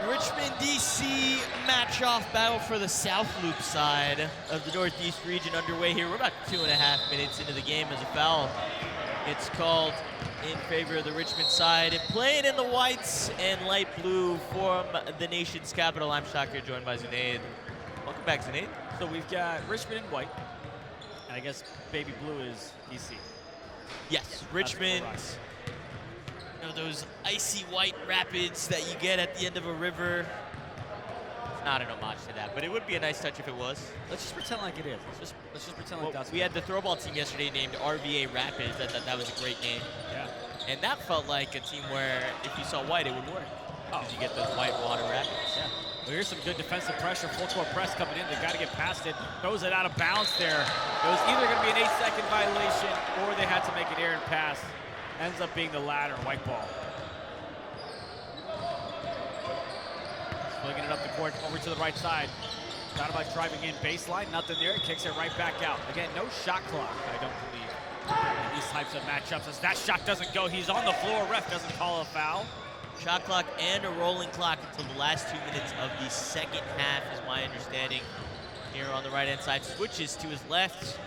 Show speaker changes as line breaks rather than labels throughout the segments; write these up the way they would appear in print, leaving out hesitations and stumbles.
Richmond, D.C. match-off battle for the South Loop side of the Northeast region underway here. We're about 2.5 minutes into the game as a foul. It's called in favor of the Richmond side. And playing in the whites and light blue from the nation's capital, I'm Shakir, joined by Zunaid. Welcome back, Zunaid.
So we've got Richmond in white, and I guess baby blue is D.C.
Yes, Richmond. You know, those icy white rapids that you get at the end of a river. It's not an homage to that, but it would be a nice touch if it was.
Let's just pretend like it is. Let's just pretend like that's.
We had the throwball team yesterday named RVA Rapids. I thought that was a great name.
Yeah.
And that felt like a team where if you saw white, it would work.
Oh.
You get those white water rapids.
Yeah. Well, here's some good defensive pressure. Full court press coming in. They got to get past it. Throws it out of bounds there. It was either going to be an 8-second violation or they had to make an errant pass. Ends up being the latter, white ball. Swinging it up the court over to the right side. Thought about driving in baseline, nothing there. Kicks it right back out. Again, no shot clock, I don't believe, in these types of matchups. As that shot doesn't go, he's on the floor. Ref doesn't call a foul.
Shot clock and a rolling clock until the last 2 minutes of the second half is my understanding. Here on the right-hand side, switches to his left.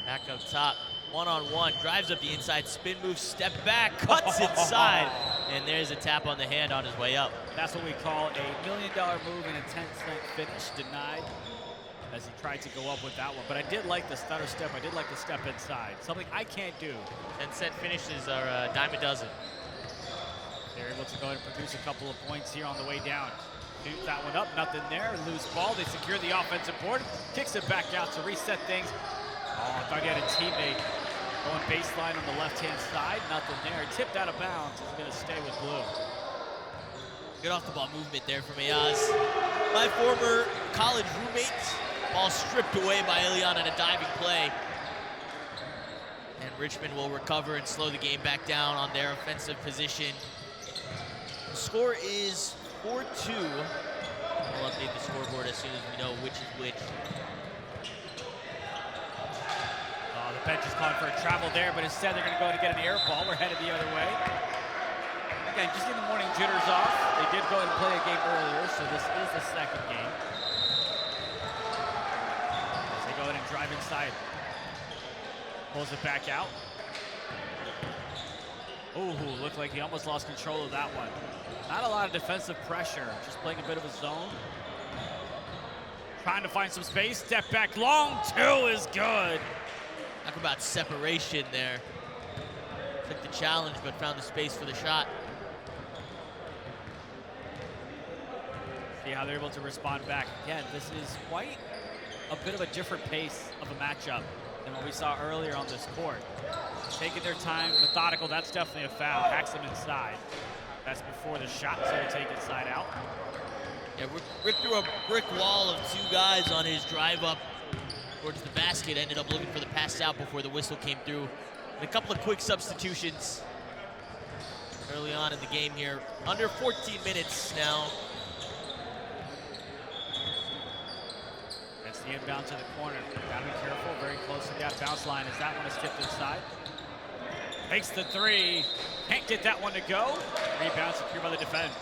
Back up top, one-on-one, drives up the inside, spin move, step back, cuts inside, and there's a tap on the hand on his way up.
That's what we call a $1 million move and a 10-cent finish, denied as he tried to go up with that one. But I did like the stutter step, I did like the step inside, something I can't do.
10-cent finishes are a dime a dozen.
They're able to go ahead and produce a couple of points here on the way down. Shoot that one up, nothing there, loose ball. They secure the offensive board, kicks it back out to reset things. Oh, I thought he had a teammate going baseline on the left-hand side, nothing there. Tipped out of bounds, is gonna stay with blue.
Good off the ball movement there from Ayaz. My former college roommate, ball stripped away by Elian on a diving play. And Richmond will recover and slow the game back down on their offensive position. The score is 4-2. We'll update the scoreboard as soon as we know which is which.
The bench is calling for a travel there, but instead they're gonna go to get an air ball. We're headed the other way. Again, just getting the morning jitters off. They did go ahead and play a game earlier, so this is the second game. As they go ahead and drive inside. Pulls it back out. Ooh, looked like he almost lost control of that one. Not a lot of defensive pressure, just playing a bit of a zone. Trying to find some space, step back, long two is good.
Talk about separation there. Took the challenge, but found the space for the shot.
See how they're able to respond back. Again, this is quite a bit of a different pace of a matchup than what we saw earlier on this court. Taking their time, methodical, that's definitely a foul. Hacks him inside. That's before the shot, so to take it side out.
Yeah, Rick threw a brick wall of two guys on his drive up towards the basket, ended up looking for the pass out before the whistle came through. And a couple of quick substitutions early on in the game here. Under 14 minutes now.
That's the inbound to the corner. Gotta be careful, very close to that bounce line as that one is tipped inside. Takes the three, can't get that one to go. Rebound secured by the defense.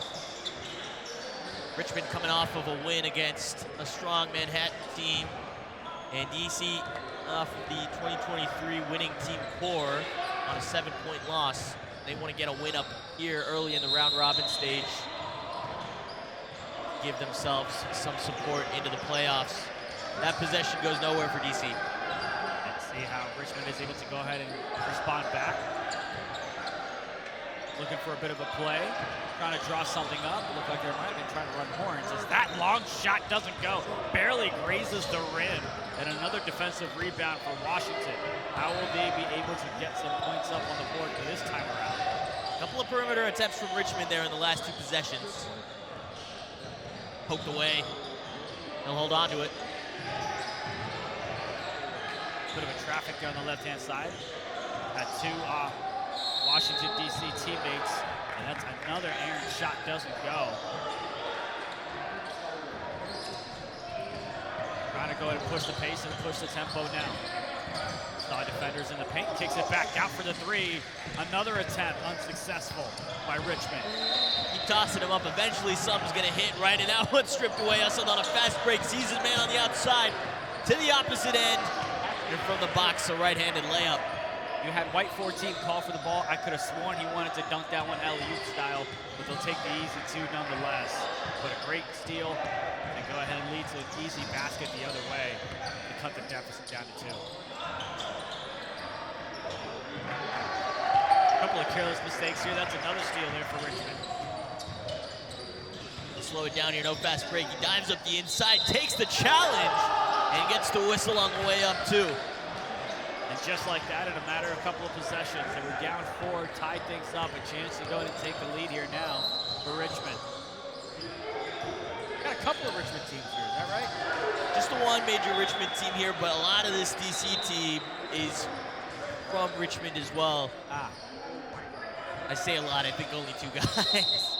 Richmond coming off of a win against a strong Manhattan team. And DC off of the 2023 winning team core on a 7-point loss. They want to get a win up here early in the round robin stage. Give themselves some support into the playoffs. That possession goes nowhere for DC.
Let's see how Richmond is able to go ahead and respond back. Looking for a bit of a play, trying to draw something up. Looked like they might have been trying to run horns. As that long shot doesn't go, barely grazes the rim. And another defensive rebound for Washington. How will they be able to get some points up on the board for this time around?
A couple of perimeter attempts from Richmond there in the last two possessions. Poked away. He'll hold on to it.
Bit of a traffic there on the left-hand side. Got two Washington, D.C. teammates, and that's another errant shot, doesn't go. Trying to go ahead and push the pace and push the tempo now. Saw defenders in the paint, kicks it back out for the three. Another attempt, unsuccessful by Richmond.
Keep tossing him up. Eventually something's gonna hit right, and that one stripped away. Usseled on a fast break, sees his man on the outside to the opposite end. And from the box, a right-handed layup.
You had White 14 call for the ball. I could have sworn he wanted to dunk that one alley-oop style, but they'll take the easy two nonetheless. But a great steal, and go ahead and lead to an easy basket the other way to cut the deficit down to 2. A couple of careless mistakes here. That's another steal there for Richmond.
Slow it down here, no fast break. He dives up the inside, takes the challenge, and gets the whistle on the way up too.
And just like that, in a matter of a couple of possessions, they were down 4, tied things up, a chance to go ahead and take the lead here now for Richmond. Got a couple of Richmond teams here, is that right?
Just the one major Richmond team here, but a lot of this DC team is from Richmond as well. I say a lot, I think only 2 guys.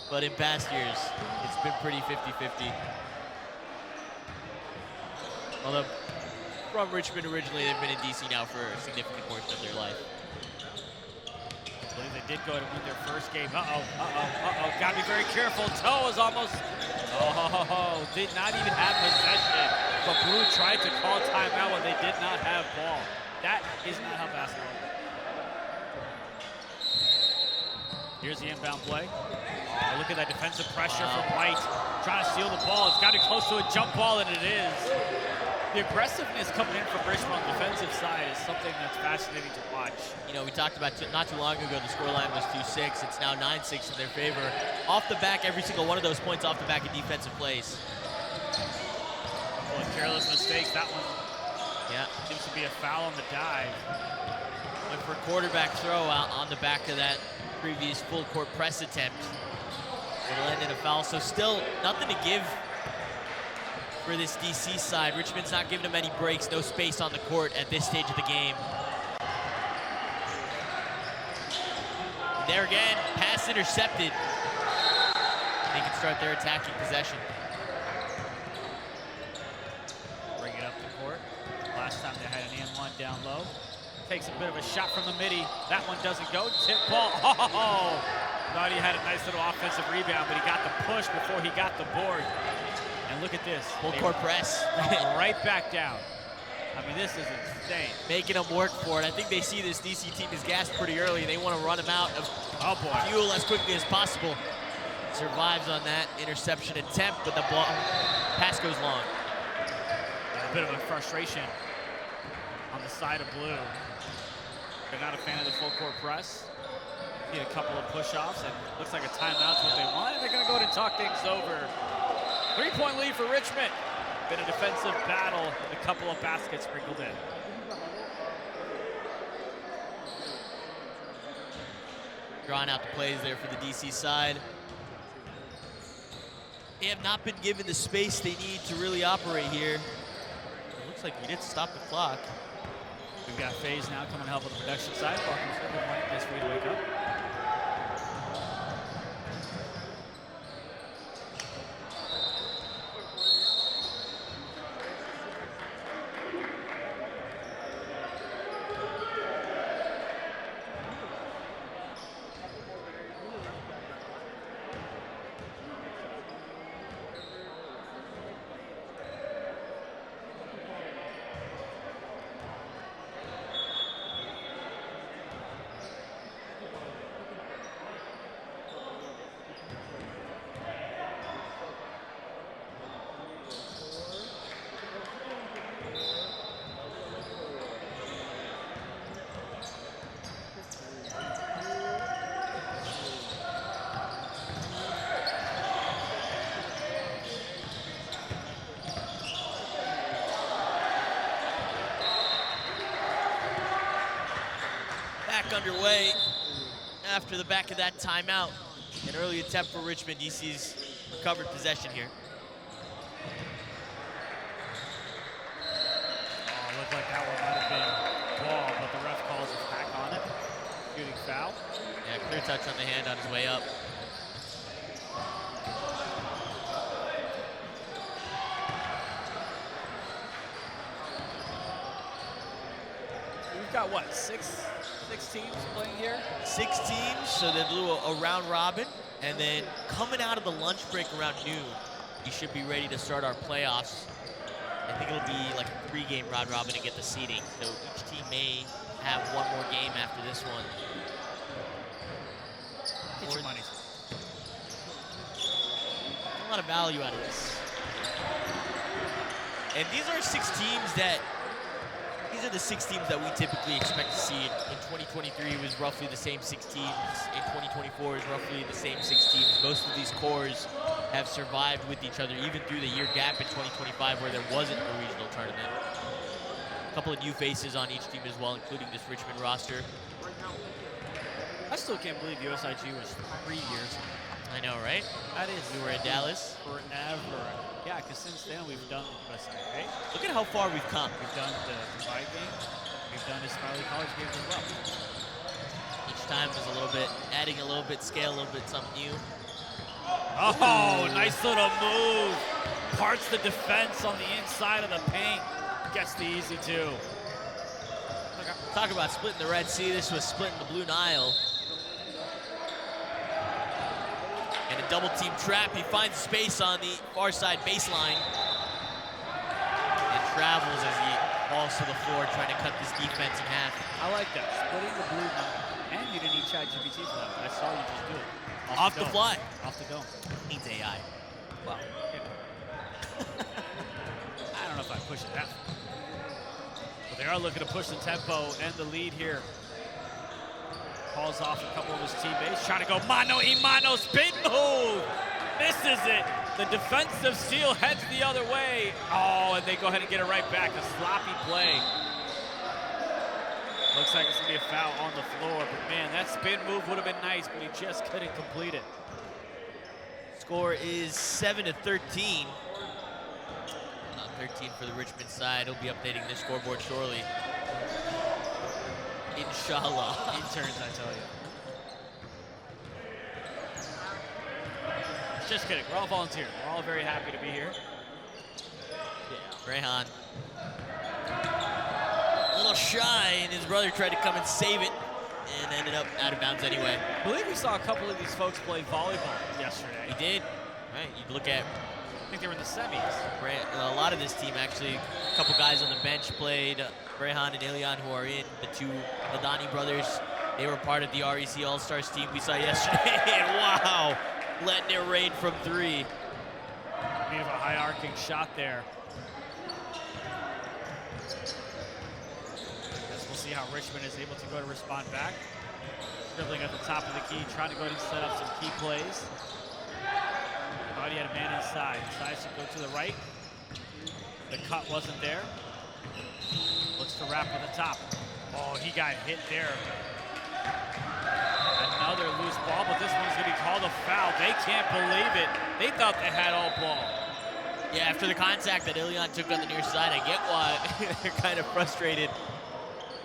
But in past years, it's been pretty 50-50. Although, from Richmond originally, they've been in DC now for a significant portion of their life.
I believe they did go to win their first game. Gotta be very careful. Toe was almost, did not even have possession. But Blue tried to call timeout when they did not have ball. That is not how basketball works. Here's the inbound play. Oh, look at that defensive pressure from White. Trying to steal the ball. It's got it close to a jump ball, and it is. The aggressiveness coming in from Richmond on the defensive side is something that's fascinating to watch.
You know, we talked about not too long ago, the scoreline was 2-6. It's now 9-6 in their favor. Off the back, every single one of those points off the back of defensive plays.
Couple of careless mistakes. That one seems to be a foul on the dive.
Went for a quarterback throw out on the back of that previous full court press attempt. It'll end in a foul, so still nothing to give for this DC side. Richmond's not giving them any breaks, no space on the court at this stage of the game. And there again, pass intercepted. They can start their attacking possession.
Bring it up the court. Last time they had an and one down low. Takes a bit of a shot from the midi. That one doesn't go. Tip ball. Thought he had a nice little offensive rebound, but he got the push before he got the board. And look at this.
Full court press.
Right back down. I mean, this is insane.
Making them work for it. I think they see this DC team is gassed pretty early. They want to run them out of fuel as quickly as possible. Survives on that interception attempt, but the ball pass goes long.
A bit of a frustration on the side of Blue. They're not a fan of the full court press. Need a couple of push-offs, and looks like a timeout's what they want. And they're going to go ahead and talk things over. 3-point lead for Richmond. Been a defensive battle, a couple of baskets sprinkled in.
Drawing out the plays there for the DC side. They have not been given the space they need to really operate here. It looks like we did stop the clock.
We've got FaZe now coming to help on the production side. Welcome to the morning. Nice for you to wake up.
Underway after the back of that timeout. An early attempt for Richmond. DC's recovered possession here.
Oh, looked like that one might have been ball, but the ref calls us back on it. Shooting foul.
Yeah, clear touch on the hand on his way up.
got what, six teams playing here?
6 teams, so they'll do a round robin, and then coming out of the lunch break around noon, we should be ready to start our playoffs. I think it'll be like a 3-game round robin to get the seeding, so each team may have one more game after this one.
Get your money.
A lot of value out of this. And these are 6 teams that, these are the 6 teams that we typically expect to see. In 2023, it was roughly the same 6 teams. In 2024, it's roughly the same 6 teams. Most of these cores have survived with each other, even through the year gap in 2025 where there wasn't a regional tournament. A couple of new faces on each team as well, including this Richmond roster.
I still can't believe USIG was 3 years ago.
I know, right?
That is.
We were in Dallas.
Forever. Yeah, because since then we've done USA, right?
Look at how far we've come.
We've done the Dubai game. We've done Ismaili College games as well.
Each time was a little bit, adding a little bit scale, a little bit something new.
Oh, nice little move. Parts the defense on the inside of the paint. Gets the easy 2.
Talk about splitting the Red Sea. This was splitting the Blue Nile. And a double team trap. He finds space on the far side baseline. And travels as he falls to the floor trying to cut this defense in half.
I like that. Splitting the Blue Nile. And you didn't need ChatGPT for that. I saw you just do it.
Off the fly.
Off the dome.
Needs AI.
Well, I don't know if I push it that far. But they are looking to push the tempo and the lead here. Calls off a couple of his teammates. Trying to go mano-a-mano spin move. Misses it. The defensive steal heads the other way. Oh, and they go ahead and get it right back. A sloppy play. Looks like it's going to be a foul on the floor. But, man, that spin move would have been nice, but he just couldn't complete it.
Score is 7-13. 13 for the Richmond side. He'll be updating this scoreboard shortly. Inshallah.
Interns, I tell you. Just kidding. We're all volunteering. We're all very happy to be here.
Yeah, Rehan. A little shy, and his brother tried to come and save it, and ended up out of bounds anyway.
I believe we saw a couple of these folks play volleyball yesterday.
We did. Right. You look at,
I think they were in the semis.
a lot of this team actually, a couple guys on the bench played. Rehan and Ilian, who are in, the 2 Ladani brothers, they were part of the REC All-Stars team we saw yesterday. And wow, letting it rain from 3.
Bit of a high arcing shot there. Guess we'll see how Richmond is able to go to respond back. Dribbling at the top of the key, trying to go ahead and set up some key plays. Thought he had a man inside. Decides to go to the right. The cut wasn't there. Looks to wrap at the top. Oh, he got hit there. Another loose ball, but this one's going to be called a foul. They can't believe it. They thought they had all ball.
Yeah, after the contact that Ilian took on the near side, I get why they're kind of frustrated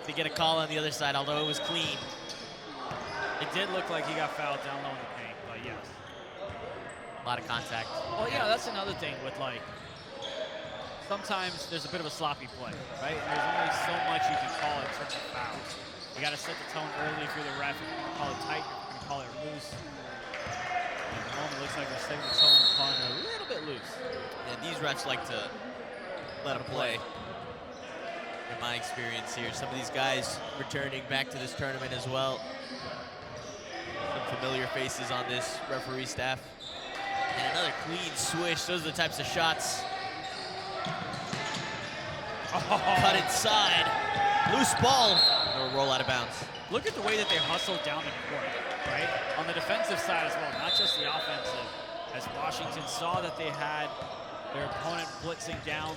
to get a call on the other side, although it was clean.
It did look like he got fouled down low in the paint, but yes.
A lot of contact.
Well, yeah, that's another thing with, like, sometimes there's a bit of a sloppy play, right? There's only so much you can call in terms of fouls. You got to set the tone early if you're the ref. If you're going to call it tight, if you're going to call it loose. At the moment, it looks like they're setting the tone and calling it a little bit loose.
Yeah, these refs like to let them play. In my experience here, some of these guys returning back to this tournament as well. Some familiar faces on this referee staff. And another clean swish. Those are the types of shots. Oh. Cut inside. Loose ball. It'll roll out of bounds.
Look at the way that they hustled down the court, right? On the defensive side as well, not just the offensive. As Washington saw that they had their opponent blitzing down,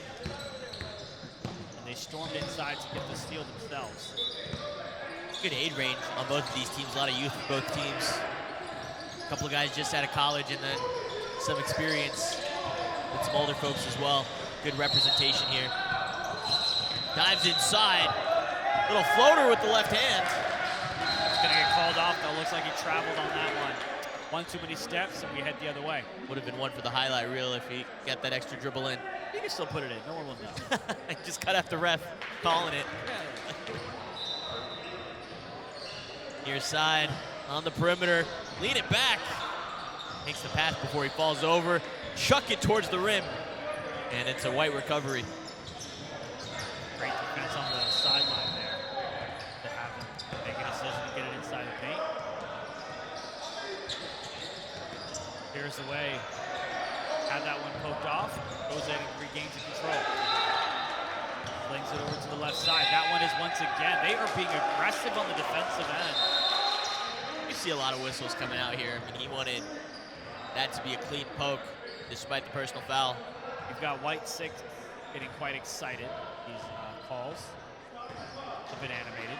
and they stormed inside to get the steal themselves.
Good aid range on both of these teams. A lot of youth for both teams. A couple of guys just out of college and then some experience with some older folks as well. Good representation here. Dives inside. Little floater with the left hand.
It's gonna get called off though. Looks like he traveled on that one. One too many steps and we head the other way.
Would have been one for the highlight reel if he got that extra dribble in.
You can still put it in, no one will know.
Just cut out the ref calling it. Near side on the perimeter. Lean it back. Makes the pass before he falls over. Chuck it towards the rim. And it's a White recovery.
Great defense on the sideline there to have him make a decision to get it inside the paint. Here's the way. Had that one poked off. Goes in and regains the control. Flings it over to the left side. That one is once again. They are being aggressive on the defensive end.
You see a lot of whistles coming out here. I mean, he wanted that to be a clean poke despite the personal foul.
You've got White 6 getting quite excited. These calls a bit animated.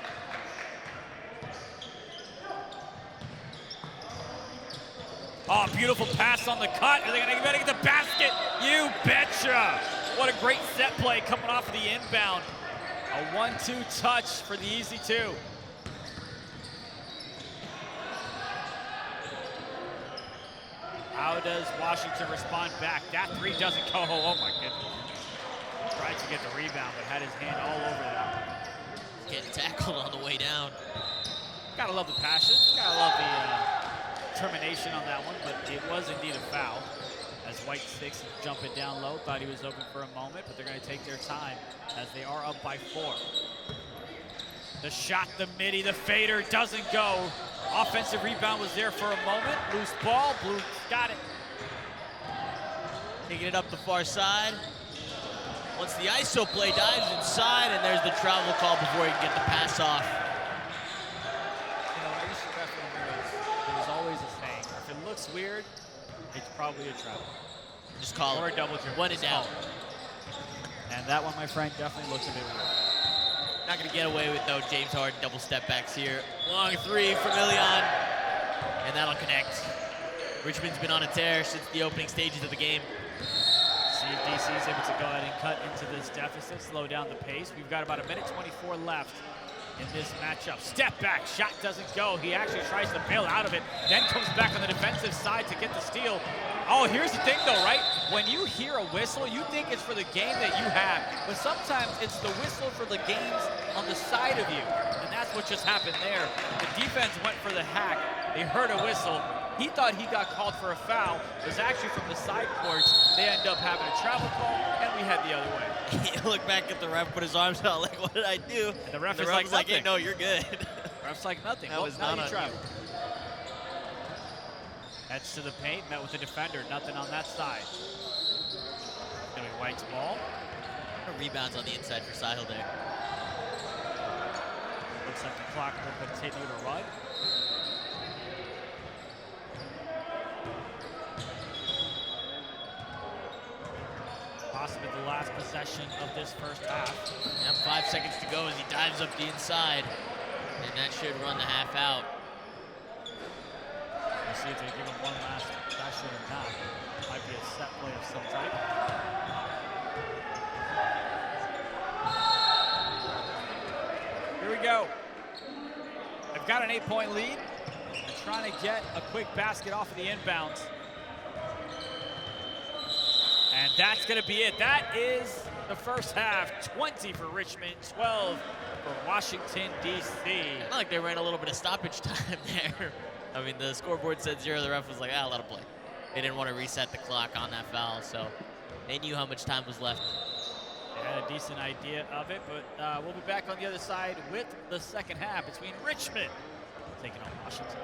Oh, beautiful pass on the cut. Are they going to get the basket? You betcha. What a great set play coming off of the inbound. A 1-2 touch for the easy two. How does Washington respond back? That three doesn't go. Oh my goodness. Tried to get the rebound, but had his hand all over that.
Getting tackled on the way down.
Gotta love the passion. Gotta love the determination on that one, but it was indeed a foul. As White 6 is jumping down low, thought he was open for a moment, but they're gonna take their time as they are up by 4. The shot, the midi, the fader doesn't go. Offensive rebound was there for a moment. Loose ball, Blue got it.
Taking it up the far side. Once the ISO play dives inside, and there's the travel call before he can get the pass off.
You know, I used to ref in the there's always a saying, if it looks weird, it's probably a travel.
Just call
or
it.
a double dribble.
When in doubt.
And that one, my friend, definitely looks a bit weird.
Not gonna get away with no James Harden double step backs here. Long three from Ilion, and that'll connect. Richmond's been on a tear since the opening stages of the game.
See if DC is able to go ahead and cut into this deficit, slow down the pace. We've got about 1:24 left in this matchup. Step back, shot doesn't go. He actually tries to bail out of it, then comes back on the defensive side to get the steal. Oh, here's the thing though, right? When you hear a whistle, you think it's for the game that you have, but sometimes it's the whistle for the games on the side of you, and that's what just happened there. The defense went for the hack. They heard a whistle. He thought he got called for a foul. It was actually from the side courts. They end up having a travel call, and we head the other way.
You look back at the ref, put his arms out like, what did I do?
And the ref
is
like,
hey, no, you're good.
Ref's like, nothing.
That was
now
not
you
on
travel. Heads to the paint, met with the defender. Nothing on that side. Gonna be White's ball.
Rebounds on the inside for Sahil there.
Looks like the clock will continue to run. Possibly the last possession of this first half.
Yep, 5 seconds to go as he dives up the inside. And that should run the half out.
We'll see if they give him one last possession or not. Might be a set play of some type. Here we go. They've got an 8-point lead. They're trying to get a quick basket off of the inbounds. And that's going to be it. That is the first half. 20 for Richmond, 12 for Washington, D.C.
Not like they ran a little bit of stoppage time there. I mean, the scoreboard said 0. The ref was like, let him play. They didn't want to reset the clock on that foul, so they knew how much time was left.
They had a decent idea of it, but we'll be back on the other side with the second half between Richmond taking on Washington.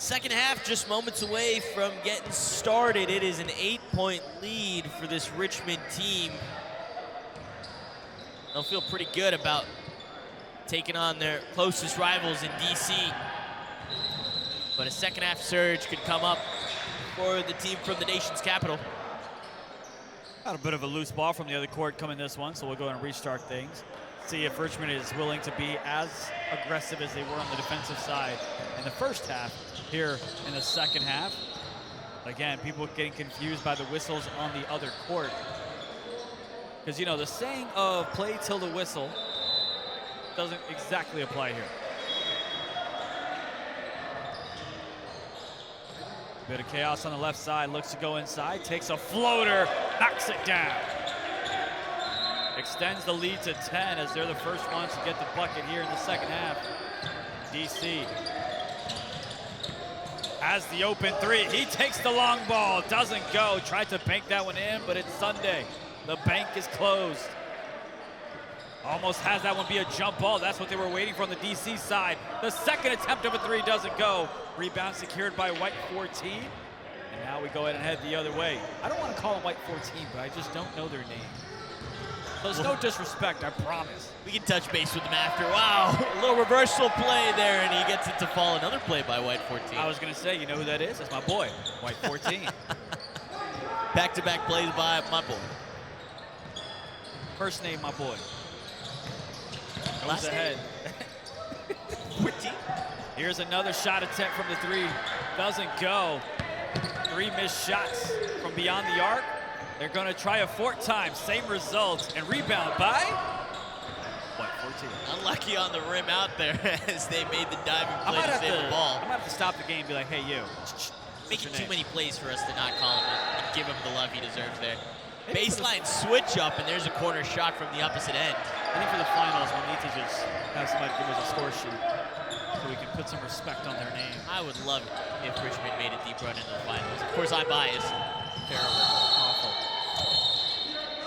Second half just moments away from getting started. It is an 8-point lead for this Richmond team. They'll feel pretty good about taking on their closest rivals in DC. But a second half surge could come up for the team from the nation's capital.
Got a bit of a loose ball from the other court coming this one, so we'll go ahead and restart things. See if Richmond is willing to be as aggressive as they were on the defensive side in the first half here in the second half. Again, people getting confused by the whistles on the other court. Because, you know, the saying of play till the whistle doesn't exactly apply here. Bit of chaos on the left side, looks to go inside, takes a floater, knocks it down. Extends the lead to 10 as they're the first ones to get the bucket here in the second half. DC has the open three. He takes the long ball, doesn't go. Tried to bank that one in, but it's Sunday. The bank is closed. Almost has that one be a jump ball. That's what they were waiting for on the DC side. The second attempt of a three doesn't go. Rebound secured by White 14. And now we go ahead and head the other way. I don't want to call them White 14, but I just don't know their name. So there's no disrespect, I promise.
We can touch base with him after. Wow, a little reversal play there, and he gets it to fall. Another play by White 14.
I was going to say, you know who that is? That's my boy, White 14.
Back-to-back plays by my boy.
First name, my boy.
Last
ahead.
14.
Here's another shot attempt from the three. Doesn't go. 3 missed shots from beyond the arc. They're going to try a fourth time. Same result. And rebound by White 14.
Unlucky on the rim out there as they made the diving play to save the ball.
I might have to stop the game and be like, hey, you.
Making too many plays for us to not call him and give him the love he deserves there. Baseline switch up, and there's a corner shot from the opposite end.
I think for the finals, we'll need to just have somebody give us a score sheet so we can put some respect on their name.
I would love it if Richmond made a deep run into the finals. Of course, I'm biased. Terrible. Awful.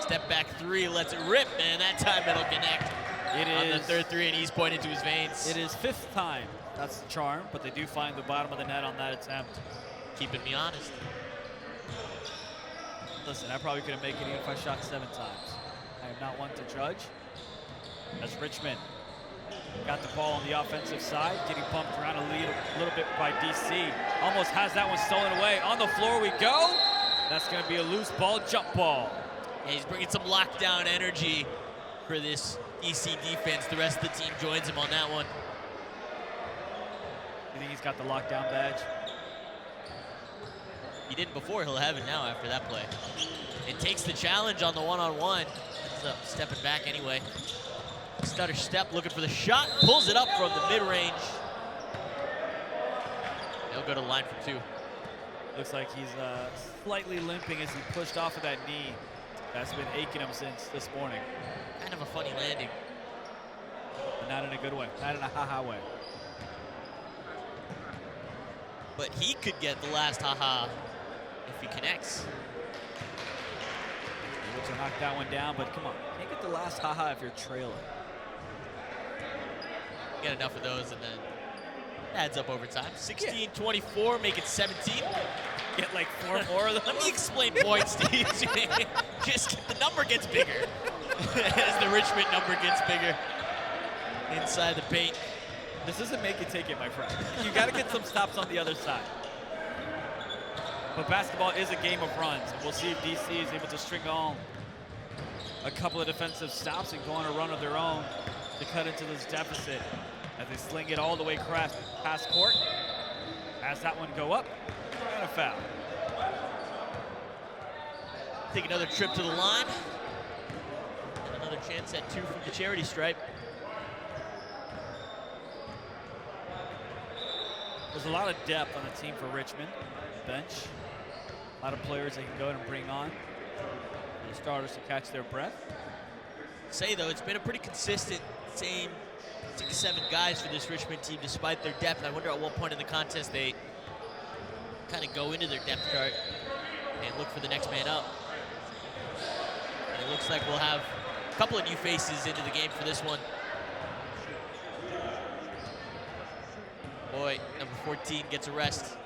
Step back three, lets it rip, and that time it'll connect.
It is.
On the third three, and he's pointing to his veins.
It is 5th time. That's the charm, but they do find the bottom of the net on that attempt.
Keeping me honest.
Listen, I probably couldn't make it even if I shot 7 times. I am not one to judge. As Richmond got the ball on the offensive side, getting bumped around a little bit by DC. Almost has that one stolen away. On the floor we go. That's going to be a loose ball, jump ball.
Yeah, he's bringing some lockdown energy for this DC defense. The rest of the team joins him on that one.
You think he's got the lockdown badge?
He didn't before, he'll have it now after that play. It takes the challenge on the one-on-one. Ends up stepping back anyway. Stutter step, looking for the shot, pulls it up from the mid-range. They'll go to the line for 2.
Looks like he's slightly limping as he pushed off of that knee. That's been aching him since this morning.
Kind of a funny landing.
But not in a good way, not in a ha-ha way.
But he could get the last ha-ha if he connects.
Able to knock that one down, but come on, can't get the last ha-ha if you're trailing.
Get enough of those and then adds up over time. 16-24, make it 17.
Get like 4 more of them.
Let me explain points to you. Just the number gets bigger as the Richmond number gets bigger inside the paint.
This isn't make it take it, my friend. You got to get some stops on the other side. But basketball is a game of runs, and we'll see if DC is able to string on a couple of defensive stops and go on a run of their own to cut into this deficit as they sling it all the way past court. Has that one go up, and a foul.
Take another trip to the line. And another chance at 2 from the charity stripe.
There's a lot of depth on the team for Richmond. Bench. A lot of players they can go ahead and bring on. The starters to catch their breath.
Say though, it's been a pretty consistent same 6, 7 guys for this Richmond team despite their depth. I wonder at what point in the contest they kind of go into their depth chart and look for the next man up. And it looks like we'll have a couple of new faces into the game for this one. Boy, number 14 gets a rest.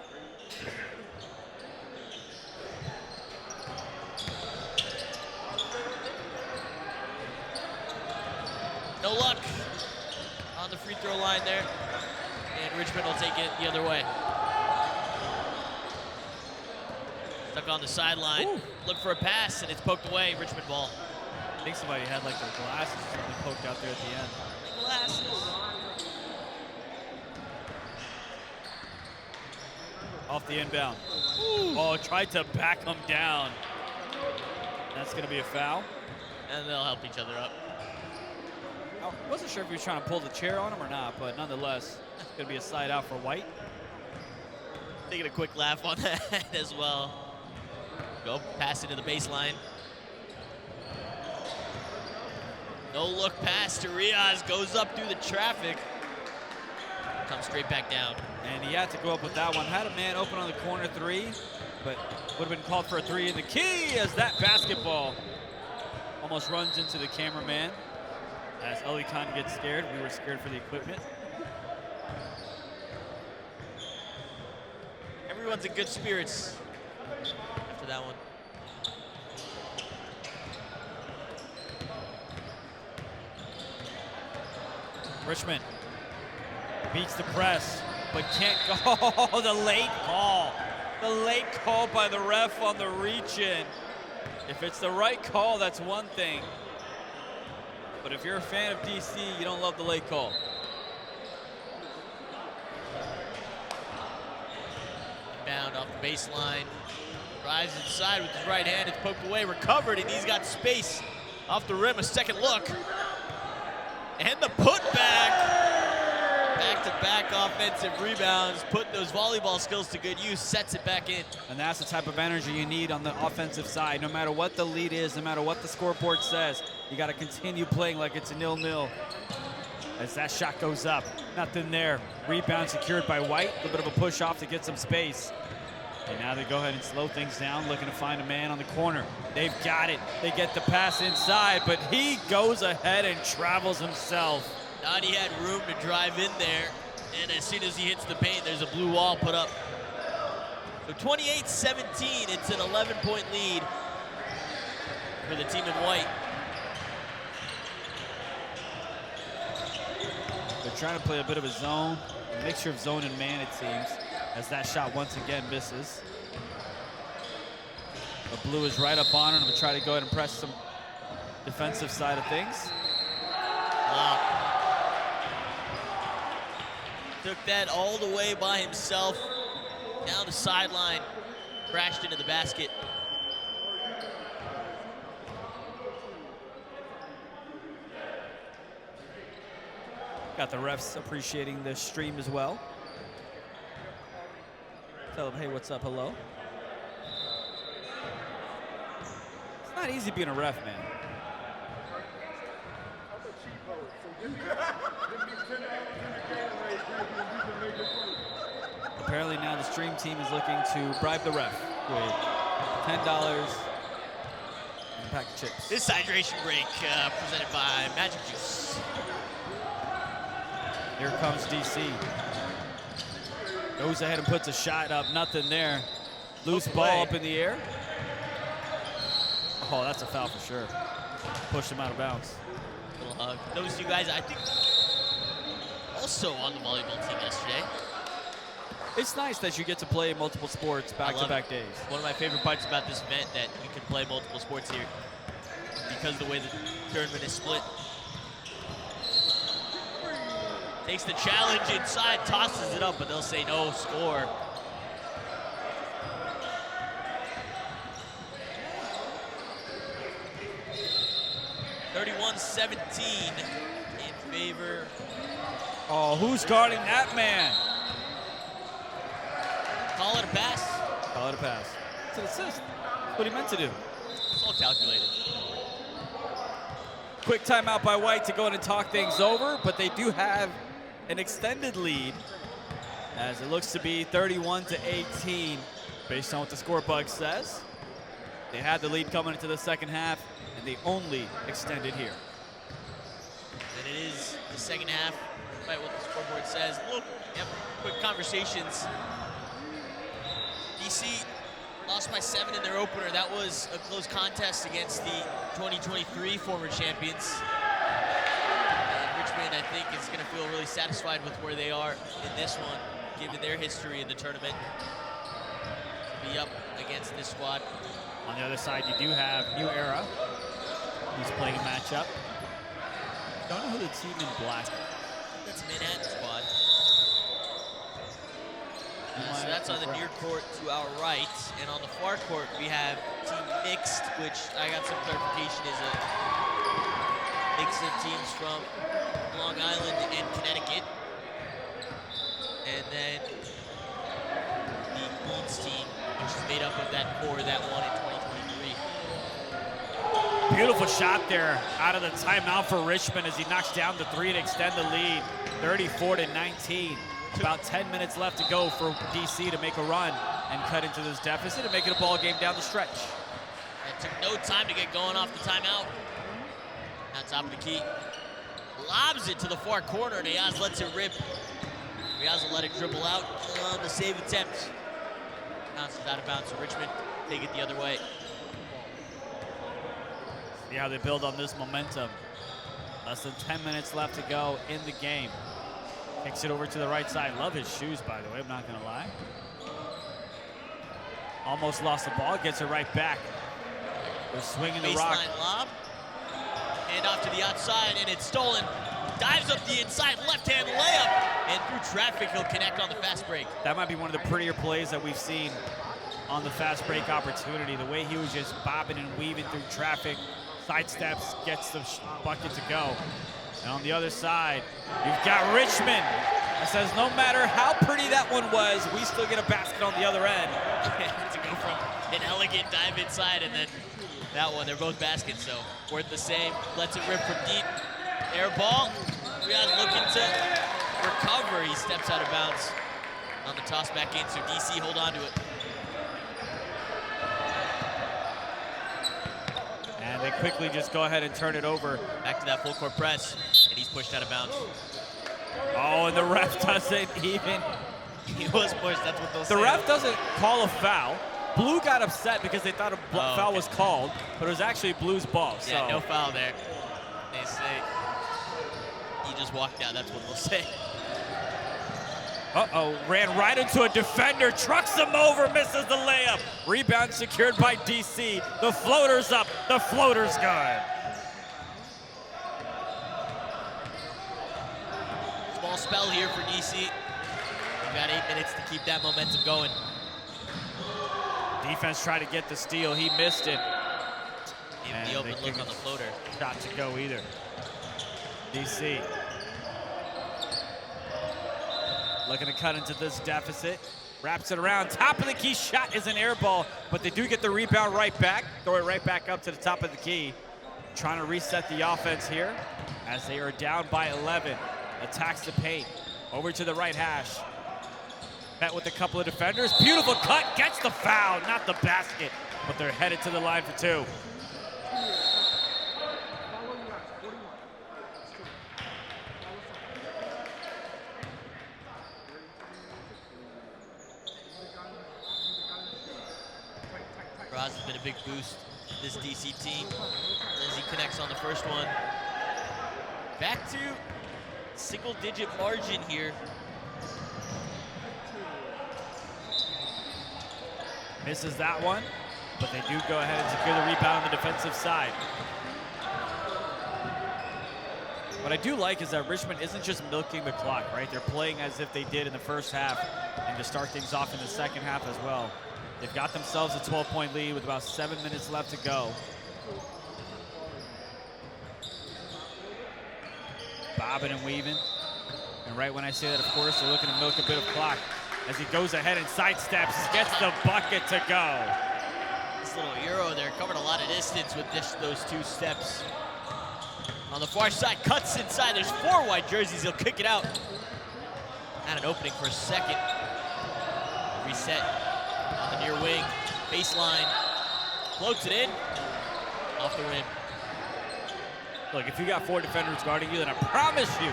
No luck on the free throw line there. And Richmond will take it the other way. Stuck on the sideline.
Ooh.
Look for a pass, and it's poked away. Richmond ball.
I think somebody had like their glasses or something poked out there at the end.
Glasses.
Off the inbound. Ooh. Oh, tried to back him down. That's going to be a foul.
And they'll help each other up.
I wasn't sure if he was trying to pull the chair on him or not, but nonetheless, it's going to be a side out for White.
Taking a quick laugh on that as well. Go, pass it to the baseline. No look pass to Riaz, goes up through the traffic. Comes straight back down.
And he had to go up with that one. Had a man open on the corner three, but would have been called for a three in the key as that basketball almost runs into the cameraman. As Ali Khan gets scared, we were scared for the equipment.
Everyone's in good spirits after that one.
Richmond beats the press, but can't go. Oh, the late call. The late call by the ref on the reach-in. If it's the right call, that's one thing. But if you're a fan of DC, you don't love the late call.
Inbound off the baseline. Drives inside with his right hand. It's poked away, recovered, and he's got space off the rim. A second look. And the putback. Back-to-back offensive rebounds. Put those volleyball skills to good use. Sets it back in.
And that's the type of energy you need on the offensive side. No matter what the lead is, no matter what the scoreboard says, you got to continue playing like it's a 0-0. As that shot goes up, nothing there. Rebound secured by White. A little bit of a push off to get some space. And now they go ahead and slow things down, looking to find a man on the corner. They've got it. They get the pass inside, but he goes ahead and travels himself.
Thought he had room to drive in there, and as soon as he hits the paint, there's a blue wall put up. So 28-17, it's an 11-point lead for the team in white.
They're trying to play a bit of a zone, a mixture of zone and man, it seems, as that shot once again misses. The blue is right up on him to try to go ahead and press some defensive side of things.
Wow. Took that all the way by himself, down the sideline, crashed into the basket.
Got the refs appreciating the stream as well. Tell them, hey, what's up, hello. It's not easy being a ref, man. Apparently now the stream team is looking to bribe the ref with $10 and a pack of chips.
This hydration break presented by Magic Juice.
Here comes DC. Goes ahead and puts a shot up, nothing there. Loose ball up in the air. Oh, that's a foul for sure. Pushed him out of bounds.
Little hug. Those two guys, I think, also on the volleyball team yesterday.
It's nice that you get to play multiple sports back-to-back days.
One of my favorite parts about this event that you can play multiple sports here because of the way the tournament is split. Takes the challenge inside, tosses it up, but they'll say no, score. (31-17) in favor.
Oh, who's guarding that man?
Call it a pass.
Call it a pass. It's an assist. That's what he meant to do.
It's all calculated.
Quick timeout by White to go ahead and talk things over, but they do have an extended lead as it looks to be 31-18 based on what the score bug says. They had the lead coming into the second half, and they only extended here.
And it is the second half. despite what the scoreboard says. Quick conversations. DC lost by 7 in their opener. That was a close contest against the 2023 former champions. And Richmond, I think, is going to feel really satisfied with where they are in this one, given their history in the tournament. To be up against this squad.
On the other side, you do have New Era, who's playing a matchup. Don't know who the team in black.
That's Manhattan squad. So that's on the near court to our right. And on the far court, we have team mixed, which I got some clarification is a mix of teams from Long Island and Connecticut. And then the Queens team, which is made up of that core that won in 2023.
Beautiful shot there out of the timeout for Richmond as he knocks down the 3 to extend the lead, 34-19. About 10 minutes left to go for DC to make a run and cut into this deficit and make it a ball game down the stretch.
It took no time to get going off the timeout. Now top of the key. Lobs it to the far corner, and Ayaz lets it rip. Ayaz will let it dribble out on the save attempt. Bounces out of bounds, so Richmond take it the other way.
See how they build on this momentum. Less than 10 minutes left to go in the game. Kicks it over to the right side. Love his shoes, by the way, I'm not gonna lie. Almost lost the ball, gets it right back. They're swinging the rock.
Baseline lob. Hand off to the outside, and it's stolen. Dives up the inside, left-hand layup, and through traffic, he'll connect on the fast break.
That might be one of the prettier plays that we've seen on the fast break opportunity. The way he was just bobbing and weaving through traffic, sidesteps, gets the bucket to go. And on the other side, you've got Richmond that says no matter how pretty that one was, we still get a basket on the other end.
To go from an elegant dive inside and then that one, they're both baskets, so worth the same. Lets it rip from deep. Air ball. Riyadh looking to recover. He steps out of bounds on the toss back in, so DC hold on to it.
And they quickly just go ahead and turn it over.
Back to that full court press, and he's pushed out of bounds.
Oh, and the ref doesn't even.
He was pushed, that's what they'll say.
The ref doesn't call a foul. Blue got upset because they thought a foul was called, but it was actually Blue's ball. So.
Yeah, no foul there. They say he just walked out, that's what they'll say.
Uh-oh, ran right into a defender, trucks him over, misses the layup. Rebound secured by DC. The floater's up, the floater's good.
Small spell here for DC. We've got 8 minutes to keep that momentum going.
Defense tried to get the steal, he missed it.
Even the open look on the floater.
Shot to go either. DC. Looking to cut into this deficit. Wraps it around. Top of the key shot is an air ball, but they do get the rebound right back. Throw it right back up to the top of the key. Trying to reset the offense here as they are down by 11. Attacks the paint. Over to the right hash. Met with a couple of defenders. Beautiful cut. Gets the foul, not the basket. But they're headed to the line for 2.
Raz has been a big boost to this DC team as he connects on the first one. Back to single-digit margin here.
Misses that one, but they do go ahead and secure the rebound on the defensive side. What I do like is that Richmond isn't just milking the clock, right? They're playing as if they did in the first half and to start things off in the second half as well. They've got themselves a 12-point lead with about 7 minutes left to go. Bobbing and weaving. And right when I say that, of course, they're looking to milk a bit of clock as he goes ahead and sidesteps, gets the bucket to go.
This little Euro there covered a lot of distance with those 2 steps. On the far side, cuts inside. There's 4 white jerseys. He'll kick it out. Had an opening for a second. Reset on the near wing. Baseline. Floats it in. Off the rim.
Look, if you got 4 defenders guarding you, then I promise you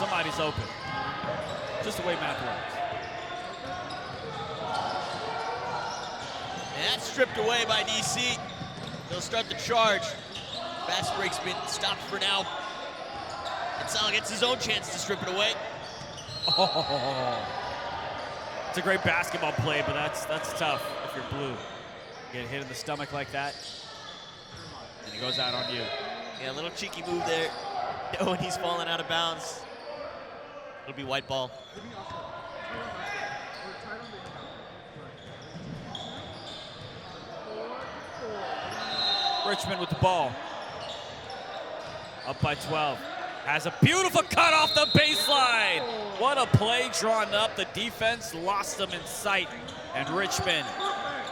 somebody's open. Just the way math works.
And that's stripped away by DC. They'll start the charge. Fast break's been stopped for now. And Sal gets his own chance to strip it away.
Oh, it's a great basketball play, but that's tough if you're blue. Get hit in the stomach like that, and it goes out on you.
Yeah, a little cheeky move there. Knowing he's falling out of bounds. It'll be white ball.
Richmond with the ball. Up by 12. Has a beautiful cut off the baseline. What a play drawn up. The defense lost them in sight. And Richmond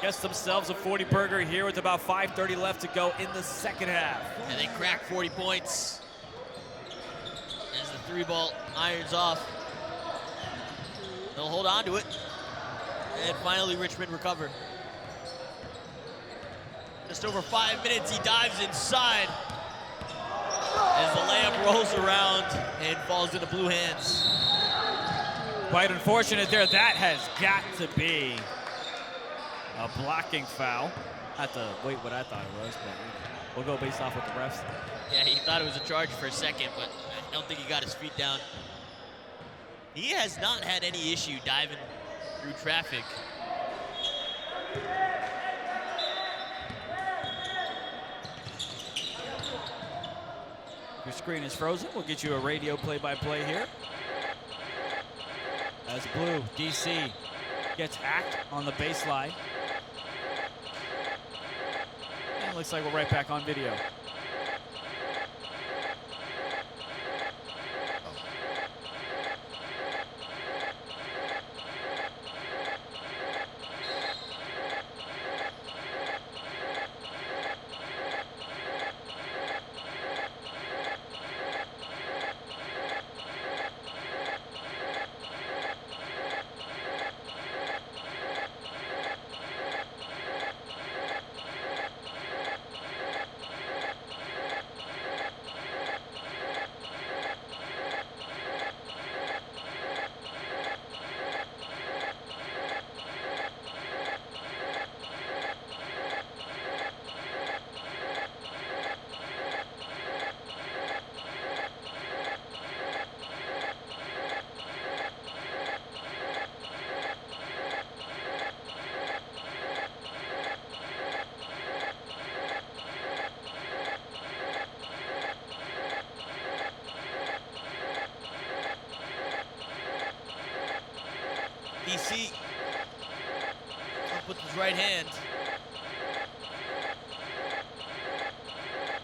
gets themselves a 40 burger here with about 5:30 left to go in the second half.
And they crack 40 points. As the 3-ball irons off. They'll hold on to it. And finally Richmond recover. Just over 5 minutes, he dives inside. As the layup rolls around and falls into blue hands.
Quite unfortunate there. That has got to be a blocking foul. Not to wait what I thought it was, but we'll go based off what the refs.
Yeah, he thought it was a charge for a second, but I don't think he got his feet down. He has not had any issue diving through traffic.
Your screen is frozen. We'll get you a radio play-by-play here. As blue, DC gets hacked on the baseline. And it looks like we're right back on video.
DC up with his right hand.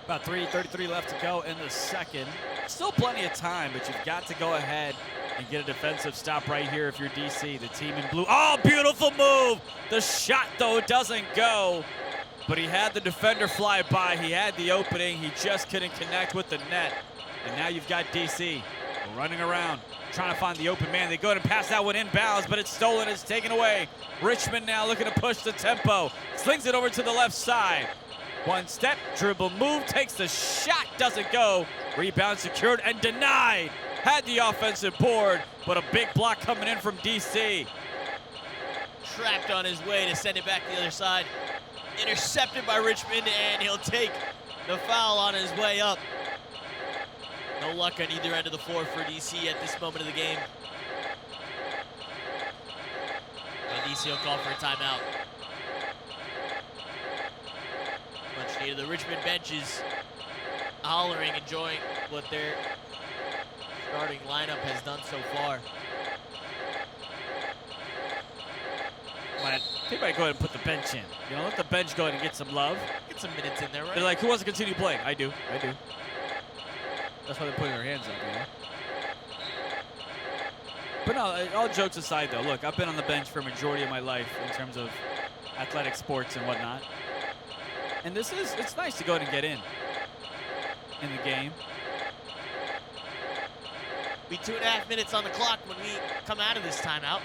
About 3:33 left to go in the second. Still plenty of time, but you've got to go ahead and get a defensive stop right here if you're DC. The team in blue. Oh, beautiful move. The shot, though, doesn't go. But he had the defender fly by. He had the opening. He just couldn't connect with the net. And now you've got DC running around, trying to find the open man. They go ahead and pass that one inbounds, but it's stolen. It's taken away. Richmond now looking to push the tempo. Slings it over to the left side. One step, dribble move, takes the shot, doesn't go. Rebound secured and denied. Had the offensive board, but a big block coming in from DC.
Trapped on his way to send it back the other side. Intercepted by Richmond, and he'll take the foul on his way up. No luck on either end of the floor for DC at this moment of the game. And DC will call for a timeout. Much needed. The Richmond bench is hollering, enjoying what their starting lineup has done so far.
They might go ahead and put the bench in. You know, let the bench go ahead and get some love.
Get some minutes in there, right?
They're like, who wants to continue playing? I do. That's why they're putting their hands up, you know? But no, all jokes aside, though, look, I've been on the bench for a majority of my life in terms of athletic sports and whatnot. And it's nice to go ahead and get in the game.
Be 2.5 minutes on the clock when we come out of this timeout.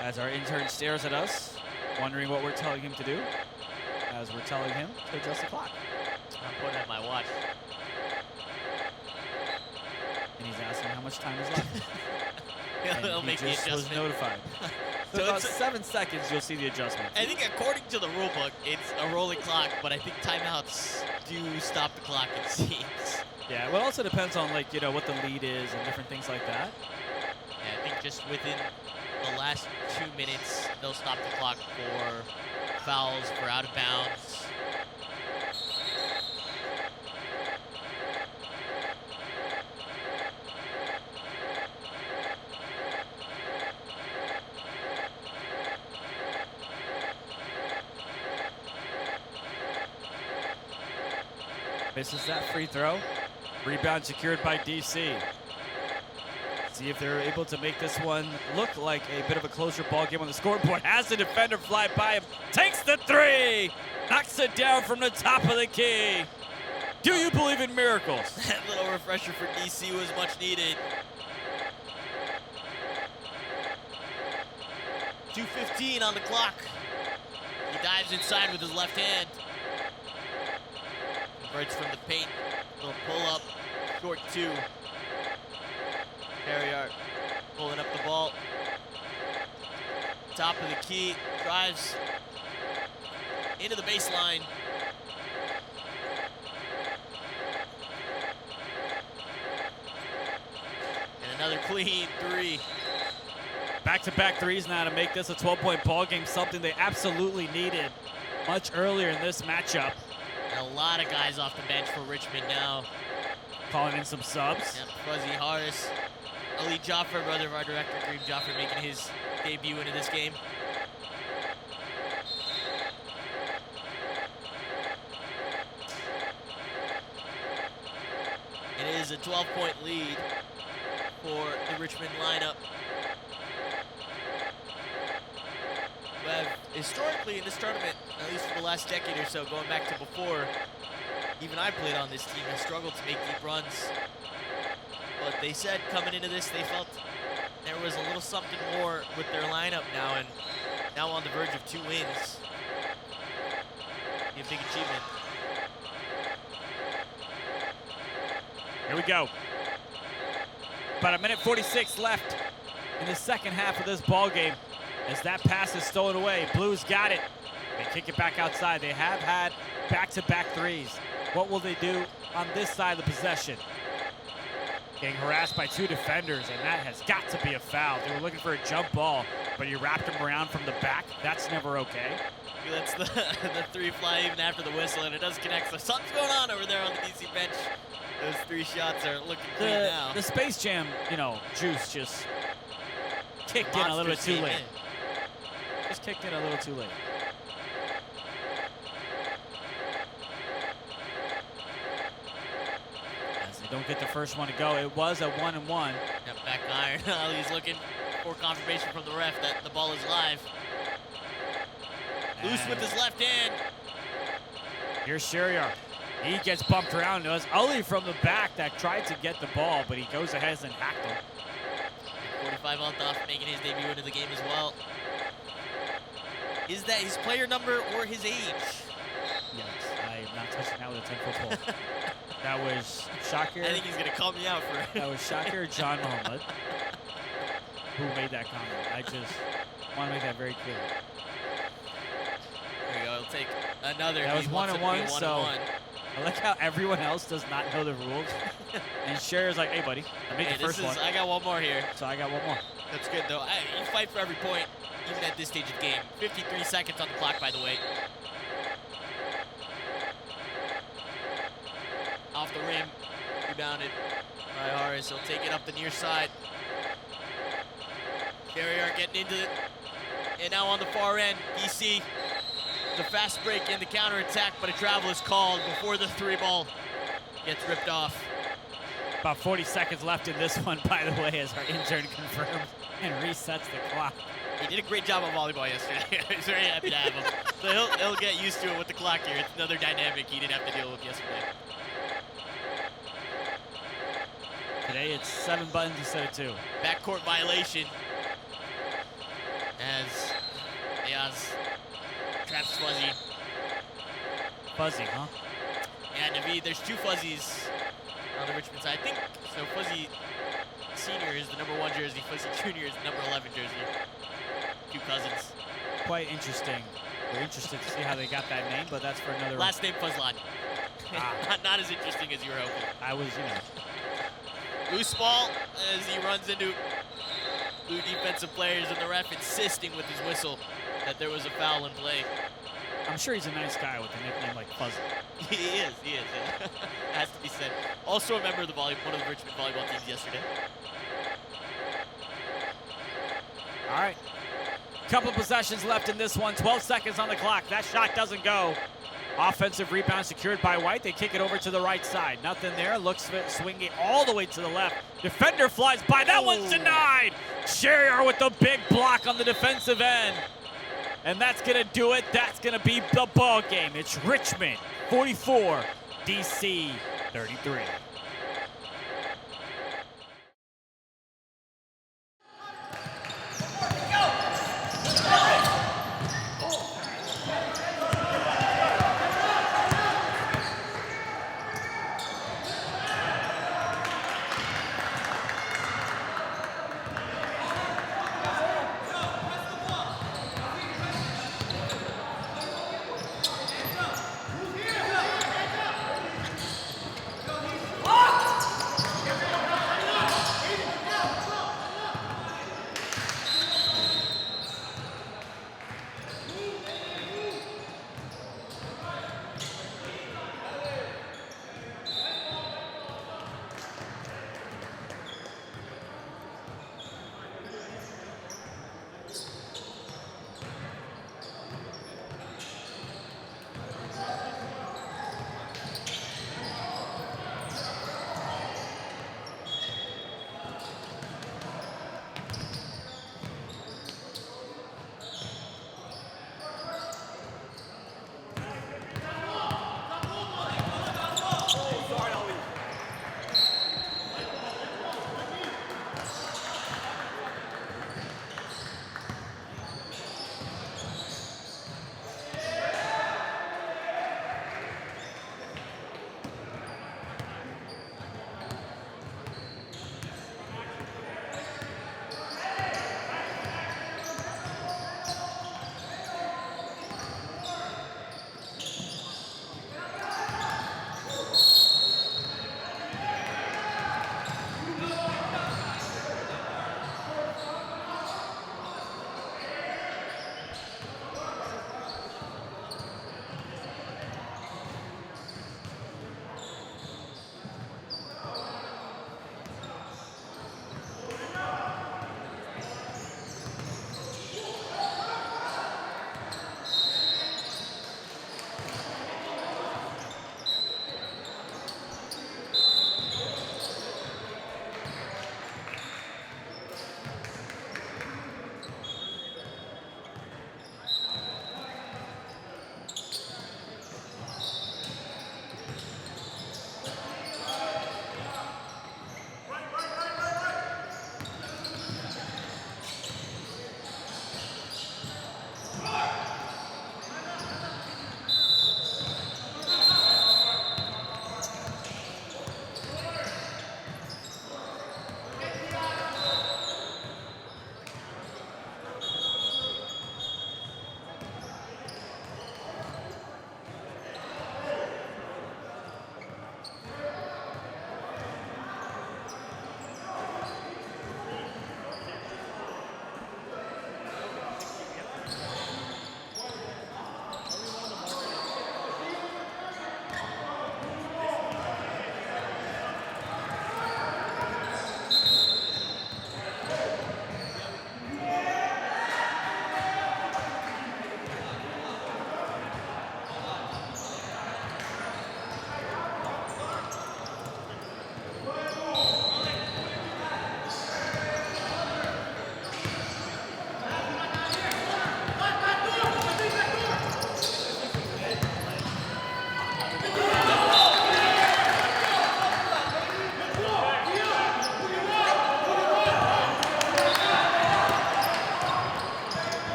As our intern stares at us, wondering what we're telling him to do, as we're telling him to adjust the clock.
I'm putting on my watch.
much time is left. And
He'll
he
make the
just was
adjustment.
notified. So
So
about
it's
7 seconds, you'll see the adjustment.
I think according to the rule book, it's a rolling clock, but I think timeouts do stop the clock, it seems.
Yeah, well, it also depends on, like, what the lead is and different things like that.
Yeah, I think just within the last 2 minutes, they'll stop the clock for fouls, for out of bounds.
Misses that free throw. Rebound secured by DC. See if they're able to make this one look like a bit of a closer ball game on the scoreboard. Has the defender fly by him. Takes the three. Knocks it down from the top of the key. Do you believe in miracles?
That little refresher for DC was much needed. 2:15 on the clock. He dives inside with his left hand. Converts from the paint. Little pull up. Short two. Carrier pulling up the ball. Top of the key. Drives into the baseline. And another clean three.
Back-to-back threes now to make this a 12-point ball game, something they absolutely needed much earlier in this matchup.
And a lot of guys off the bench for Richmond now.
Calling in some subs.
Yep, Fuzzy Harris. Ali Jaffer, brother of our director, Kareem Jaffer, making his debut into this game. It is a 12-point lead for the Richmond lineup. But historically in this tournament, at least for the last decade or so, going back to before even I played on this team, has struggled to make deep runs. But they said coming into this, they felt there was a little something more with their lineup now, and now on the verge of 2 wins. Be a big achievement.
Here we go. About 1:46 left in the second half of this ball game. As that pass is stolen away, Blues got it. They kick it back outside. They have had back-to-back threes. What will they do on this side of the possession? Getting harassed by 2 defenders, and that has got to be a foul. They were looking for a jump ball, but you wrapped him around from the back. That's never okay.
He lets the 3 fly even after the whistle, and it does connect. So something's going on over there on the DC bench. Those 3 shots are looking clean now.
The Space Jam, juice just kicked in a little bit too late. Just kicked in a little too late. As they don't get the first one to go, it was a 1-and-1.
Yep, back iron. Ali's looking for confirmation from the ref that the ball is live. Loose with his left hand.
Here's Sheriar. He gets bumped around. It was Ali from the back that tried to get the ball, but he goes ahead and hacked him.
45 Althoff making his debut into the game as well. Is that his player number or his age?
Yes, I am not touching that with a 10-foot pole. That was Shakir.
I think he's going to call me out for it.
That was Shakir John Muhammad who made that comment. I just want to make that very clear.
There you go. He'll take another.
That was 1-and-1, so
one.
I like how everyone else does not know the rules. And Sher's like, hey, buddy, I made the first one.
I got one more here.
So I got one more.
That's good, though. You fight for every point, even at this stage of the game. 53 seconds on the clock, by the way. Off the rim. Rebounded by Harris. He'll take it up the near side. Carrier getting into it. And now on the far end, DC. The fast break and the counterattack, but a travel is called before the 3 ball gets ripped off.
About 40 seconds left in this one, by the way, as our intern confirms and resets the clock.
He did a great job on volleyball yesterday. I was very happy to have him. So he'll get used to it with the clock here. It's another dynamic he didn't have to deal with yesterday.
Today it's 7 buttons instead of 2.
Backcourt violation as Diaz traps Fuzzy.
Fuzzy, huh?
Yeah, Naveed, there's 2 Fuzzies on the Richmond side. I think so. Fuzzy Sr. is the number 1 jersey. Fuzzy Jr. is the number 11 jersey. Two cousins.
Quite interesting. We're interested to see how they got that name, but that's for another.
Last name Fuzlan. Not as interesting as you were hoping.
I was, you know.
Loose ball as he runs into blue defensive players, and the ref insisting with his whistle that there was a foul in play.
I'm sure he's a nice guy with a nickname like Fuzzy.
He is, yeah. Has to be said. Also a member of the one of the Richmond volleyball teams yesterday.
All right. Couple possessions left in this one. 12 seconds on the clock. That shot doesn't go. Offensive rebound secured by White. They kick it over to the right side. Nothing there. Looks swinging all the way to the left. Defender flies by. That one's denied. Sherrier with the big block on the defensive end. And that's going to do it. That's going to be the ball game. It's Richmond 44, DC 33.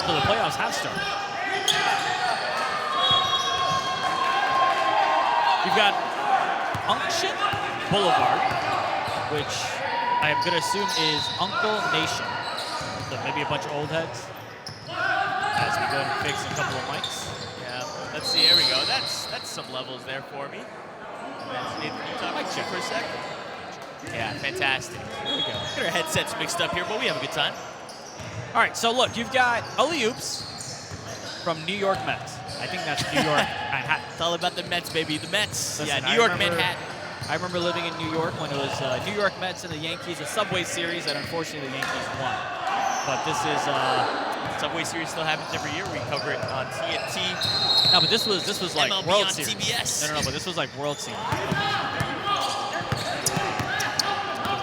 So the playoffs have started. You've got Unction Boulevard, which I am going to assume is Uncle Nation. So maybe a bunch of old heads. As we go and fix a couple of mics.
Yeah, let's see. Here we go. That's some levels there for me. Nathan, can you talk mic check for a sec? Yeah, fantastic. There we go. Get our headsets mixed up here, but we have a good time.
All right, so look, you've got alley-oops from New York Mets. I think that's New York Manhattan.
It's all about the Mets, baby. The Mets.
Listen,
yeah, New York Manhattan.
I remember living in New York when it was New York Mets and the Yankees, a Subway Series, and unfortunately the Yankees won. But this is
Subway Series still happens every year. We cover it on TNT.
no, but this was like
MLB
World
on
Series.
CBS.
No, but this was like World Series. The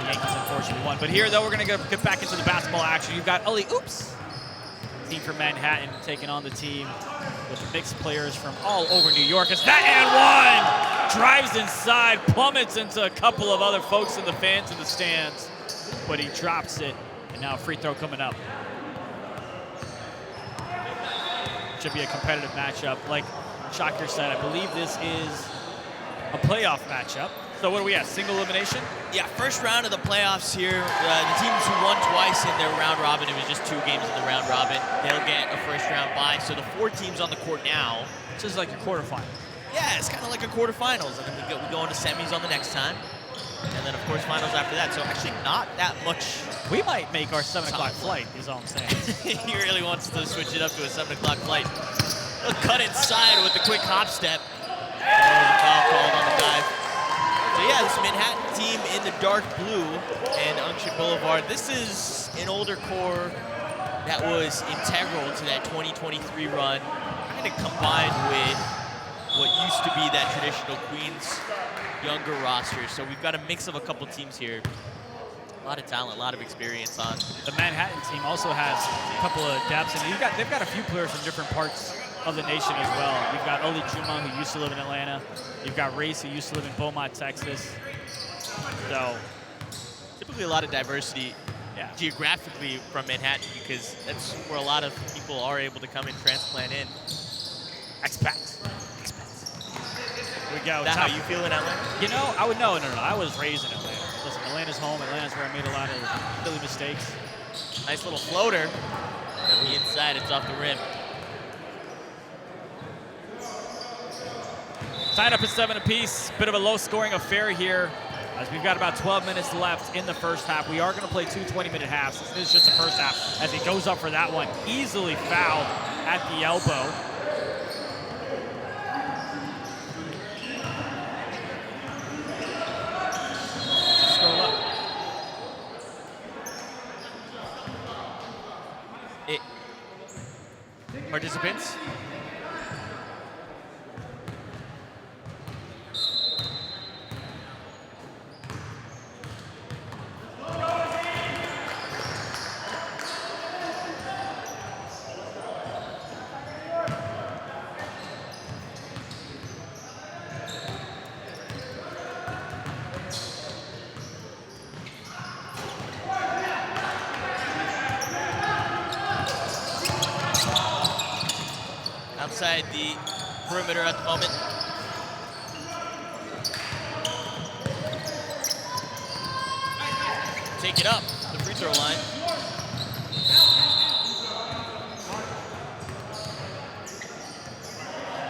Yankees unfortunately won. But here, though, we're gonna get back into the basketball action. You've got alley-oops. Team from Manhattan taking on the team with mixed players from all over New York. It's that and one! Drives inside, plummets into a couple of other folks in the fans in the stands, but he drops it, and now a free throw coming up. Should be a competitive matchup. Like Shocker said, I believe this is a playoff matchup. So what are we at, single elimination?
Yeah, first round of the playoffs here. The teams who won twice in their round robin, it was just 2 games in the round robin, they'll get a first round bye. So the 4 teams on the court now.
This is like a quarterfinal.
Yeah, it's kind of like a quarterfinals, and then we go into semis on the next time, and then of course finals after that. So actually not that much.
We might make our 7 o'clock flight, is all I'm saying.
He really wants to switch it up to a 7 o'clock flight. He'll cut inside with a quick hop step. There's a foul called on the dive. So yeah, this Manhattan team in the dark blue and Unction Boulevard. This is an older core that was integral to that 2023 run, kind of combined with what used to be that traditional Queens younger roster. So we've got a mix of a couple teams here. A lot of talent, a lot of experience on.
The Manhattan team also has a couple of depths, and they've got a few players from different parts of the nation as well. You've got Oli Juma, who used to live in Atlanta. You've got Race, who used to live in Beaumont, Texas. So
typically a lot of diversity geographically from Manhattan, because that's where a lot of people are able to come and transplant in.
Expats. Here we go.
Is that how you feel in Atlanta?
You know, I would no. I was raised in Atlanta. Listen, Atlanta's home. Atlanta's where I made a lot of silly mistakes.
Nice little floater. On the inside, it's off the rim.
Tied up at 7 apiece. Bit of a low-scoring affair here, as we've got about 12 minutes left in the first half. We are going to play 2 20-minute halves. This is just the first half. As he goes up for that one, easily fouled at the elbow. Just scroll up.
Participants. Outside the perimeter at the moment. Take it up, the free throw line.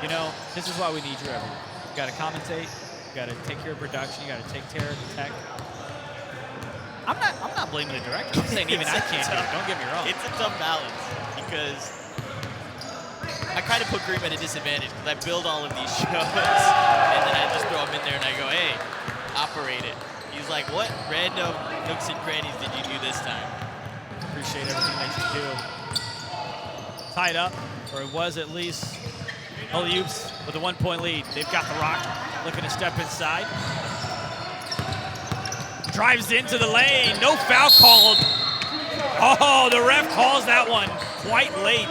You know, this is why we need you everywhere. You got to commentate, you got to take care of production, you got to take care of the tech. I'm not blaming the director. I'm saying even I can't do it. Don't get me wrong.
It's a tough balance, because I kind of put Grim at a disadvantage, because I build all of these shows, and then I just throw him in there and I go, hey, operate it. He's like, what random nooks and crannies did you do this time?
Appreciate everything that you do. Tied up, or it was at least. Alley-oops with a 1-point lead. They've got the rock, looking to step inside. Drives into the lane, no foul called. Oh, the ref calls that one quite late.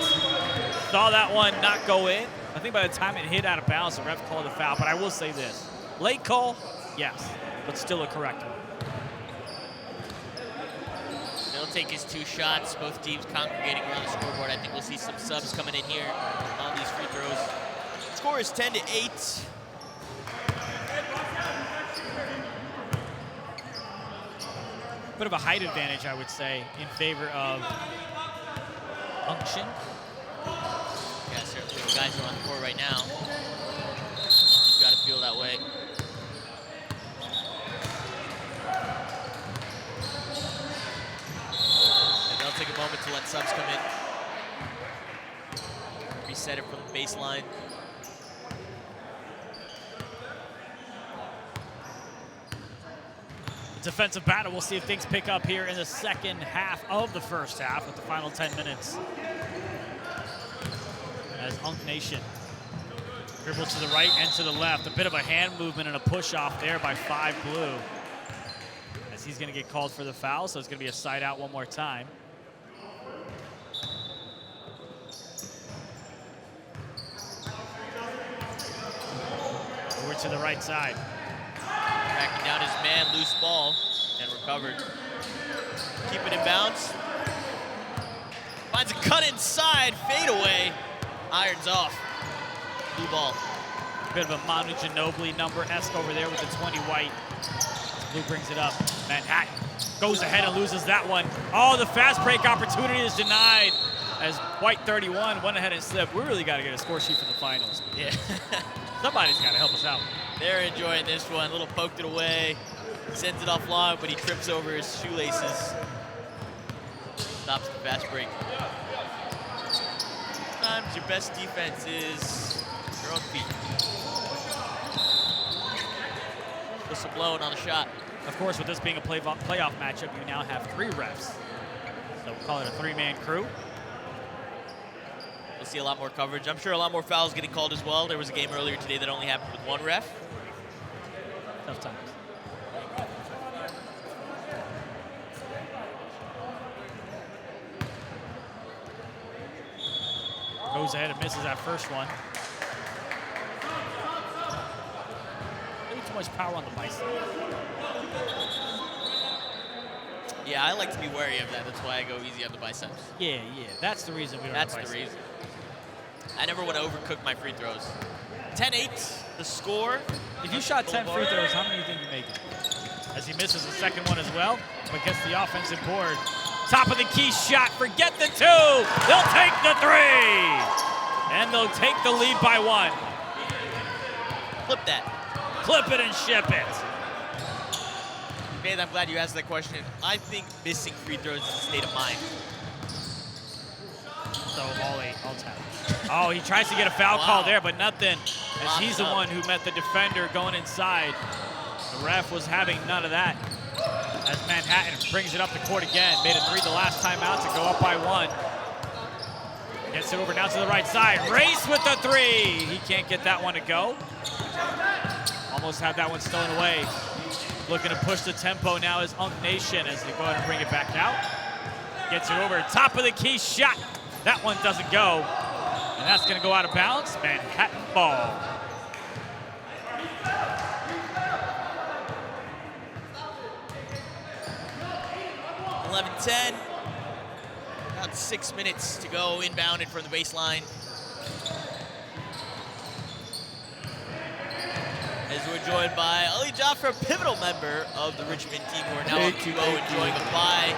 Saw that one not go in. I think by the time it hit out of bounds, the ref called a foul, but I will say this. Late call, yes, but still a correct one.
They'll take his 2 shots. Both teams congregating around the scoreboard. I think we'll see some subs coming in here on these free throws. Score is 10-8.
Bit of a height advantage, I would say, in favor of Unction.
Yeah, certainly the guys are on the court right now. You've got to feel that way. And they'll take a moment to let subs come in. Reset it from the baseline.
Defensive battle. We'll see if things pick up here in the second half of the first half with the final 10 minutes. As Unk Nation dribbles to the right and to the left. A bit of a hand movement and a push off there by 5 Blue. As he's going to get called for the foul, so it's going to be a side out one more time. Over to the right side.
Tracking down his man, loose ball, and recovered. Keep it in bounds. Finds a cut inside, fade away. Irons off. Blue ball.
Bit of a Manu Ginobili number-esque over there with the 20 white. Blue brings it up. Manhattan goes ahead and loses that one. Oh, the fast break opportunity is denied as White 31 went ahead and slipped. We really got to get a score sheet for the finals.
Yeah.
Somebody's got to help us out.
They're enjoying this one. A little poked it away. Sends it off long, but he trips over his shoelaces. Stops the fast break. Sometimes your best defense is your own feet. Whistle blown on the shot.
Of course, with this being a playoff matchup, you now have 3 refs. So we'll call it a 3-man crew.
We'll see a lot more coverage. I'm sure a lot more fouls getting called as well. There was a game earlier today that only happened with 1 ref.
Tough times. Goes ahead and misses that first one. Maybe too much power on the bicep.
Yeah, I like to be wary of that. That's why I go easy on the biceps.
Yeah. That's the reason we don't
That's
have
the
biceps.
reason. I never want to overcook my free throws. 10-8, the score.
If you shot 10 free throws, how many do you think you make it? As he misses the second one as well, but gets the offensive board. Top of the key shot, forget the 2. They'll take the 3. And they'll take the lead by 1.
Flip that.
Clip it and ship it.
Man, I'm glad you asked that question. I think missing free throws is a state of mind.
So all 10. Oh, he tries to get a foul call there, but nothing. As he's the one who met the defender going inside. The ref was having none of that. As Manhattan brings it up the court again. Made it 3 the last time out to go up by 1. Gets it over now to the right side. Race with the 3. He can't get that one to go. Almost had that one stolen away. Looking to push the tempo now is Unk Nation as they go ahead and bring it back out. Gets it over. Top of the key shot. That one doesn't go. And that's going to go out of bounds. Manhattan ball.
$11-10. About 6 minutes to go, inbounded from the baseline. As we're joined by Ali Jaffer, a pivotal member of the Richmond team, who are now up 2-0, enjoying a bye.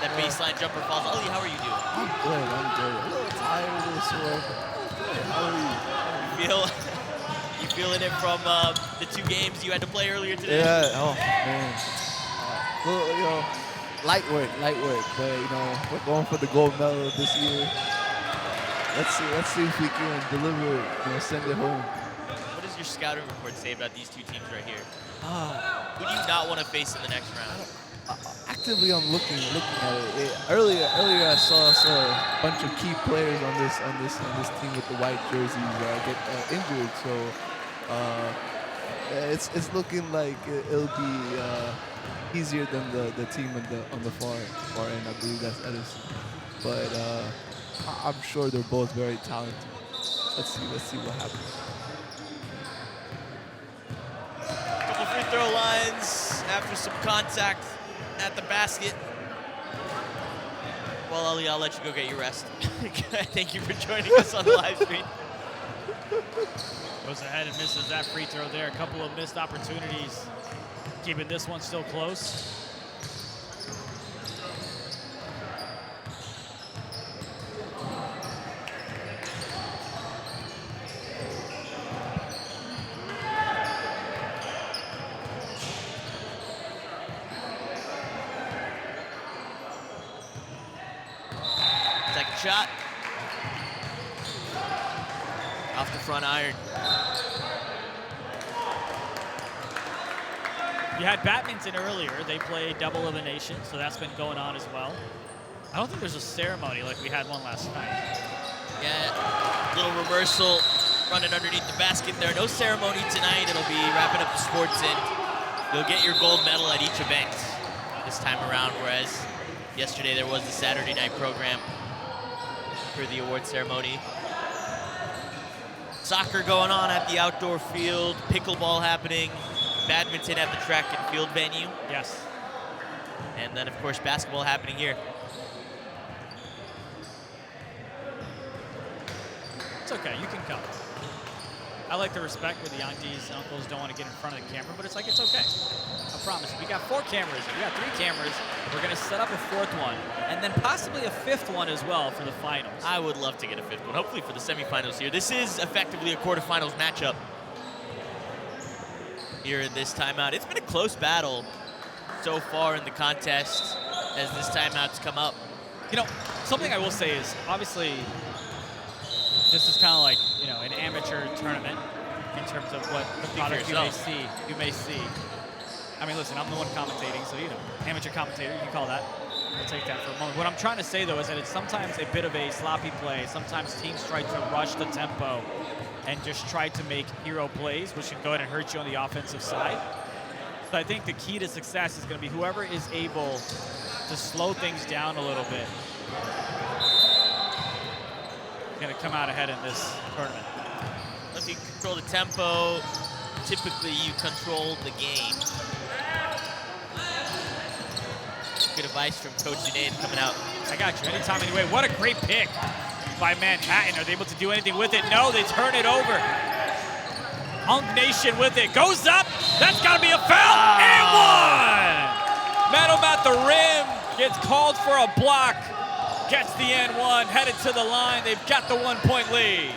That baseline jumper falls. Ali, how are you doing?
I'm good. A little tired, a little sore. How are you?
You feeling it from the 2 games you had to play earlier today?
Yeah. Oh man. Well, light work, but we're going for the gold medal this year. Let's see if we can deliver it, send it home.
What does your scouting report say about these 2 teams right here? Who do you not want to face in the next round?
Actively, I'm looking at it. Earlier, I saw a bunch of key players on this team with the white jerseys get injured. So it's looking like it'll be easier than the team on the far end. I believe that's Edison. But I'm sure they're both very talented. Let's see what happens.
Couple free throw lines after some contact at the basket. Well, Ali, I'll let you go get your rest. Thank you for joining us on the live stream.
Goes ahead and misses that free throw there. A couple of missed opportunities, keeping this one still close.
Second shot. Off the front iron.
You had badminton earlier. They play double elimination, so that's been going on as well. I don't think there's a ceremony like we had one last night.
Yeah, little reversal running underneath the basket there. No ceremony tonight. It'll be wrapping up the sports end. You'll get your gold medal at each event this time around, whereas yesterday there was the Saturday night program for the award ceremony. Soccer going on at the outdoor field, pickleball happening, badminton at the track and field venue.
Yes.
And then, of course, basketball happening here.
It's okay, you can come. I like the respect where the aunties and uncles don't want to get in front of the camera, but it's like, it's okay. I promise. We got 4 cameras. We got 3 cameras. We're going to set up a 4th one, and then possibly a 5th one as well for the finals.
I would love to get a 5th one, hopefully for the semifinals here. This is effectively a quarterfinals matchup here in this timeout. It's been a close battle so far in the contest as this timeout's come up.
You know, something I will say is, obviously, this is kind of like, you know, an amateur tournament in terms of what the product you may see. I mean, listen, I'm the one commentating, so, you know, amateur commentator, you can call that. We'll take that for a moment. What I'm trying to say, though, is that it's sometimes a bit of a sloppy play. Sometimes teams try to rush the tempo and just try to make hero plays, which can go ahead and hurt you on the offensive side. So I think the key to success is going to be whoever is able to slow things down a little bit going to come out ahead in this tournament.
If you control the tempo, typically you control the game. Good advice from Coach Junaid coming out.
I got you anytime, anyway. What a great pick by Manhattan. Are they able to do anything with it? No, they turn it over. Hunk Nation with it. Goes up. That's got to be a foul. And one. Madam at the rim. Gets called for a block. Gets the and one. Headed to the line. They've got the 1-point lead.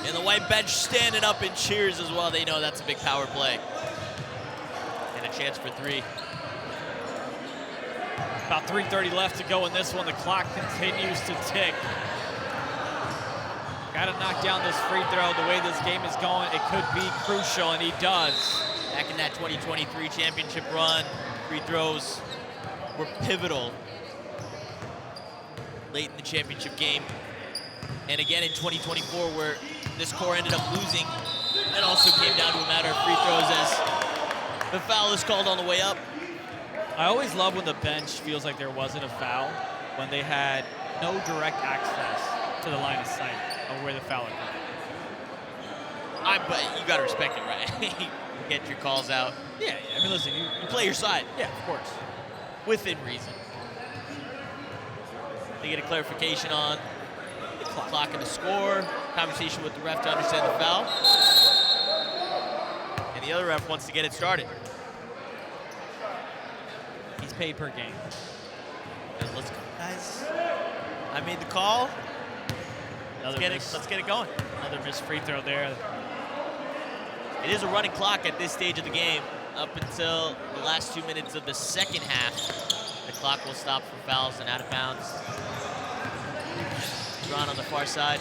And the white bench standing up in cheers as well. They know that's a big power play. And a chance for 3.
About 3:30 left to go in this one. The clock continues to tick. Got to knock down this free throw. The way this game is going, it could be crucial, and he does.
Back in that 2023 championship run, free throws were pivotal late in the championship game. And again in 2024, where this core ended up losing, it also came down to a matter of free throws as the foul is called on the way up.
I always love when the bench feels like there wasn't a foul, when they had no direct access to the line of sight of where the foul occurred.
But you got to respect it, right? You get your calls out.
Yeah, I mean, listen, you
play your side.
Yeah, of course.
Within reason. They get a clarification on the clock and the score, conversation with the ref to understand the foul. And the other ref wants to get it started.
He's paid per game.
And let's go, guys. I made the call. Let's get it going.
Another missed free throw there.
It is a running clock at this stage of the game. Up until the last 2 minutes of the second half, the clock will stop for fouls and out of bounds. Drawn on the far side.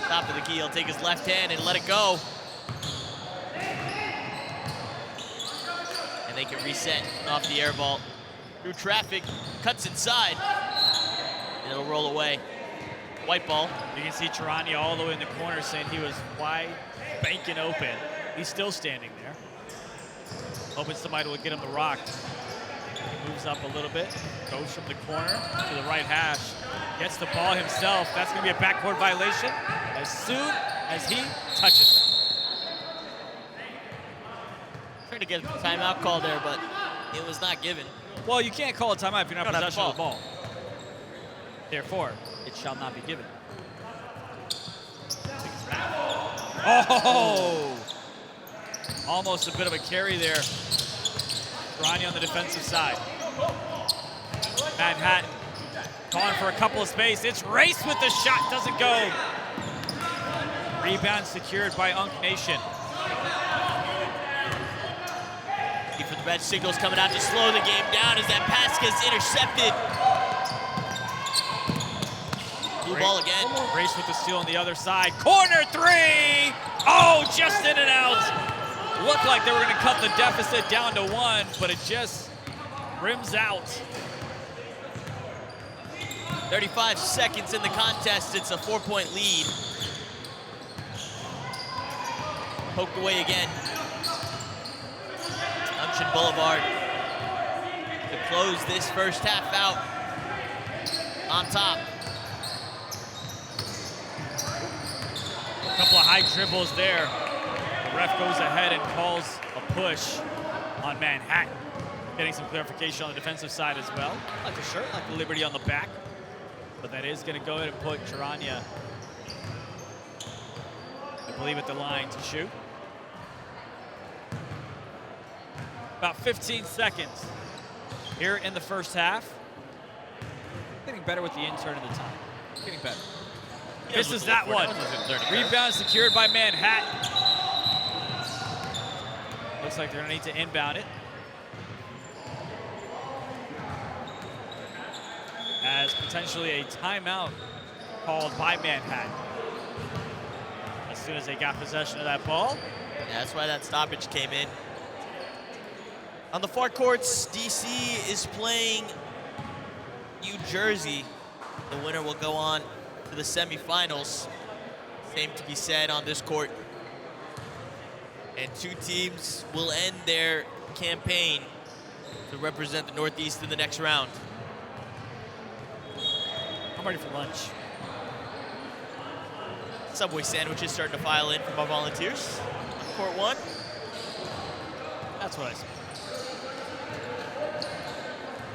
Top of the key, he'll take his left hand and let it go. And they can reset off the air ball. Through traffic, cuts inside, and it'll roll away. White ball.
You can see Charania all the way in the corner saying he was wide, banking open. He's still standing there. Hoping somebody will get him the rock. He moves up a little bit, goes from the corner to the right hash, gets the ball himself. That's going to be a backcourt violation as soon as he touches it.
Trying to get a timeout call there, but It was not given.
Well, you can't call a timeout if you're not in
Don't have
possession of the
the
ball. Therefore, it shall not be given. Oh! Almost a bit of a carry there. Ronnie on the defensive side. Manhattan calling for a couple of space. It's Race with the shot, doesn't go. Rebound secured by Unk Nation.
For the red signals coming out to slow the game down as that pass gets intercepted. Blue ball again.
Race with the steal on the other side. Corner three! Oh, just in and out. Looked like they were gonna cut the deficit down to 1, but it just rims out.
35 seconds in the contest, it's a 4-point lead. Poked away again. Junction Boulevard to close this first half out on top.
A couple of high dribbles there. The ref goes ahead and calls a push on Manhattan. Getting some clarification on the defensive side as well. Like the shirt, like the Liberty on the back. But that is going to go ahead and put Charania, I believe, at the line to shoot. About 15 seconds here in the first half. Getting better with the intern of the time. Getting better. Misses that one. Rebound secured by Manhattan. Looks like they're going to need to inbound it. As potentially a timeout called by Manhattan. As soon as they got possession of that ball.
Yeah, that's why that stoppage came in. On the far courts, DC is playing New Jersey. The winner will go on to the semifinals. Same to be said on this court. And two teams will end their campaign to represent the Northeast in the next round.
I'm ready for lunch.
Subway sandwiches starting to file in from our volunteers on court one.
That's what I said.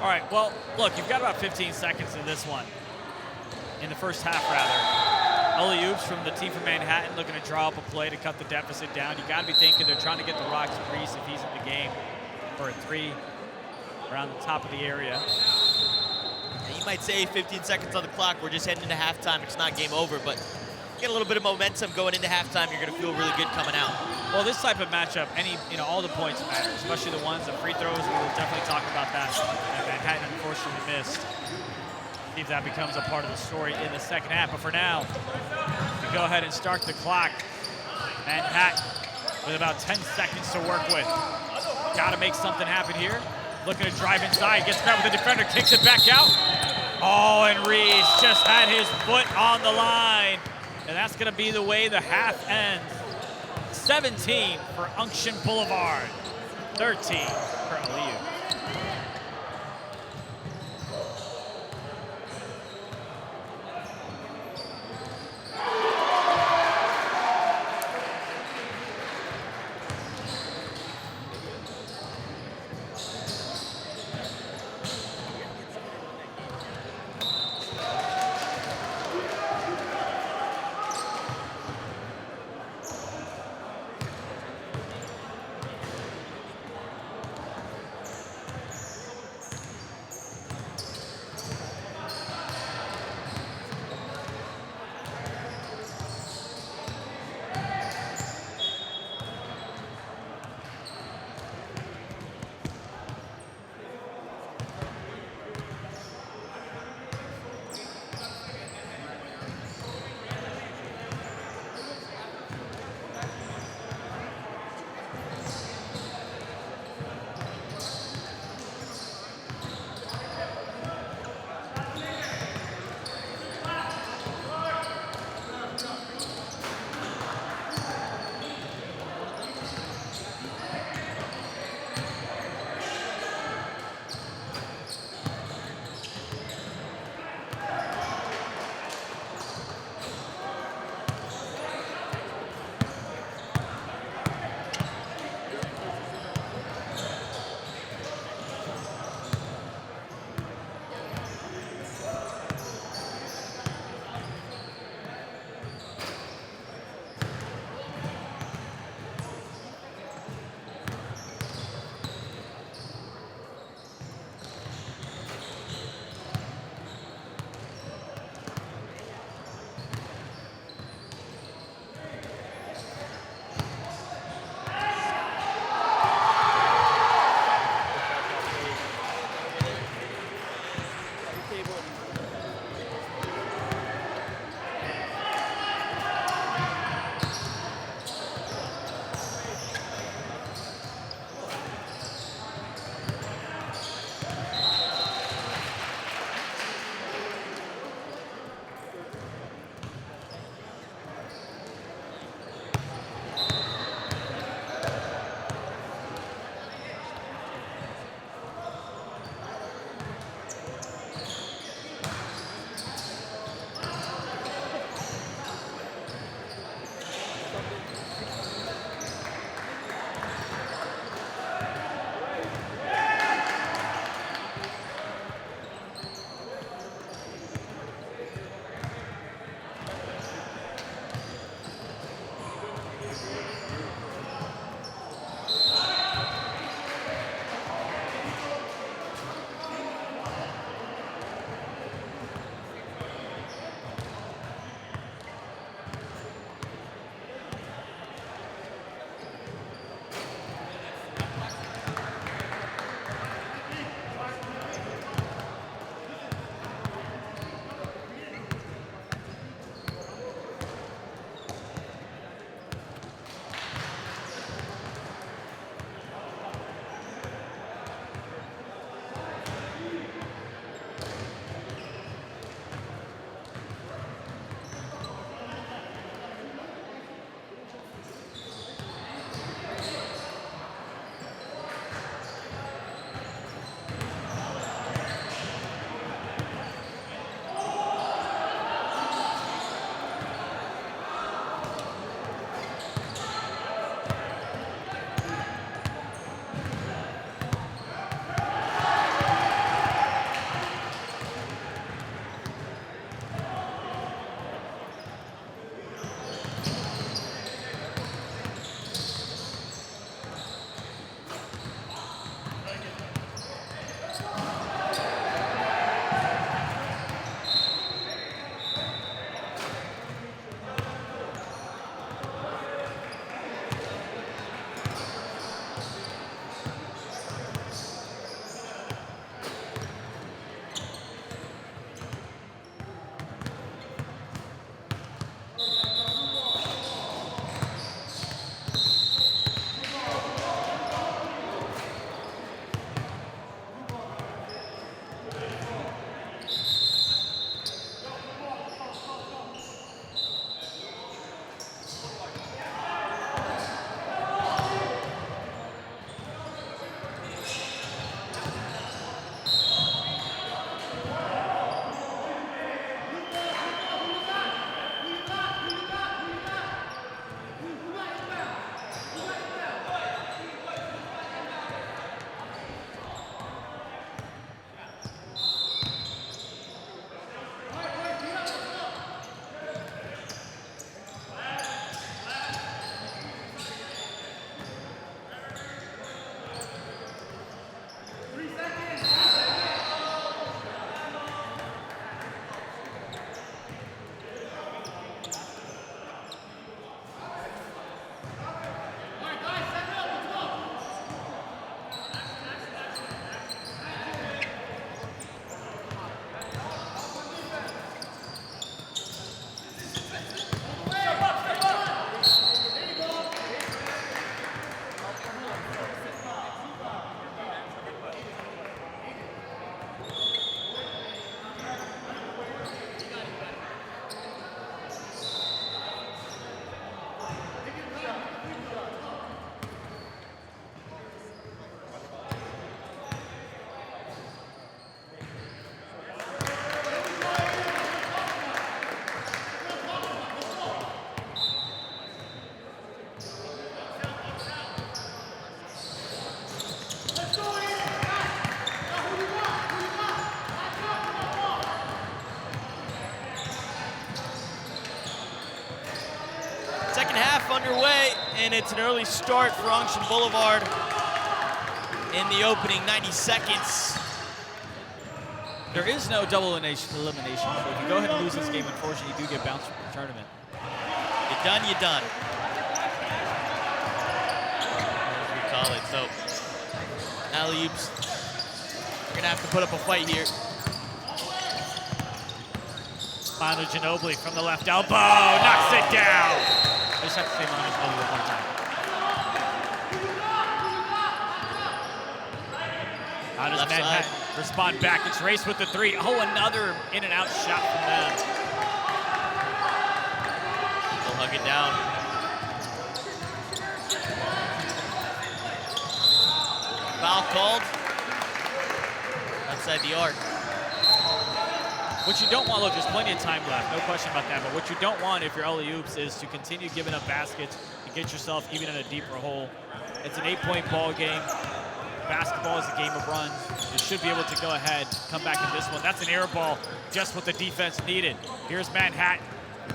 All right, well, look, you've got about 15 seconds in this one. In the first half, rather. Alley-oops from the team from Manhattan looking to draw up a play to cut the deficit down. You got to be thinking they're trying to get the Rocks Reese if he's in the game for a three around the top of the area.
Yeah, you might say 15 seconds on the clock. We're just heading into halftime. It's not game over, but get a little bit of momentum going into halftime. You're going to feel really good coming out.
Well, this type of matchup, all the points matter, especially the ones, the free throws. We will definitely talk about that. And Manhattan unfortunately missed. See if that becomes a part of the story in the second half. But for now, we go ahead and start the clock. Manhattan with about 10 seconds to work with. Got to make something happen here. Looking to drive inside, gets grabbed with the defender, kicks it back out. Oh, and Reese just had his foot on the line. And that's going to be the way the half ends. 17 for Unction Boulevard, 13 for Aliyu.
Second half underway, and it's an early start for Junction Boulevard in the opening 90 seconds.
There is no double elimination, so if you go ahead and lose this game, unfortunately, you do get bounced from the tournament.
You're done, you're done. As we call it. So, alley-oops. You're gonna have to put up a fight here.
Manu Ginobili from the left elbow, knocks it down. I just have to say Manu Ginobili one more time. How does
Left
Manhattan
side.
respond back? It's race with the three. Oh, another in and out shot from them.
They'll hug it down. Foul called. Outside the arc.
What you don't want, look, there's plenty of time left, no question about that, but what you don't want if you're alley-oops is to continue giving up baskets and get yourself even in a deeper hole. It's an 8-point ball game. Basketball is a game of runs. You should be able to go ahead, come back in this one. That's an air ball, just what the defense needed. Here's Manhattan.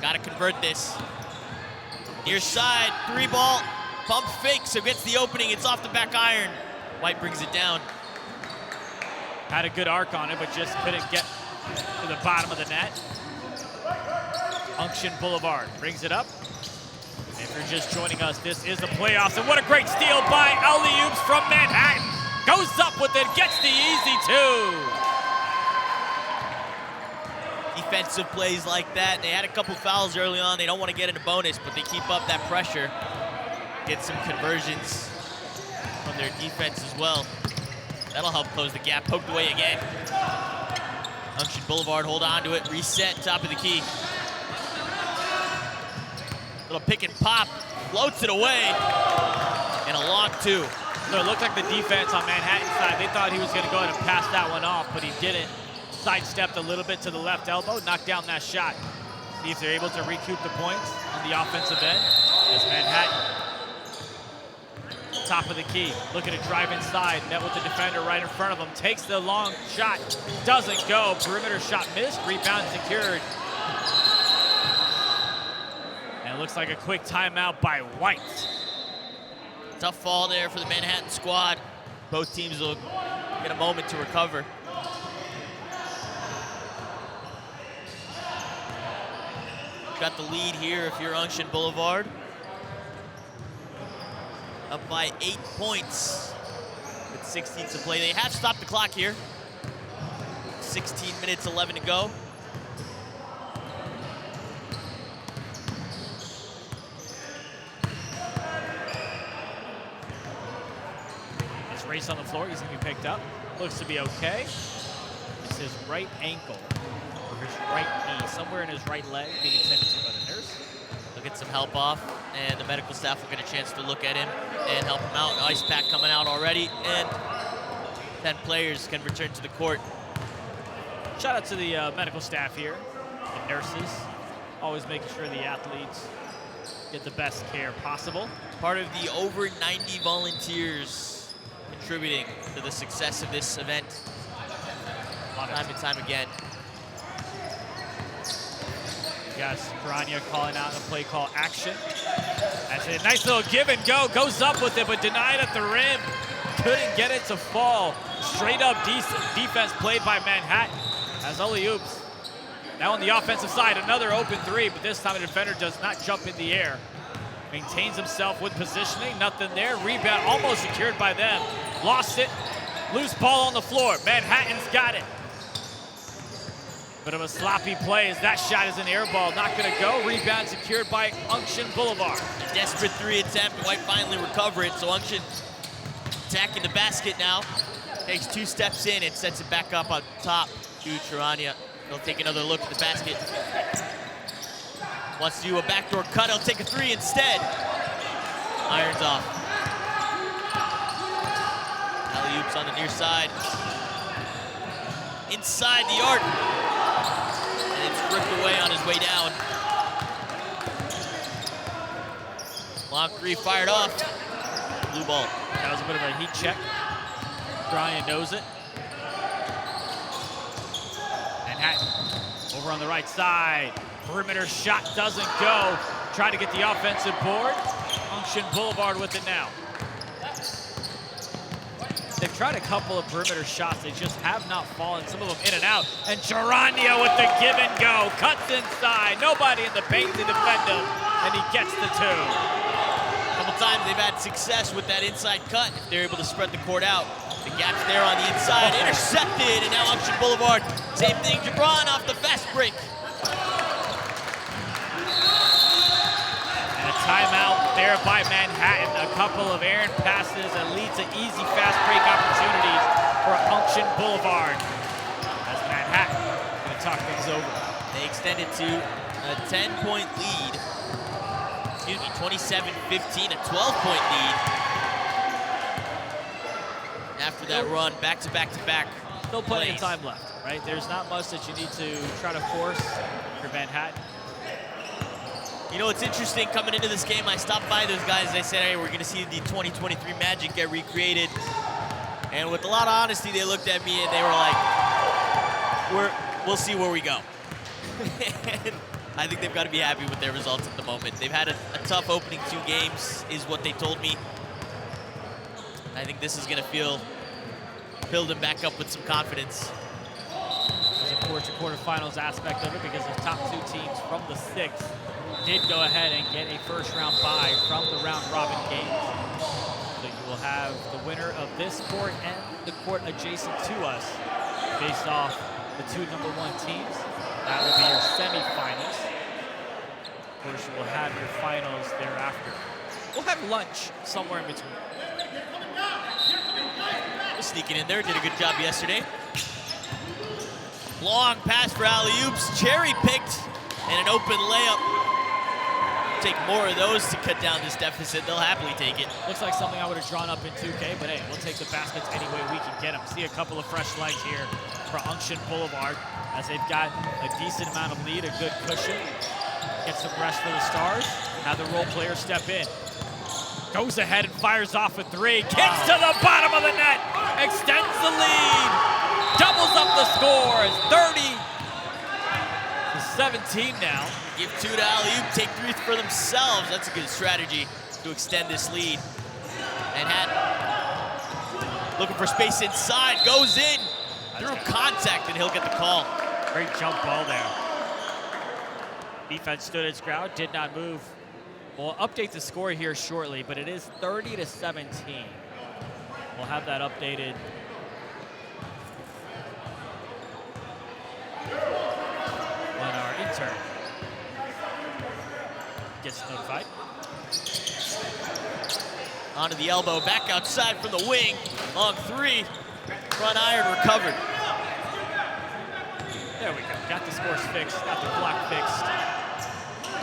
Gotta convert this. Near side, 3-ball, pump fake, so gets the opening. It's off the back iron. White brings it down.
Had a good arc on it, but just couldn't get to the bottom of the net. Junction Boulevard brings it up. If you're just joining us, this is the playoffs, and what a great steal by alley-oops from Manhattan. Goes up with it, gets the easy two.
Defensive plays like that. They had a couple fouls early on. They don't want to get into bonus, but they keep up that pressure. Get some conversions from their defense as well. That'll help close the gap. Poked away again. Junction Boulevard, hold on to it. Reset, top of the key. Little pick and pop. Floats it away. And a long two.
So it looked like the defense on Manhattan's side, they thought he was going to go ahead and pass that one off, but he didn't. Sidestepped a little bit to the left elbow, knocked down that shot. See if they're able to recoup the points on the offensive end. As Manhattan, top of the key, looking to drive inside, met with the defender right in front of him, takes the long shot, doesn't go. Perimeter shot missed, rebound secured. And it looks like a quick timeout by White.
Tough fall there for the Manhattan squad. Both teams will get a moment to recover. Got the lead here if you're Junction Boulevard. Up by 8 points with 16 to play. They have stopped the clock here. 16 minutes, 11 to go.
It's race on the floor, he's gonna be picked up. Looks to be okay. It's his right ankle, or his right knee, somewhere in his right leg, being attended to by the nurse.
They'll get some help off, and the medical staff will get a chance to look at him and help him out. Ice pack coming out already, and 10 players can return to the court.
Shout out to the medical staff here, the nurses, always making sure the athletes get the best care possible.
Part of the over 90 volunteers contributing to the success of this event time and time again.
Yes, Piranha calling out the play call action. That's a nice little give and go, goes up with it, but denied at the rim. Couldn't get it to fall. Straight up defense played by Manhattan as alley-oops. Now on the offensive side, another open three, but this time the defender does not jump in the air. Maintains himself with positioning, nothing there. Rebound almost secured by them. Lost it, loose ball on the floor. Manhattan's got it. Bit of a sloppy play as that shot is an air ball, not gonna go. Rebound secured by Junction Boulevard.
A desperate 3 attempt, White finally recover it, so Junction attacking the basket now. Takes 2 steps in and sets it back up on top to Charania. He'll take another look at the basket. Wants to do a backdoor cut, he'll take a 3 instead. Irons off. Alley-oops on the near side. Inside the arc. And it's ripped away on his way down. Long 3 fired off. Blue ball.
That was a bit of a heat check. Brian knows it. Manhattan over on the right side. Perimeter shot doesn't go. try to get the offensive board. Junction Boulevard with it now. They've tried a couple of perimeter shots. They just have not fallen. Some of them in and out. And Charania with the give and go. Cuts inside. Nobody in the paint to defend him. And he gets the two.
A couple times they've had success with that inside cut. If they're able to spread the court out. The gap's there on the inside. Intercepted. And now Junction Boulevard. Same thing. Gibran off the fast break.
Timeout there by Manhattan. A couple of errant passes that lead to easy fast break opportunities for Junction Boulevard. As Manhattan going to talk things over.
They extended to a 10-point lead. Excuse me, 27-15, a 12-point lead. After that run, back-to-back-to-back.
Still plenty of time left, right? There's not much that you need to try to force for Manhattan.
You know, it's interesting coming into this game, I stopped by those guys, they said, hey, we're gonna see the 2023 Magic get recreated. And with a lot of honesty, they looked at me and they were like, we'll see where we go. And I think they've got to be happy with their results at the moment. They've had a tough opening 2 games, is what they told me. I think this is gonna build them back up with some confidence.
There's of course a quarterfinals aspect of it because the top 2 teams from the 6th did go ahead and get a first-round bye from the round-robin games. So you will have the winner of this court and the court adjacent to us based off the 2 number 1 teams. That will be your semifinals. Of course, you will have your finals thereafter. We'll have lunch somewhere in between.
Just sneaking in there, did a good job yesterday. Long pass for alley-oops, cherry-picked, and an open layup. Take more of those to cut down this deficit. They'll happily take it.
Looks like something I would have drawn up in 2K, but hey, we'll take the baskets any way we can get them. See a couple of fresh legs here for Junction Boulevard as they've got a decent amount of lead, a good cushion. Get some rest for the Stars. Have the role players step in. Goes ahead and fires off a 3. Kicks to the bottom of the net. Extends the lead. Doubles up the score. It's 30-17 now.
Give 2 to alley-oop, take 3 for themselves. That's a good strategy to extend this lead. Manhattan looking for space inside, goes in through contact, and he'll get the call.
Great jump ball there. Defense stood its ground, did not move. We'll update the score here shortly, but it is 30-17. We'll have that updated. When our intern gets notified.
Onto the elbow, back outside from the wing. Long 3, front iron recovered.
There we go, got the scores fixed, got the block fixed.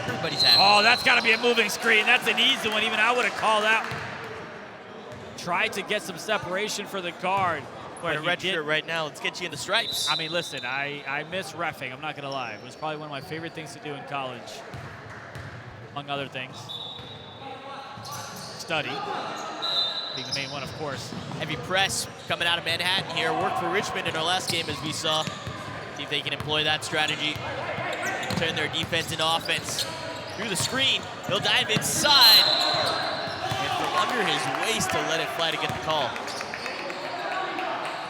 Everybody's happy.
Oh, that's gotta be a moving screen. That's an easy one, even I would have called out. Tried to get some separation for the guard.
Wearing a red shirt right now, let's get you in the stripes.
I mean, listen, I miss reffing, I'm not gonna lie. It was probably one of my favorite things to do in college, among other things. Study, being the main one, of course.
Heavy press coming out of Manhattan here. Worked for Richmond in our last game, as we saw. See if they can employ that strategy. Turn their defense into offense. Through the screen, he'll dive inside. And from under his waist to let it fly to get the call.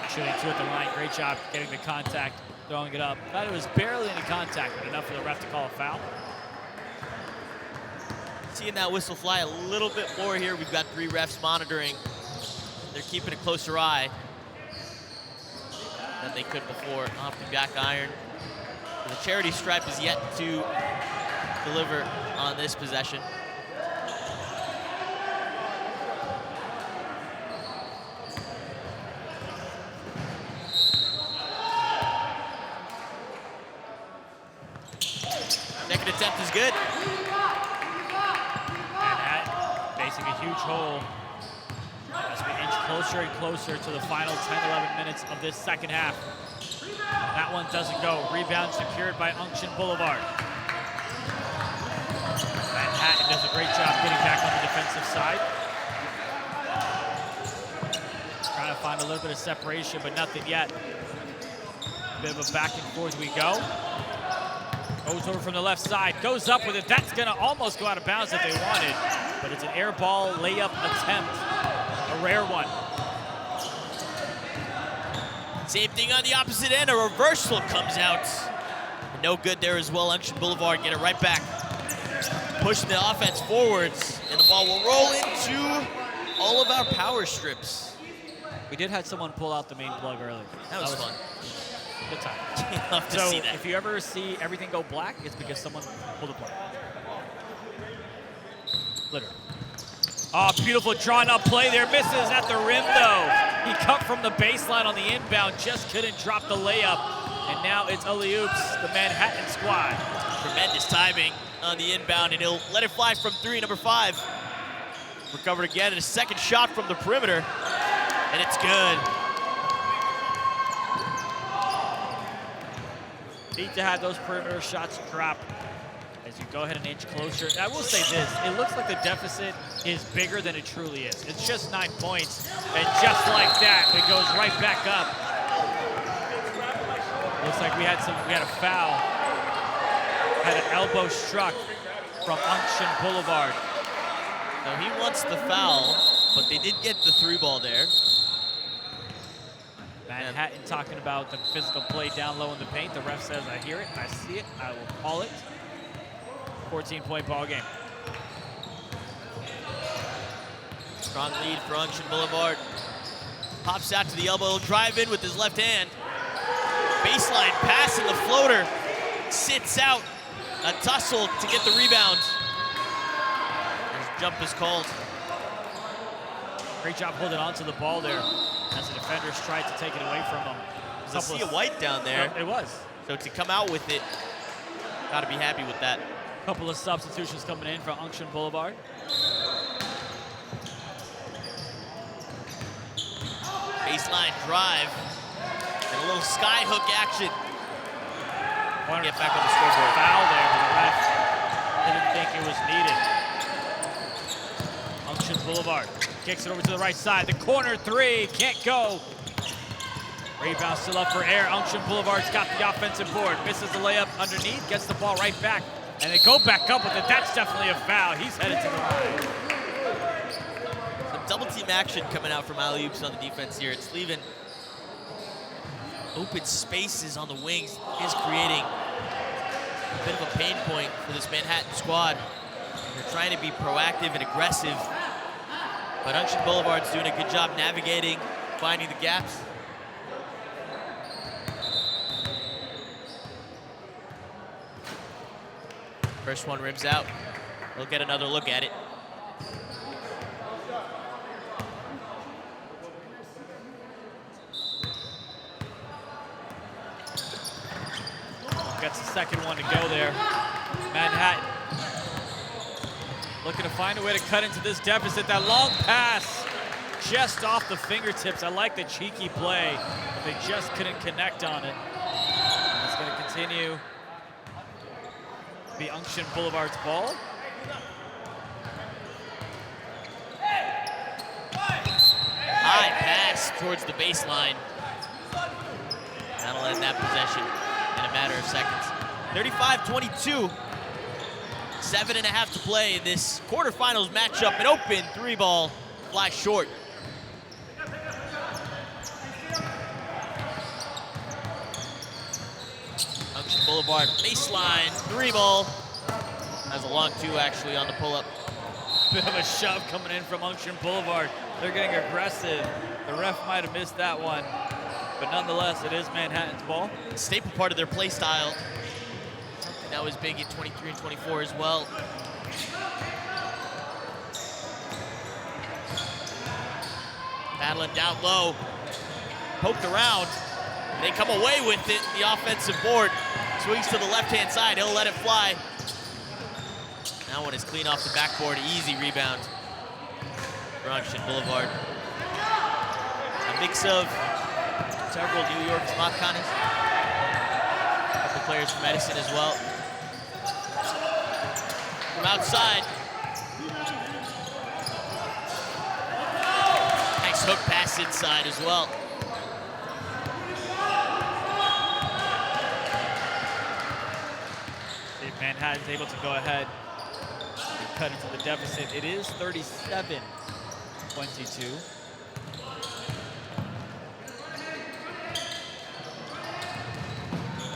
Shooting 2 at the line, great job getting the contact, throwing it up. Thought it was barely any contact, but enough for the ref to call a foul.
Seeing that whistle fly a little bit more here. We've got 3 refs monitoring. They're keeping a closer eye than they could before. Off the back iron. The charity stripe is yet to deliver on this possession. Second attempt is good.
Facing a huge hole as we inch closer and closer to the final 10-11 minutes of this second half. That one doesn't go. Rebound secured by Junction Boulevard. Manhattan does a great job getting back on the defensive side. Trying to find a little bit of separation, but nothing yet. A bit of a back and forth we go. Goes over from the left side, goes up with it. That's gonna almost go out of bounds if they wanted, but it's an air ball layup attempt, a rare one.
Same thing on the opposite end, a reversal comes out. No good there as well. Unction Boulevard get it right back. Pushing the offense forwards, and the ball will roll into all of our power strips.
We did have someone pull out the main plug earlier.
That was fun.
Good time.
Love to
So
see that.
if you ever see everything go black, it's because someone pulled the plug. Literally. Oh, beautiful drawn up play there. Misses at the rim though. He cut from the baseline on the inbound, just couldn't drop the layup. And now it's alley-oops, the Manhattan squad.
Tremendous timing on the inbound, and he'll let it fly from three, number 5. Recovered again, and a second shot from the perimeter, and it's good.
Need to have those perimeter shots drop as you go ahead and inch closer. I will say this, it looks like the deficit is bigger than it truly is. It's just 9 points, and just like that, it goes right back up. Looks like we had a foul. Had an elbow struck from Unction Boulevard.
Now he wants the foul, but they did get the 3 ball there.
Manhattan talking about the physical play down low in the paint. The ref says, I hear it, I see it, I will call it. 14-point ball game.
Strong lead for Unction Boulevard. Pops out to the elbow, he'll drive in with his left hand. Baseline pass and the floater sits out. A tussle to get the rebound. His jump is called.
Great job holding on to the ball there as the defenders tried to take it away from him.
There's a sea of white down there.
It was.
So to come out with it, gotta be happy with that.
Couple of substitutions coming in from Unction Boulevard.
Baseline drive. And a little sky hook action. Get back on the scoreboard.
Foul there, but the ref didn't think it was needed. Unction Boulevard kicks it over to the right side. The corner 3 can't go. Rebound still up for air. Unction Boulevard's got the offensive board. Misses the layup underneath, gets the ball right back. And they go back up with it. That's definitely a foul. He's headed to the line.
Some double team action coming out from alley-oops on the defense here. It's leaving open spaces on the wings, is creating a bit of a pain point for this Manhattan squad. They're trying to be proactive and aggressive, but Unction Boulevard's doing a good job navigating, finding the gaps. First one rims out. We'll get another look at it.
Gets the second one to go there. Manhattan looking to find a way to cut into this deficit. That long pass just off the fingertips. I like the cheeky play, but they just couldn't connect on it. And it's going to continue to be Unction Boulevard's ball.
High pass towards the baseline. That'll end that possession in a matter of seconds. 35-22. 7.5 to play in this quarterfinals matchup. An open 3-ball flies short. Unction Boulevard baseline 3-ball. Has a long 2 actually on the pull-up.
Bit of a shove coming in from Unction Boulevard. They're getting aggressive. The ref might have missed that one, but nonetheless, it is Manhattan's ball.
Staple part of their play style. Something that was big in 23 and 24 as well. Battling down low, poked around. They come away with it. The offensive board swings to the left-hand side. He'll let it fly. That one is clean off the backboard. Easy rebound for Unction Boulevard. A mix of several New York Smatkanis. A couple players from Edison as well. From outside. Nice hook pass inside as well.
Manhattan's able to go ahead and cut into the deficit. It is 37-22.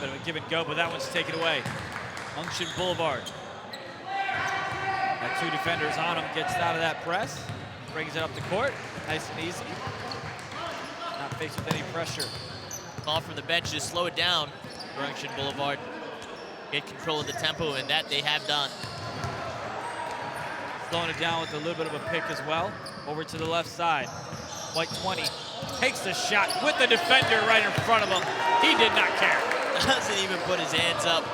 Bit of a give and go, but that one's taken away. Unction Boulevard. Got two defenders on him, gets out of that press, brings it up the court, nice and easy. Not faced with any pressure.
Call from the bench to slow it down for Unction Boulevard. Get control of the tempo, and that they have done.
Slowing it down with a little bit of a pick as well. Over to the left side. White 20 takes the shot with the defender right in front of him. He did not care.
Doesn't even put his hands up.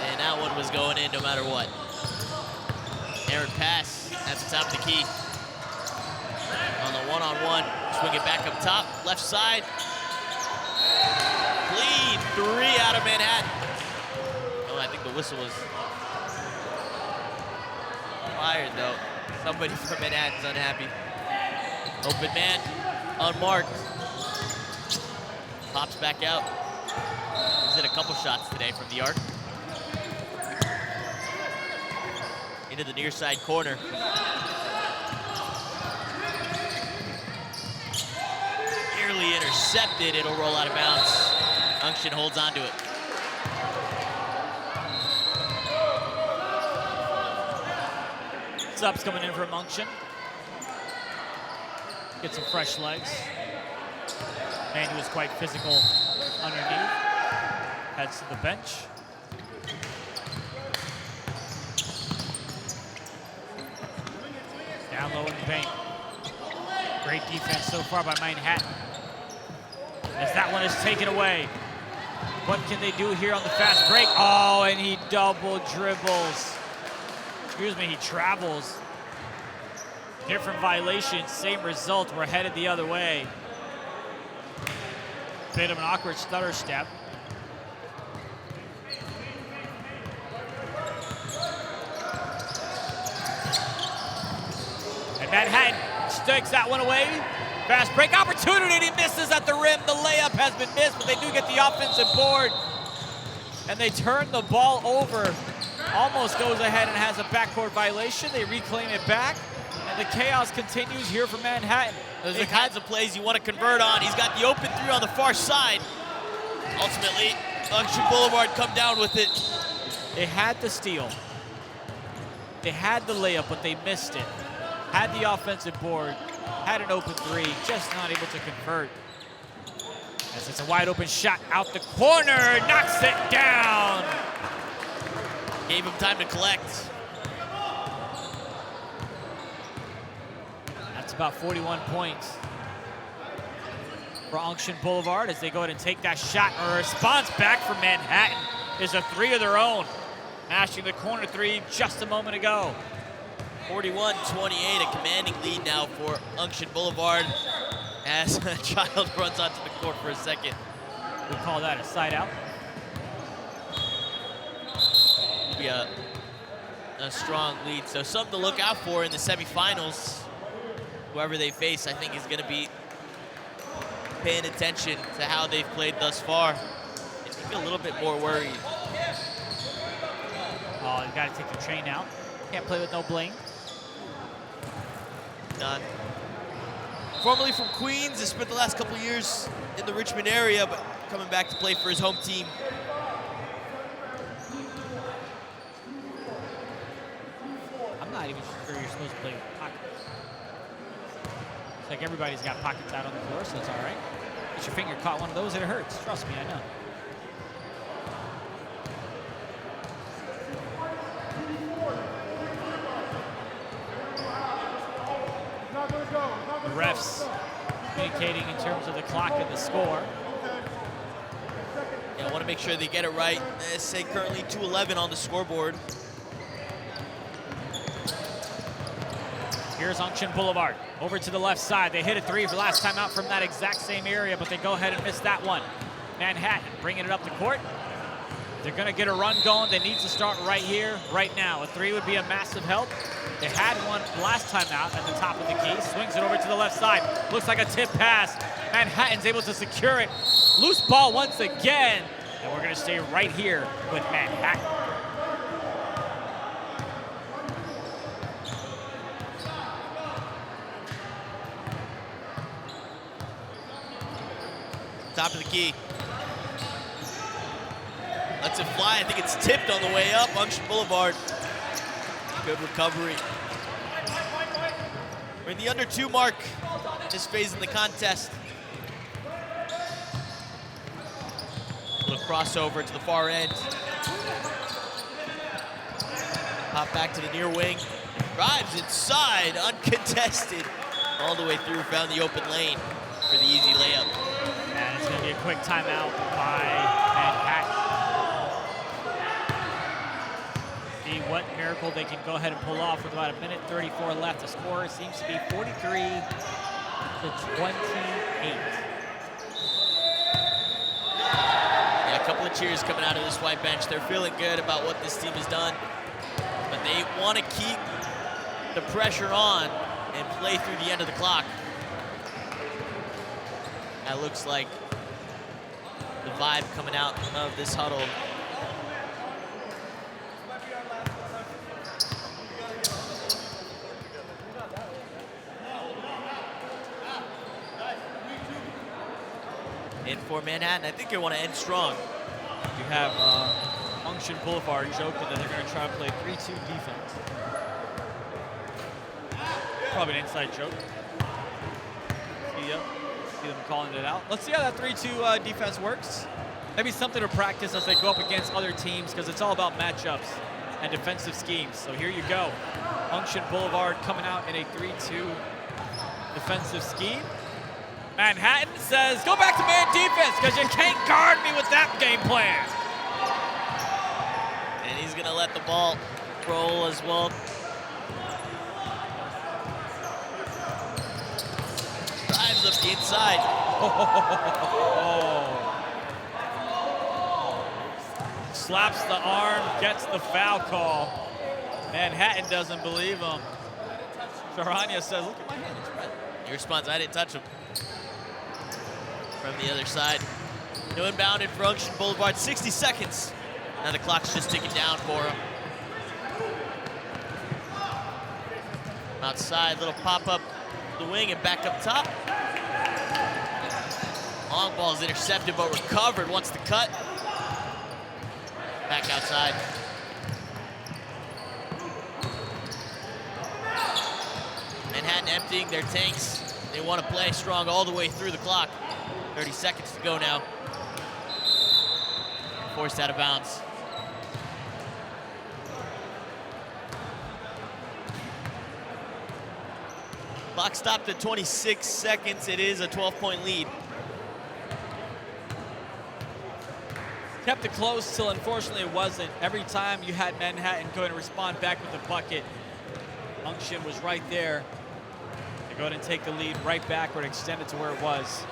And that one was going in no matter what. Aaron pass at the top of the key. On the one-on-one, swing it back up top, left side. Clean three out of Manhattan. Oh, I think the whistle was fired though. Somebody from Manhattan's unhappy. Open man, unmarked. Pops back out. He's hit a couple shots today from the arc. Into the near side corner. Nearly intercepted, it'll roll out of bounds. Unction holds on to it.
Subs coming in from Unction. Get some fresh legs. Man who was quite physical underneath. Heads to the bench. Down low in the paint. Great defense so far by Manhattan. As that one is taken away. What can they do here on the fast break? Oh, and he double dribbles. Excuse me, he travels. Different violations, same result. We're headed the other way. Bit of an awkward stutter step. And Manhattan stakes that one away. Fast break opportunity, and he misses at the rim. The layup has been missed, but they do get the offensive board. And they turn the ball over. Almost goes ahead and has a backcourt violation. They reclaim it back, and the chaos continues here for Manhattan.
Those are the kinds of plays you want to convert on. He's got the open three on the far side. Ultimately, Unction Boulevard come down with it.
They had the steal. They had the layup, but they missed it. Had the offensive board, had an open three, just not able to convert. As it's a wide open shot out the corner, knocks it down.
Gave him time to collect.
That's about 41 points for Unction Boulevard as they go ahead and take that shot. A response back from Manhattan is a three of their own. Mashing the corner three just a moment ago.
41-28, a commanding lead now for Unction Boulevard as a child runs onto the court for a second.
We call that a side out.
Be a strong lead, so something to look out for in the semifinals. Whoever they face, I think, is going to be paying attention to how they've played thus far. Makes me feel a little bit more worried.
Oh, you got to take the train out. Can't play with no bling.
None. Formerly from Queens, has spent the last couple years in the Richmond area, but coming back to play for his home team.
I'm not even sure you're supposed to play with pockets. It's like everybody's got pockets out on the floor, so it's all right. Get your finger caught one of those, it hurts. Trust me, I know. The refs communicating in terms of the clock and the score.
Yeah, I want to make sure they get it right. They say currently 2:11 on the scoreboard.
Here's Unction Boulevard. Over to the left side. They hit a three for last time out from that exact same area, but they go ahead and miss that one. Manhattan bringing it up the court. They're going to get a run going. They need to start right here, right now. A three would be a massive help. They had one last time out at the top of the key. Swings it over to the left side. Looks like a tip pass. Manhattan's able to secure it. Loose ball once again. And we're going to stay right here with Manhattan.
top of the key. Lets it fly. I think it's tipped on the way up. Unction Boulevard. Good recovery. We're in the under 2 mark this phase in the contest. A little crossover to the far end. Hop back to the near wing. Drives inside, uncontested. All the way through, found the open lane for the easy layup.
And it's going to be a quick timeout by Manhattan. See what miracle they can go ahead and pull off with about 1:34 left. The score seems to be 43-28.
Yeah, a couple of cheers coming out of this white bench. They're feeling good about what this team has done, but they want to keep the pressure on and play through the end of the clock. That looks like the vibe coming out of this huddle. And for Manhattan, I think they want to end strong.
You have Unction Boulevard joking that they're going to try to play 3-2 defense. Probably an inside joke. See them calling it out. Let's see how that 3-2 defense works. Maybe something to practice as they go up against other teams, because it's all about matchups and defensive schemes. So here you go. Unction Boulevard coming out in a 3-2 defensive scheme. Manhattan says, go back to man defense, because you can't guard me with that game plan.
And he's going to let the ball roll as well. Drives up the inside.
Slaps the arm, gets the foul call. Manhattan doesn't believe him. Charania says, look at my hand, it's red.
He responds, I didn't touch him. From the other side. No inbounded for Unction Boulevard, 60 seconds. Now the clock's just ticking down for him. Outside, little pop-up the wing and back up top. Long ball is intercepted but recovered, wants to cut. Back outside. Manhattan emptying their tanks. They want to play strong all the way through the clock. 30 seconds to go now. Forced out of bounds. Clock stopped at 26 seconds. It is a 12-point lead.
Kept it close till unfortunately it wasn't. Every time you had Manhattan go and respond back with the bucket, Unction was right there to go ahead and take the lead right back or extend it to where it was.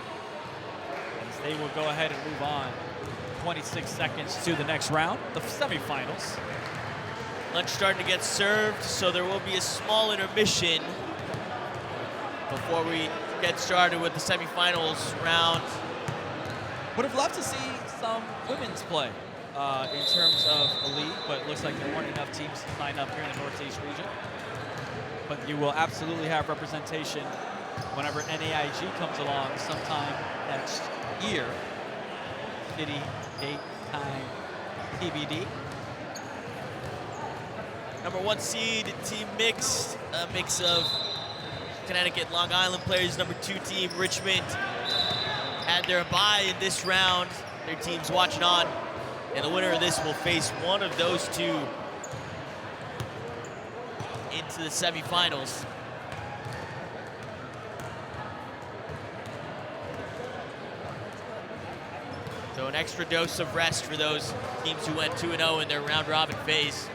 As they will go ahead and move on. 26 seconds to the next round, the semifinals.
Lunch starting to get served, so there will be a small intermission before we get started with the semifinals round.
Would have loved to see some women's play in terms of a league, but it looks like there weren't enough teams to sign up here in the Northeast region. But you will absolutely have representation whenever NAIG comes along sometime next year. City, date, time, TBD.
Number 1 seed team mixed, a mix of Connecticut, Long Island players. Number 2 team Richmond had their bye in this round. Their team's watching on, and the winner of this will face one of those two into the semifinals. So an extra dose of rest for those teams who went 2-0 in their round robin phase.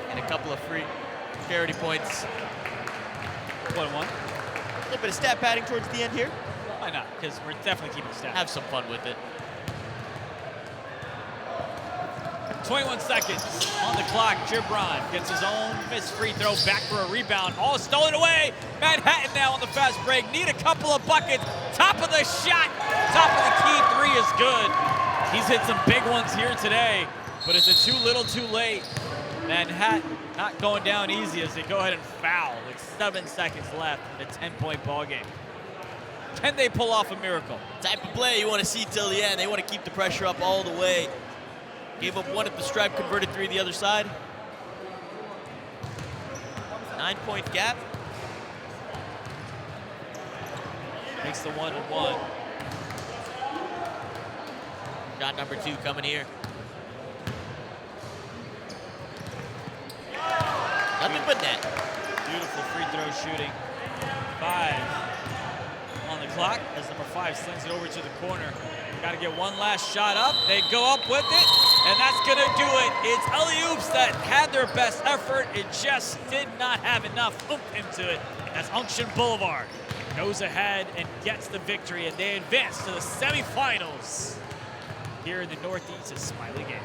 And a couple of free charity points.
1-1.
A little bit of stat padding towards the end here.
Why not? Because we're definitely keeping stats.
Have some fun with it.
21 seconds on the clock. Gibran gets his own missed free throw back for a rebound. All stolen away. Manhattan now on the fast break. Need a couple of buckets. Top of the shot. Top of the key. 3 is good. He's hit some big ones here today. But is it too little too late? Manhattan not going down easy as they go ahead and foul with 7 seconds left in a 10-point ball game. Can they pull off a miracle?
Type of play you want to see till the end. They want to keep the pressure up all the way. Gave up one at the stripe, converted 3 the other side. 9-point gap.
Makes the 1-1.
Shot number 2 coming here. Nothing but net.
Beautiful free throw shooting. 5 on the clock as number 5 slings it over to the corner. Got to get one last shot up. They go up with it, and that's going to do it. It's alley-oops that had their best effort. It just did not have enough oomph into it. As Unction Boulevard goes ahead and gets the victory, and they advance to the semifinals here in the Northeast Ismaili Games.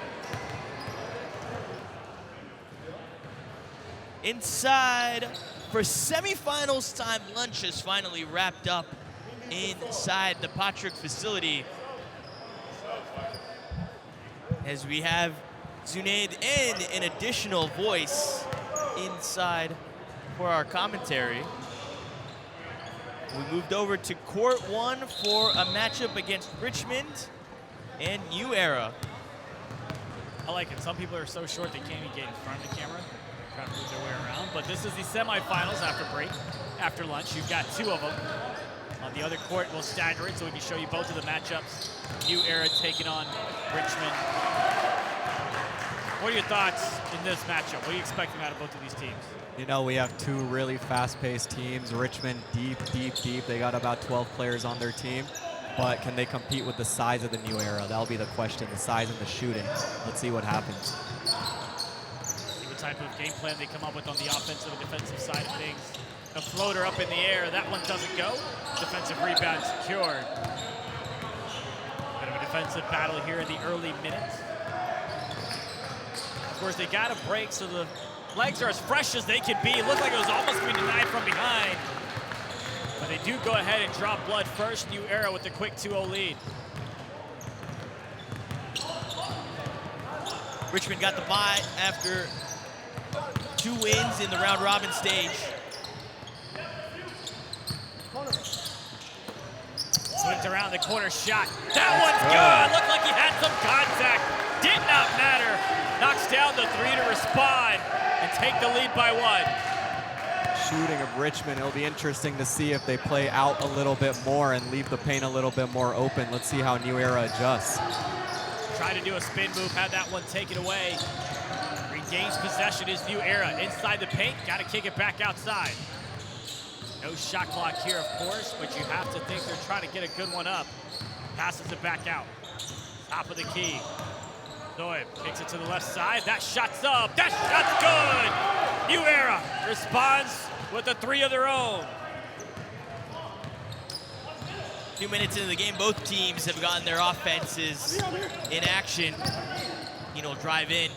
Inside for semifinals time, lunch is finally wrapped up inside the Patrick facility. As we have Zunaid and an additional voice inside for our commentary. We moved over to court 1 for a matchup against Richmond and New Era.
I like it. Some people are so short they can't even get in front of the camera. Trying to move their way around. But this is the semifinals after break, after lunch. You've got 2 of them. On the other court, we'll stagger it so we can show you both of the matchups. New Era taking on Richmond. What are your thoughts in this matchup? What are you expecting out of both of these teams?
You know, we have 2 really fast-paced teams. Richmond deep. They got about 12 players on their team. But can they compete with the size of the New Era? That'll be the question, the size and the shooting. Let's see what happens.
See what type of game plan they come up with on the offensive and defensive side of things. A floater up in the air, that one doesn't go. Defensive rebound secured. Bit of a defensive battle here in the early minutes. Of course, they got a break, so the legs are as fresh as they can be. It looked like it was almost being denied from behind. But they do go ahead and draw blood first. New Era with the quick 2-0 lead.
Richmond got the bye after 2 wins in the round robin stage.
Slipped around the corner shot. That one's good. Looked like he had some contact. Did not matter. Knocks down the 3 to respond and take the lead by 1.
Shooting of Richmond, it'll be interesting to see if they play out a little bit more and leave the paint a little bit more open. Let's see how New Era adjusts.
Try to do a spin move, had that one taken away. Regains possession is New Era. Inside the paint, got to kick it back outside. No shot clock here, of course, but you have to think they're trying to get a good one up. Passes it back out. Top of the key. Zoe takes it to the left side. That shot's up. That shot's good. New Era responds with a 3 of their own.
2 minutes into the game, both teams have gotten their offenses in action. He'll drive in,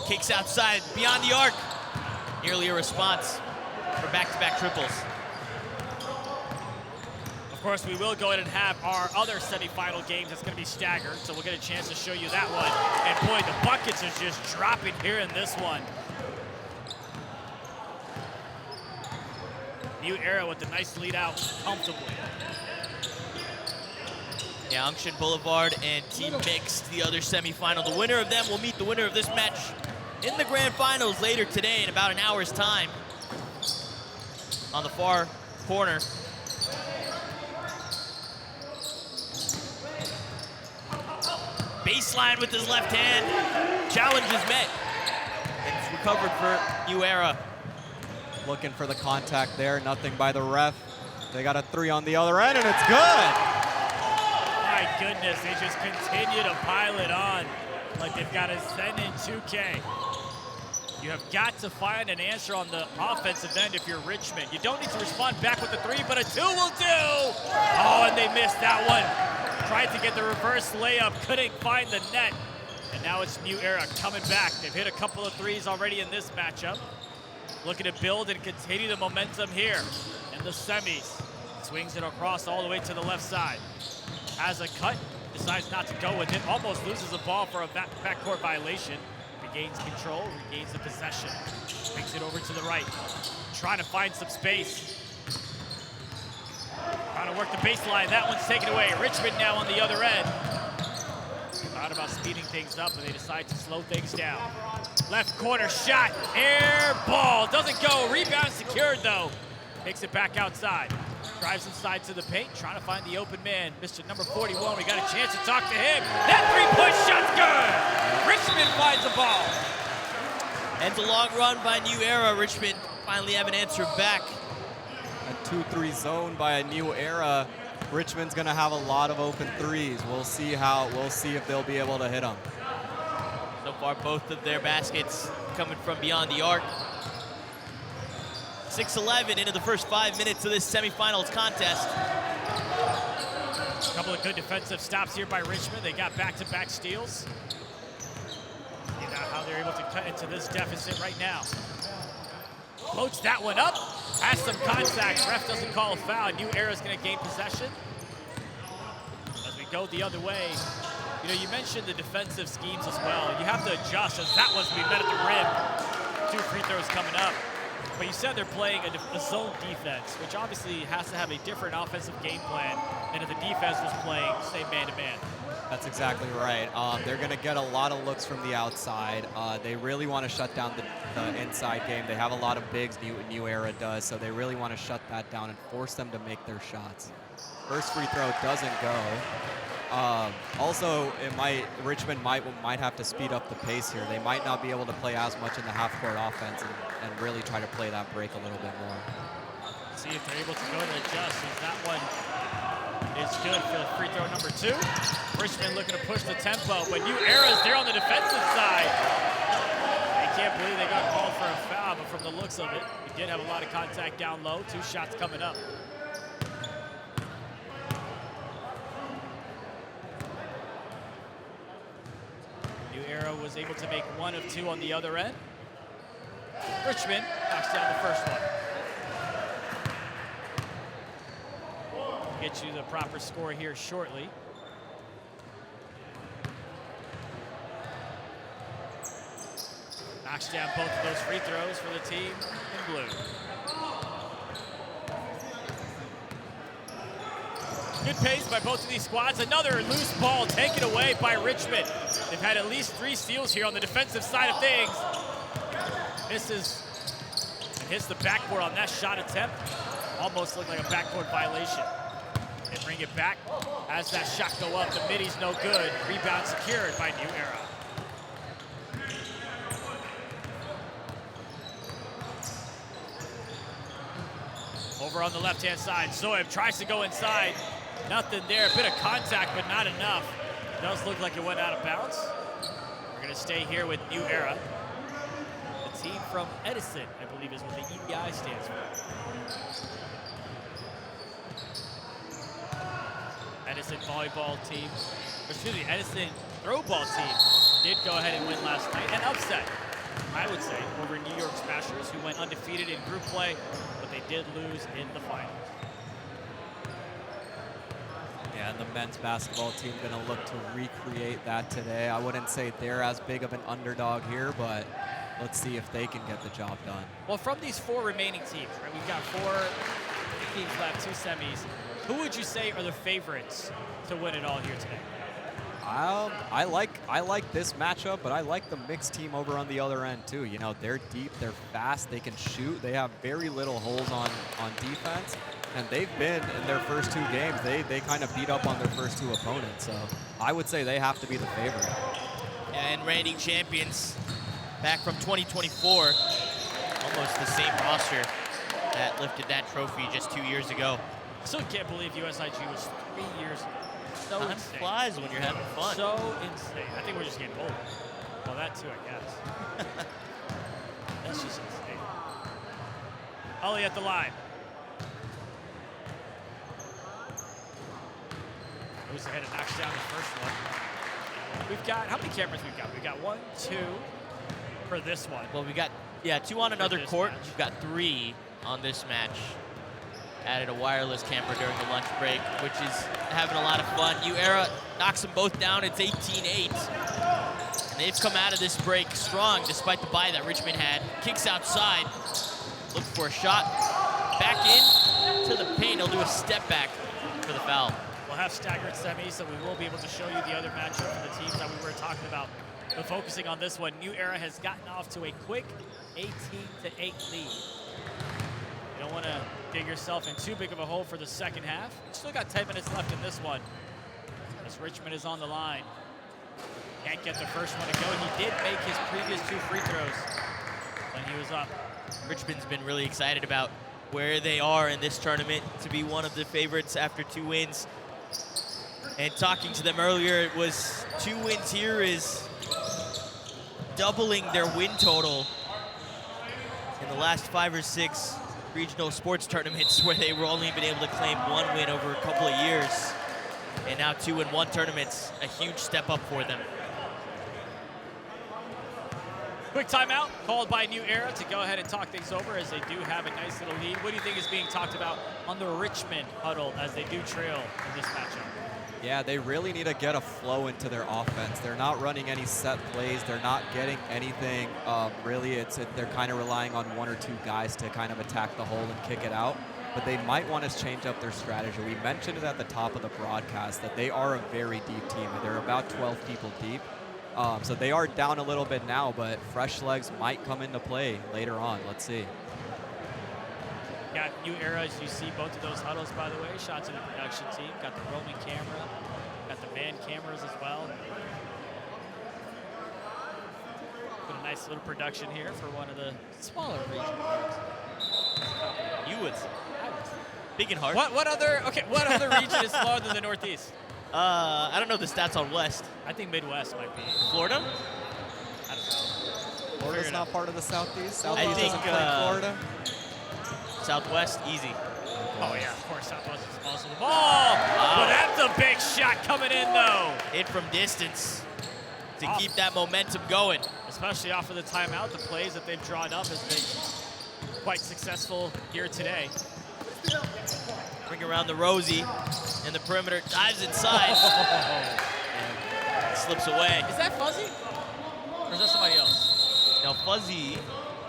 kicks outside, beyond the arc. Nearly a response for back-to-back triples.
Of course, we will go ahead and have our other semifinal games that's going to be staggered, so we'll get a chance to show you that one. And boy, the buckets are just dropping here in this one. New Era with a nice lead out comfortably.
Yeah, Unction Boulevard and Team Mixed, the other semifinal. The winner of them will meet the winner of this match in the grand finals later today in about an hour's time. On the far corner. Baseline with his left hand. Challenge is met. And it's recovered for New Era.
Looking for the contact there, nothing by the ref. They got a 3 on the other end, and it's good.
My goodness, they just continue to pile it on like they've got a send in 2K. You have got to find an answer on the offensive end if you're Richmond. You don't need to respond back with the 3, but a 2 will do. Oh, and they missed that one. Tried to get the reverse layup, couldn't find the net. And now it's New Era coming back. They've hit a couple of 3s already in this matchup. Looking to build and continue the momentum here in the semis. Swings it across all the way to the left side. Has a cut, decides not to go with it. Almost loses the ball for a backcourt violation. Regains control, regains the possession. Makes it over to the right. Trying to find some space. Trying to Gonna work the baseline. That one's taken away. Richmond now on the other end. Thought about speeding things up, but they decide to slow things down. Left corner shot, air ball, doesn't go. Rebound secured though. Takes it back outside. Drives inside to the paint, trying to find the open man. Mr. number 41, we got a chance to talk to him. That three-point shot's good. Richmond finds the ball.
Ends a long run by New Era. Richmond finally have an answer back.
A 2-3 zone by a New Era. Richmond's gonna have a lot of open threes. We'll see if they'll be able to hit them.
So far, both of their baskets coming from beyond the arc. 6-11 into the first 5 minutes of this semifinals contest.
A couple of good defensive stops here by Richmond. They got back-to-back steals. You know how they're able to cut into this deficit right now. Floats that one up. Has some contact. Ref doesn't call a foul. New Era's going to gain possession. As we go the other way, you know, you mentioned the defensive schemes as well. You have to adjust as that one's going to be met at the rim. 2 free throws coming up. But you said they're playing a zone defense, which obviously has to have a different offensive game plan than if the defense was playing, say, man-to-man.
That's exactly right. They're going to get a lot of looks from the outside. They really want to shut down the inside game. They have a lot of bigs, New Era does, so they really want to shut that down and force them to make their shots. First free throw doesn't go. Also, Richmond might have to speed up the pace here. They might not be able to play as much in the half-court offense and really try to play that break a little bit more.
See if they're able to go and adjust, as that one is good for free throw number 2. Richmond looking to push the tempo, but New Era's there on the defensive side. They can't believe they got called for a foul, but from the looks of it, we did have a lot of contact down low. 2 shots coming up. New Era was able to make 1 of 2 on the other end. Richmond knocks down the first one. Get you the proper score here shortly. Knocks down both of those free throws for the team in blue. Good pace by both of these squads. Another loose ball taken away by Richmond. They've had at least 3 steals here on the defensive side of things. Misses and hits the backboard on that shot attempt. Almost looked like a backboard violation. And bring it back. As that shot go up, the middy's no good. Rebound secured by New Era. Over on the left-hand side, Zoeb tries to go inside. Nothing there, a bit of contact, but not enough. Does look like it went out of bounds. We're gonna stay here with New Era. The team from Edison, I believe is what the EBI stands for. Edison volleyball team, excuse me, Edison throwball team did go ahead and win last night. And upset, I would say, over New York Smashers, who went undefeated in group play, but they did lose in the finals.
Yeah, and the men's basketball team going to look to recreate that today. I wouldn't say they're as big of an underdog here, but let's see if they can get the job done.
Well, from these 4 remaining teams, right, we've got 4 teams left, 2 semis. Who would you say are the favorites to win it all here today?
I like this matchup, but I like the mixed team over on the other end too. You know, they're deep, they're fast, they can shoot, they have very little holes on defense, and they've been in their first 2 games. They kind of beat up on their first 2 opponents, so I would say they have to be the favorite.
Yeah, and reigning champions back from 2024, almost the same roster that lifted that trophy just 2 years ago.
I still can't believe USIG was 3 years ago. So
Time
insane.
flies when you're having fun.
So insane. I think we're just getting old. Well, that too, I guess. That's just insane. Ollie at the line. Moves ahead and knocks down the first one. We've got, how many cameras we've got? We've got 1, 2 for this one.
Well, we got, 2 on another
this
court.
match.
We've got 3 on this match. Added a wireless camera during the lunch break, which is having a lot of fun. New Era knocks them both down. It's 18-8. And they've come out of this break strong despite the bye that Richmond had. Kicks outside. Looks for a shot. Back in to the paint. He'll do a step back. for the foul.
We'll have staggered semis, so we will be able to show you the other matchup for the teams that we were talking about. But focusing on this one, New Era has gotten off to a quick 18-8 lead. You don't want to dig yourself in too big of a hole for the second half. Still got 10 minutes left in this one, as Richmond is on the line. Can't get the first one to go. He did make his previous 2 free throws when he was up.
Richmond's been really excited about where they are in this tournament to be one of the favorites after 2 wins. And talking to them earlier, it was 2 wins here is doubling their win total in the last 5 or 6 regional sports tournaments where they were only been able to claim 1 win over a couple of years. And now 2-1 tournaments, a huge step up for them.
Quick timeout called by New Era to go ahead and talk things over, as they do have a nice little lead. What do you think is being talked about on the Richmond huddle as they do trail in this matchup?
Yeah, they really need to get a flow into their offense. They're not running any set plays. They're not getting anything. Really, they're kind of relying on 1 or 2 guys to kind of attack the hole and kick it out. But they might want to change up their strategy. We mentioned it at the top of the broadcast that they are a very deep team. They're about 12 people deep. So they are down a little bit now, but fresh legs might come into play later on. Let's see.
Got New Era, as you see both of those huddles, by the way. Shots to the production team. Got the roaming camera. Got the man cameras as well. Got a nice little production here for one of the smaller regional games.
You would say. Big and hard.
What other region is smaller than the Northeast?
I don't know the stats on West.
I think Midwest might be.
Florida?
I don't know.
Florida's not part of the Southeast.
I
Southeast
think
doesn't play Florida.
Southwest, easy.
Oh yeah, of course, Southwest is also the ball. Wow. But that's a big shot coming in, though.
Hit from distance to keep that momentum going.
Especially off of the timeout, the plays that they've drawn up has been quite successful here today.
Bring around the Rosie, and the perimeter dives inside. And slips away.
Is that Fuzzy? Or is that somebody else?
Now Fuzzy,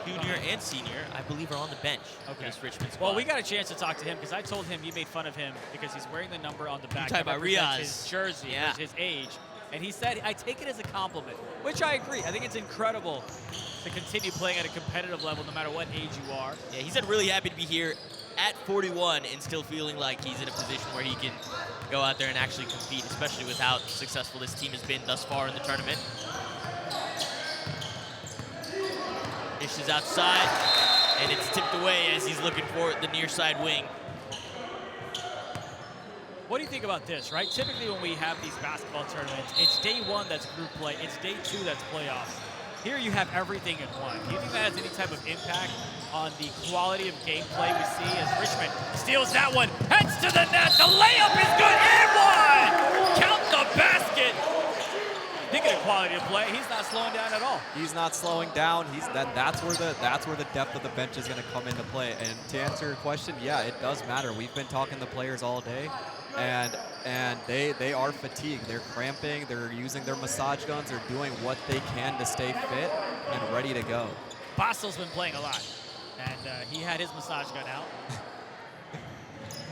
junior and senior, I believe are on the bench for this Richmond squad.
Well, we got a chance to talk to him because I told him you made fun of him because he's wearing the number on the back.
You're talking about Riaz.
His jersey,
Yeah.
his age. And he said, I take it as a compliment, which I agree. I think it's incredible to continue playing at a competitive level no matter what age you are.
Yeah, he said really happy to be here at 41 and still feeling like he's in a position where he can go out there and actually compete, especially with how successful this team has been thus far in the tournament. Dishes outside, and it's tipped away as he's looking for the near side wing.
What do you think about this, right? Typically when we have these basketball tournaments, it's day 1 that's group play, it's day 2 that's playoffs. Here you have everything in one. Do you think that has any type of impact on the quality of gameplay we see as Richmond steals that one, heads to the net, the layup is good, and one! Count the basket! Thinking of quality of play, he's not slowing down at all.
He's not slowing down. That's where the depth of the bench is going to come into play. And to answer your question, yeah, it does matter. We've been talking to players all day, and they are fatigued. They're cramping. They're using their massage guns. They're doing what they can to stay fit and ready to go.
Bastel's been playing a lot, and he had his massage gun out.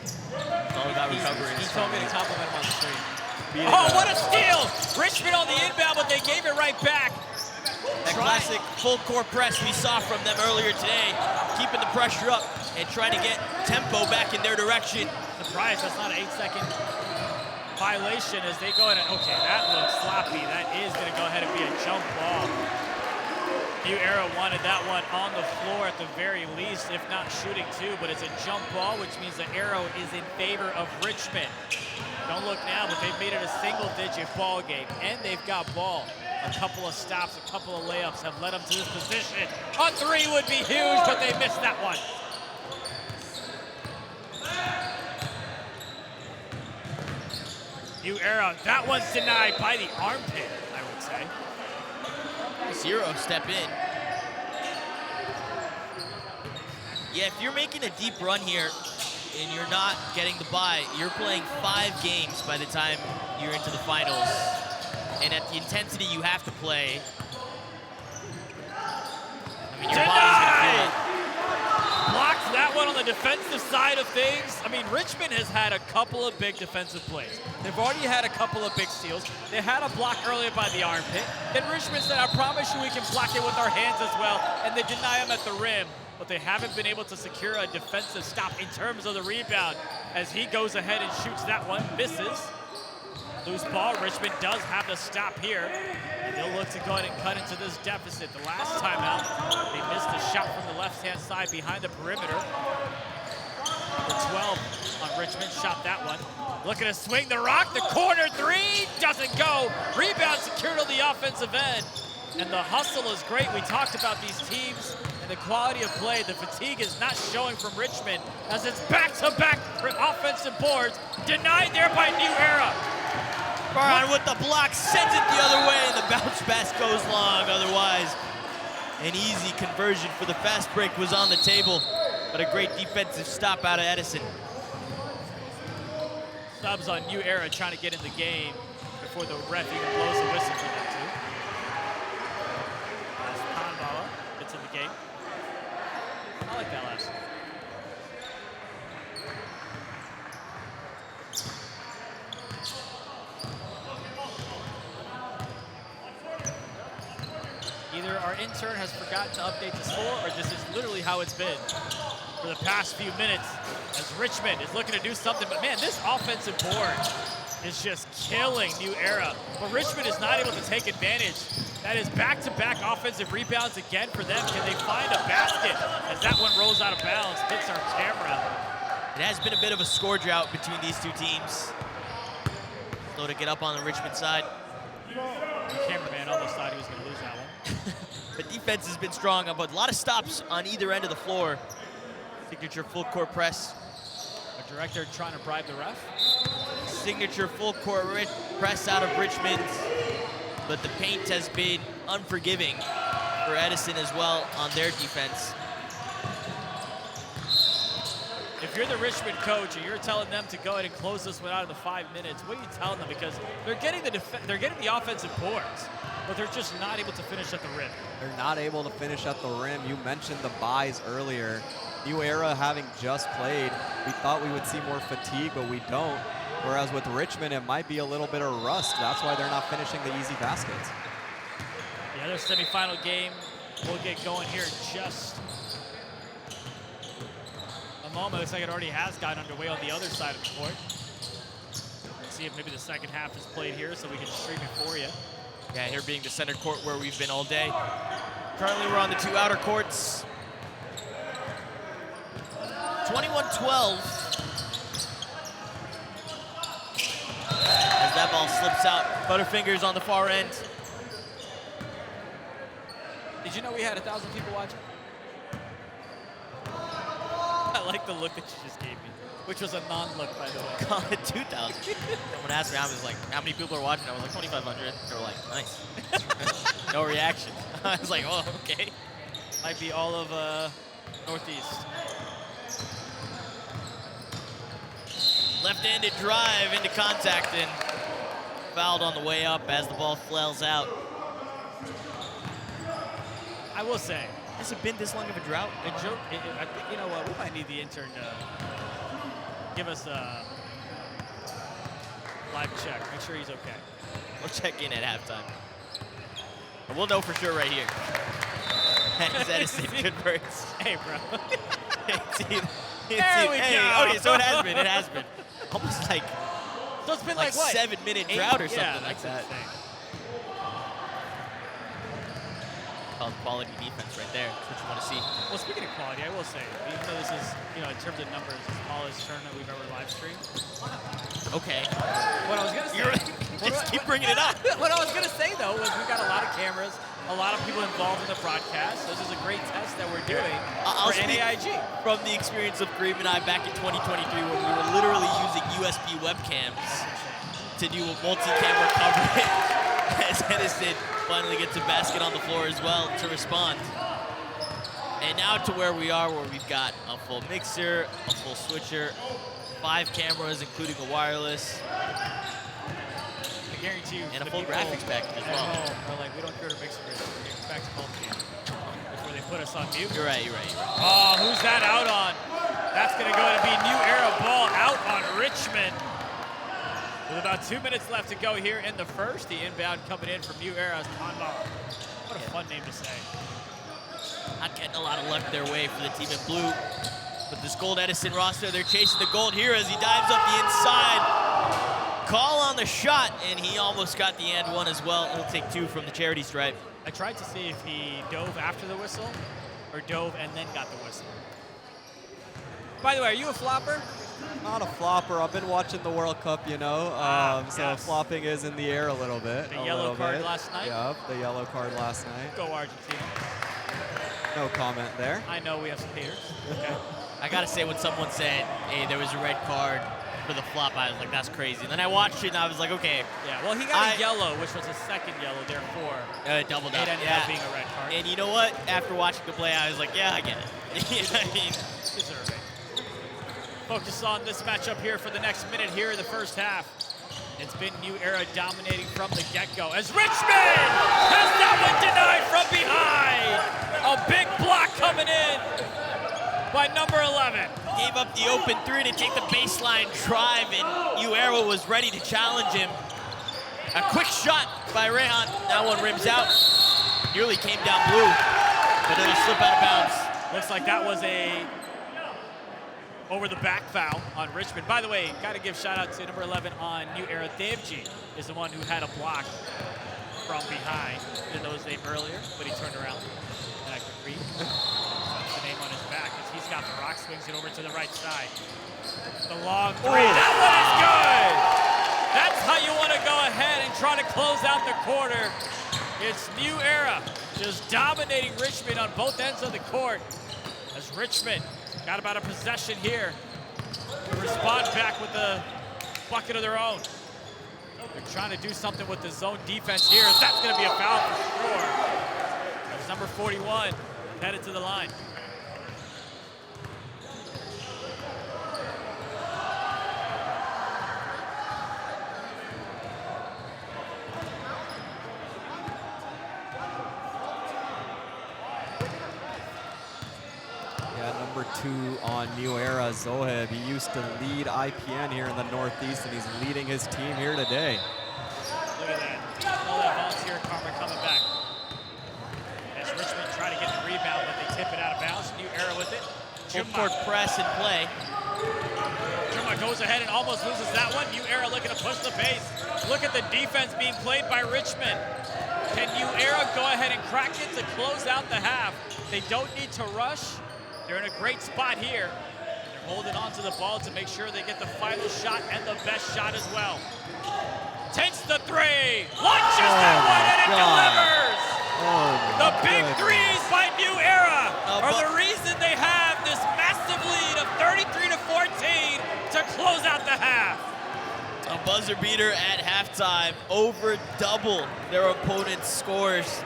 It's all about recovery.
He told me to compliment him on the street. Oh, what a steal! Richmond on the inbound, but they gave it right back.
That classic full court press we saw from them earlier today, keeping the pressure up and trying to get tempo back in their direction.
Surprised that's not an 8-second violation as they go in and, okay, that looks sloppy. That is going to go ahead and be a jump ball. New Era wanted that one on the floor at the very least, if not shooting too, but it's a jump ball, which means the arrow is in favor of Richmond. Don't look now, but they've made it a single-digit ball game, and they've got ball. A couple of stops, a couple of layups have led them to this position. A 3 would be huge, but they missed that one. New Era, that one's denied by the armpit, I would say.
Zero step in. Yeah, if you're making a deep run here and you're not getting the bye, you're playing 5 games by the time you're into the finals. And at the intensity you have to play, I mean, your body's gonna feel it.
Blocks that one on the the defensive side of things, I mean, Richmond has had a couple of big defensive plays. They've already had a couple of big steals. They had a block earlier by the armpit. Then Richmond said, I promise you we can block it with our hands as well, and they deny him at the rim. But they haven't been able to secure a defensive stop in terms of the rebound as he goes ahead and shoots that one, misses. Loose ball, Richmond does have the stop here. And they'll look to go ahead and cut into this deficit. The last time out, they missed a shot from the left-hand side behind the perimeter. Number 12 on Richmond, shot that one. Looking to swing the rock, the corner three, doesn't go. Rebound secured on the offensive end. And the hustle is great. We talked about these teams and the quality of play. The fatigue is not showing from Richmond as it's back-to-back offensive boards. Denied there by New Era.
Farhan with the block, sends it the other way, and the bounce pass goes long. Otherwise, an easy conversion for the fast break was on the table, but a great defensive stop out of Edison.
Subs on New Era trying to get in the game before the ref even blows the whistle for them too. As Panbala gets in the game. I like that last one. Either our intern has forgotten to update the score, or this is literally how it's been for the past few minutes as Richmond is looking to do something. But man, this offensive board is just killing New Era. But Richmond is not able to take advantage. That is back-to-back offensive rebounds again for them. Can they find a basket as that one rolls out of bounds, hits our camera?
It has been a bit of a score drought between these two teams. Slow to get up on the Richmond side.
The cameraman almost thought he was going to lose that one.
But defense has been strong, but a lot of stops on either end of the floor. Signature full court press.
A director trying to bribe the ref.
Signature full court press out of Richmond, but the paint has been unforgiving for Edison as well on their defense.
If you're the Richmond coach and you're telling them to go ahead and close this one out of the 5 minutes, what are you telling them? Because they're getting the offensive boards, but they're just not able to finish at the rim.
They're not able to finish at the rim. You mentioned the buys earlier. New Era having just played, we thought we would see more fatigue, but we don't. Whereas with Richmond, it might be a little bit of rust. That's why they're not finishing the easy baskets.
The other semifinal game will get going here in just a moment. Looks like it already has gotten underway on the other side of the court. Let's see if maybe the second half is played here so we can stream it for you.
Yeah, here being the center court where we've been all day. Currently, we're on the two outer courts. 21-12. As that ball slips out, Butterfingers on the far end.
Did you know we had 1,000 people watching? I like the look that you just gave me, which was a non-look, by the way.
Call it 2,000. Someone asked me, I was like, how many people are watching? I was like, 2,500. They were like, nice. No reaction. I was like, oh, okay.
Might be all of Northeast.
Left-handed drive into contact and fouled on the way up as the ball flails out.
I will say,
Has it been this long of a drought?
I think, you know what, we might need the intern to give us a live check. Make sure he's okay.
We'll check in at halftime. And we'll know for sure right here. As Edison converts.
Hey, bro.
There
we go.
Okay, so it has been. It has been. Almost like,
So it's been like what?
7-minute drought or something
yeah,
like that.
Insane.
Called quality defense right there. That's what you want to see.
Well, speaking of quality, I will say, even though this is, you know, in terms of numbers, the smallest tournament we've ever live streamed.
Okay.
What I was gonna say.
Just keep bringing it up.
What I was gonna say though was we've got a lot of cameras, a lot of people involved in the broadcast. This is a great test that we're doing
I'll
for
speak
NAIG.
from the experience of Kareem and I back in 2023 when we were literally using USB webcams to do a multi-camera coverage as Edison finally gets a basket on the floor as well to respond. And now to where we are, where we've got a full mixer, a full switcher, 5 cameras, including a wireless,
I guarantee you.
and a
the
full
people
graphics package as
at
well.
home are like, we don't care to mix it. We expect multi before they put us on mute.
You're right, you're right, you're right.
Oh, who's that out on? That's going to go to be New Era ball out on Richmond. With about 2 minutes left to go here in the first. The inbound coming in from New Era's Tanma. What a fun name to say.
Not getting a lot of luck their way for the team in blue. But this Gold Edison roster, they're chasing the gold here as he dives up the inside. Call on the shot, and he almost got the and one as well. He'll take 2 from the charity stripe.
I tried to see if he dove after the whistle or dove and then got the whistle. By the way, are you a flopper?
Not a flopper. I've been watching the World Cup, you know, so
yes.
flopping is in the air a little bit.
The yellow card last night?
Yep, the yellow card last night.
Go Argentina.
No comment there.
I know we have some haters. Okay.
I gotta say, when someone said, hey, there was a red card for the flop, I was like, that's crazy. And then I watched it and I was like, okay.
Yeah, well, he got a yellow, which was a second yellow, therefore.
Doubled
It
up.
ended up being a red card.
And you know what? After watching the play, I was like, yeah, I get it. I mean,
Deserving. Focus on this matchup here for the next minute here in the first half. It's been New Era dominating from the get-go as Richmond has that one denied from behind. A big block coming in by number 11.
gave up the open 3 to take the baseline drive, and New Era was ready to challenge him. A quick shot by Rehan. That one rims out. Nearly came down blue, but then a slip out of bounds.
Looks like that was a over the back foul on Richmond. By the way, got to give shout out to number 11 on New Era. Devji is the one who had a block from behind. Didn't know his name earlier, but he turned around and I could read the name on his back as he's got the rock, swings it over to the right side. The long three, that one is good! That's how you want to go ahead and try to close out the quarter. It's New Era just dominating Richmond on both ends of the court as Richmond got about a possession here to respond back with a bucket of their own. They're trying to do something with the zone defense here. That's going to be a foul for sure. That's number 41 headed to the line.
Number 2 on New Era, Zoheb. He used to lead IPN here in the Northeast, and he's leading his team here today.
Look at that. All that volunteer karma coming back. As Richmond try to get the rebound, but they tip it out of bounds. New Era with it.
Full court press and play.
Juma goes ahead and almost loses that one. New Era looking to push the pace. Look at the defense being played by Richmond. Can New Era go ahead and crack it to close out the half? They don't need to rush. They're in a great spot here. They're holding on to the ball to make sure they get the final shot and the best shot as well. Takes the three, launches that one, and it delivers! The big threes by New Era are the reason they have this massive lead of 33-14 to close out the half.
A buzzer beater at halftime, over double their opponent's scores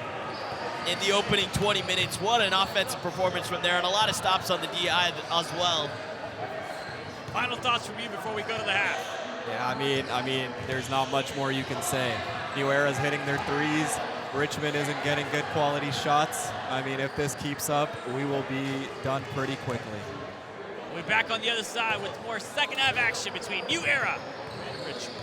in the opening 20 minutes. What an offensive performance from there, and a lot of stops on the DI as well.
Final thoughts from you before we go to the half.
Yeah, I mean, there's not much more you can say. New Era's hitting their threes. Richmond isn't getting good quality shots. I mean, if this keeps up, we will be done pretty quickly.
We'll be back on the other side with more second half action between New Era and Richmond.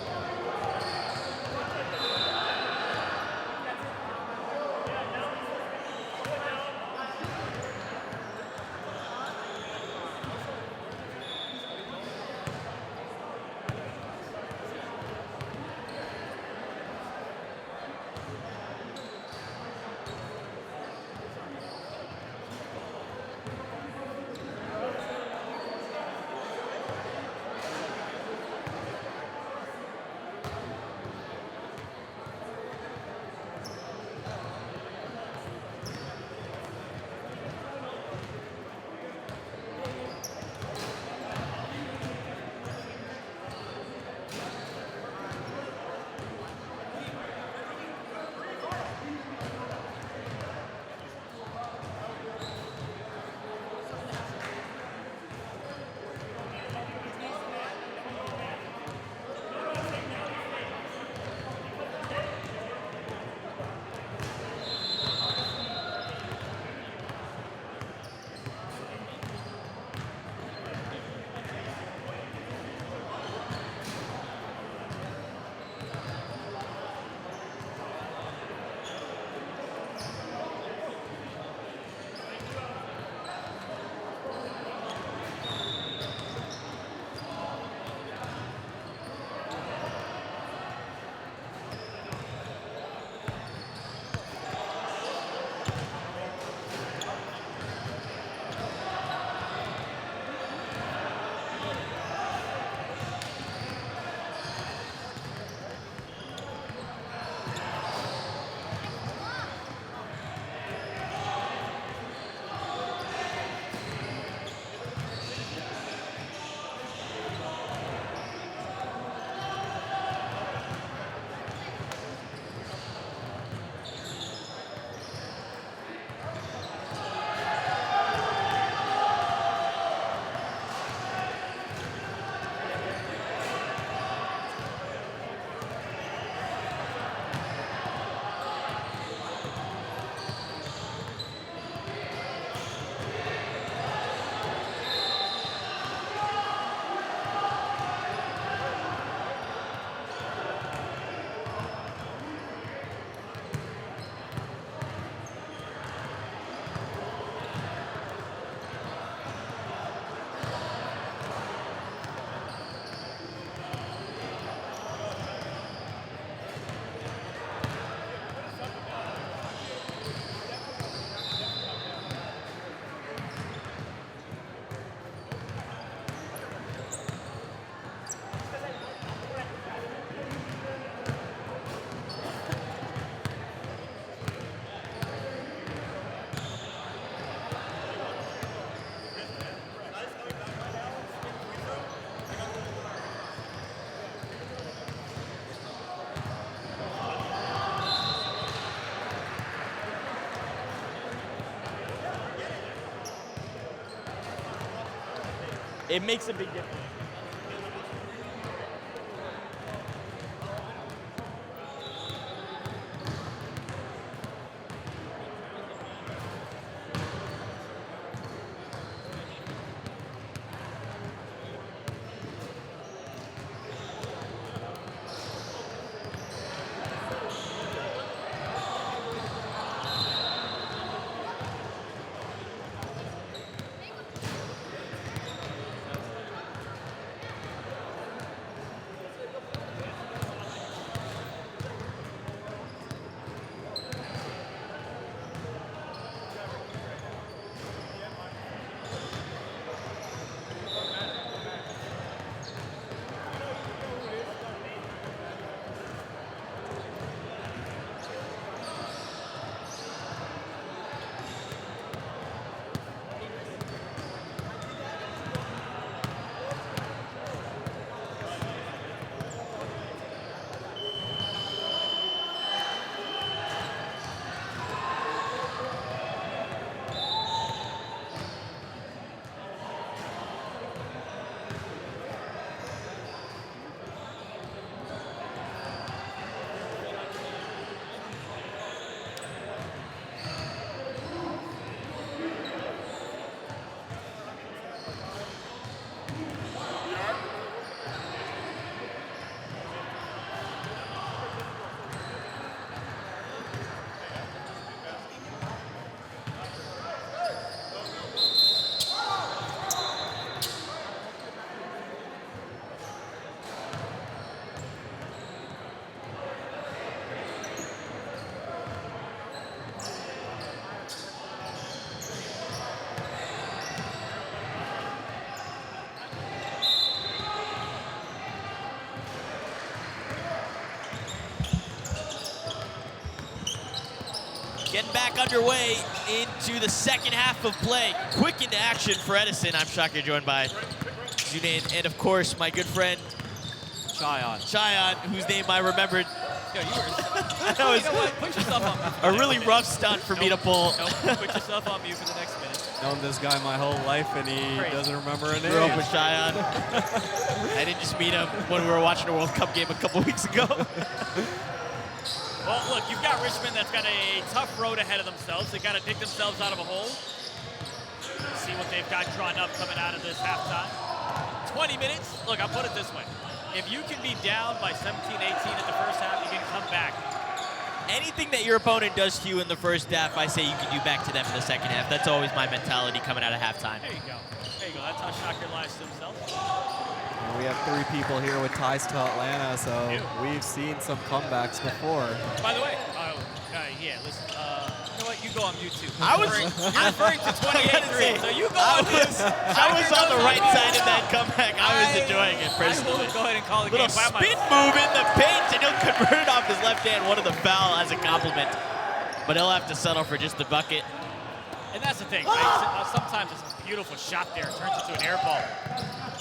It makes a big difference. Getting back underway into the second half of play. Quick into action for Edison. I'm Shaka, joined by Junaid, and of course, my good friend, Cheyenne, whose name I remembered.
Yo, you were,
That was
you know what? Put yourself on mute.
a really rough stunt for me to pull.
Nope. Put yourself on mute for the next minute.
Known this guy my whole life, and he
Great.
doesn't remember a name.
Grew up with Cheyenne. I didn't just meet him when we were watching a World Cup game a couple weeks ago.
Well, look, you've got Richmond that's got a tough road ahead of themselves. They got to dig themselves out of a hole. See what they've got drawn up coming out of this halftime. 20 minutes. Look, I'll put it this way. If you can be down by 17, 18 at the first half, you can come back.
Anything that your opponent does to you in the first half, I say you can do back to them in the second half. That's always my mentality coming out of halftime.
There you go. There you go. That's how Shocker lies to himself.
We have 3 people here with ties to Atlanta, so we've seen some comebacks before.
By the way, yeah, listen, you know what? You go on YouTube.
I was
referring to 28-3, so you go
I
on
was on the right side of that comeback. I was enjoying it
I
personally.
will go ahead and call the
Little
game. By
spin move in the paint, and he'll convert it off his left hand. One of the foul as a compliment, but he'll have to settle for just the bucket.
And that's the thing, right? Sometimes it's a beautiful shot there. It turns into an air ball.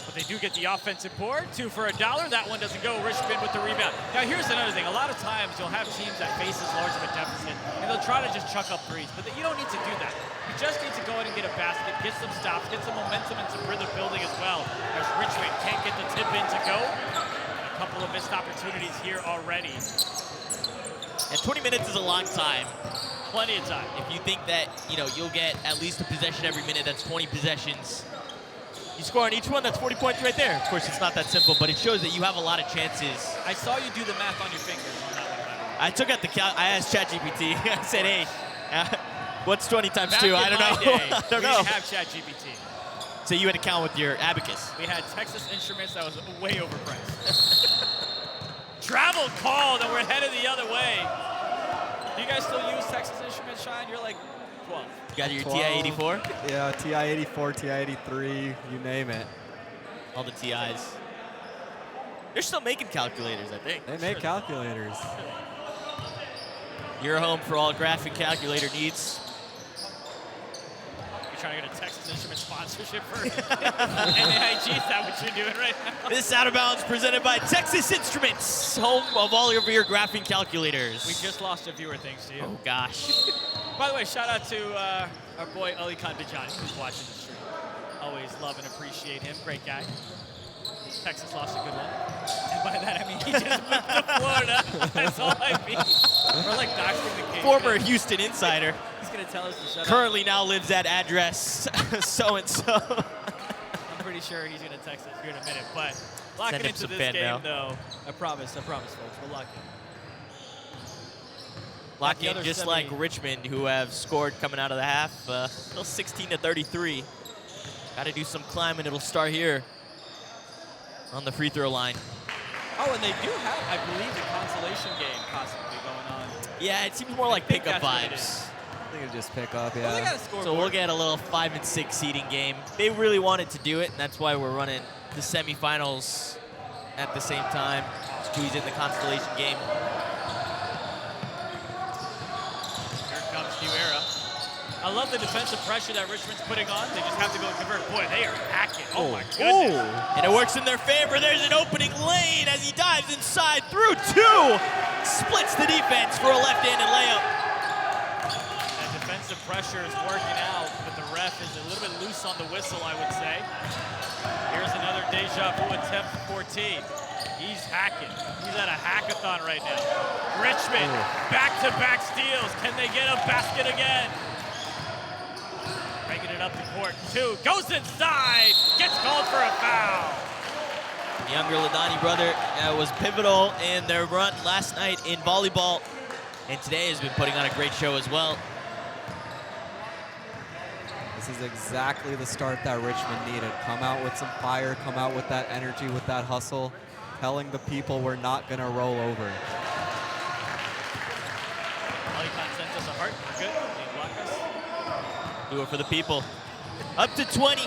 But they do get the offensive board. 2 for $1. That one doesn't go. Richmond with the rebound. Now, here's another thing. A lot of times, you'll have teams that face as large of a deficit, and they'll try to just chuck up threes. But you don't need to do that. You just need to go ahead and get a basket, get some stops, get some momentum and some rhythm building as well. As Richmond can't get the tip in to go. A couple of missed opportunities here already.
And 20 minutes is a long time.
Plenty of time.
If you think that, you'll get at least a possession every minute, that's 20 possessions. You score on each one, that's 40 points right there. Of course, it's not that simple, but it shows that you have a lot of chances.
I saw you do the math on your fingers on that one.
I took out I asked ChatGPT. I said, hey, what's 20 times
Back
2?
in
I don't
my
know.
day,
I don't
we
know.
didn't have ChatGPT.
So you had to count with your abacus.
We had Texas Instruments that was way overpriced. Travel called, and we're headed the other way. Do you guys still use Texas Instruments, Shine? You're like 12.
You got your
12.
TI-84?
Yeah, TI-84, TI-83, you name it.
All the TIs. They're still making calculators, I think.
They make calculators.
Your home for all graphic calculator needs.
You're trying to get a Texas Instruments sponsorship for NAIG? Is that what you're doing right now?
This Out of Bounds presented by Texas Instruments, home of all of your graphing calculators.
We just lost a viewer thanks to you.
Oh, gosh.
By the way, shout out to our boy Ali Khan Bijani, who's watching the stream. Always love and appreciate him. Great guy. Texas lost a good one. And by that, I mean he just moved to Florida. That's all I mean. We're like doxing the kid.
Former Houston insider.
He's going to tell us to shut up.
Currently now lives at address so-and-so.
I'm pretty sure he's going to text us here in a minute. But locking
him
into
some
this
fan
game,
mail.
though. I promise, folks. We'll lock in.
Lock
The
in
other
just like Richmond, who have scored coming out of the half. Still 16-33. Got to do some climbing. It'll start here on the free throw line.
Oh, and they do have, I believe, the consolation game possibly going on.
Yeah, it seems more like
think
pickup
that's what it
vibes.
I think it'll just pick up,
Well, they
yeah.
got a scoreboard.
So we'll get a little 5 and 6 seeding game. They really wanted to do it, and that's why we're running the semifinals at the same time. Squeeze in the constellation game.
Here comes New Era. I love the defensive pressure that Richmond's putting on. They just have to go and convert. Boy, they are hacking. Oh my goodness.
And it works in their favor. There's an opening lane as he dives inside through two. Splits the defense for a left-handed layup.
That defensive pressure is working out, but the ref is a little bit loose on the whistle, I would say. Here's another deja vu attempt for 14. He's hacking. He's at a hackathon right now. Richmond, back-to-back steals. Can they get a basket again? Breaking it up the court. 2, goes inside, gets called for a foul.
The younger Ladani brother was pivotal in their run last night in volleyball, and today has been putting on a great show as well.
This is exactly the start that Richmond needed. Come out with some fire, come out with that energy, with that hustle, telling the people we're not gonna roll over.
Polycon sends us a heart. We're good. They block us.
Do it for the people. Up to 20.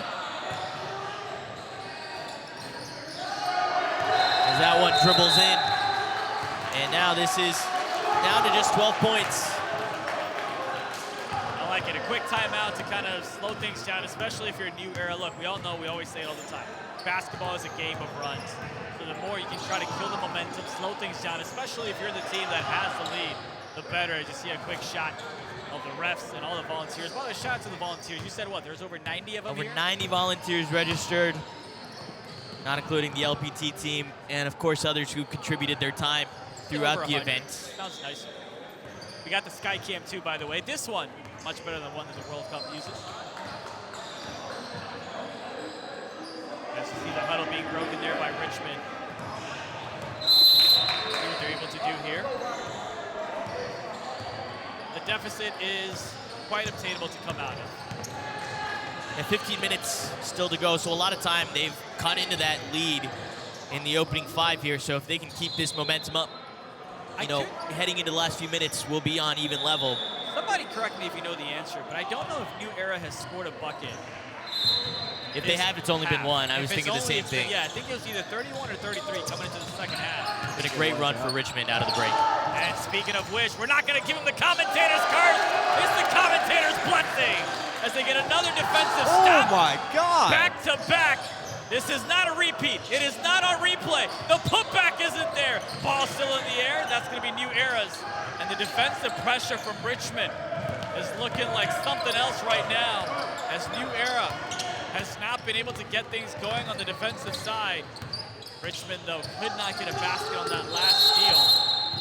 As that one dribbles in. And now this is down to just 12 points.
I like it. A quick timeout to kind of slow things down, especially if you're a New Era. Look, we all know, we always say it all the time. Basketball is a game of runs. So the more you can try to kill the momentum, slow things down, especially if you're the team that has the lead, the better. As you see a quick shot of the refs and all the volunteers. By the way, shout out to the volunteers. You said what? There's over 90 of them
Over
here?
90 volunteers registered, not including the LPT team, and of course others who contributed their time throughout
Over
the
100.
event.
Sounds nice. We got the Skycam too, by the way. This one, much better than the one that the World Cup uses. As you see the huddle being broken there by Richmond. See what they're able to do here. The deficit is quite obtainable to come out of.
And 15 minutes still to go, so a lot of time they've cut into that lead in the opening 5 here, so if they can keep this momentum up, you know, heading into the last few minutes, we'll be on even level.
Somebody correct me if you know the answer, but I don't know if New Era has scored a bucket.
If they have, it's only been one. I was thinking the same thing.
Yeah, I think it was either 31 or 33 coming into the second half.
It's been a great run for Richmond out of the break.
And speaking of which, we're not going to give them the commentator's curse. It's the commentator's blessing as they get another defensive stop.
Oh my God!
Back to back. This is not a repeat. It is not on replay. The putback isn't there. Ball still in the air. That's going to be New Era's. And the defensive pressure from Richmond is looking like something else right now, as New Era has not been able to get things going on the defensive side. Richmond, though, could not get a basket on that last steal.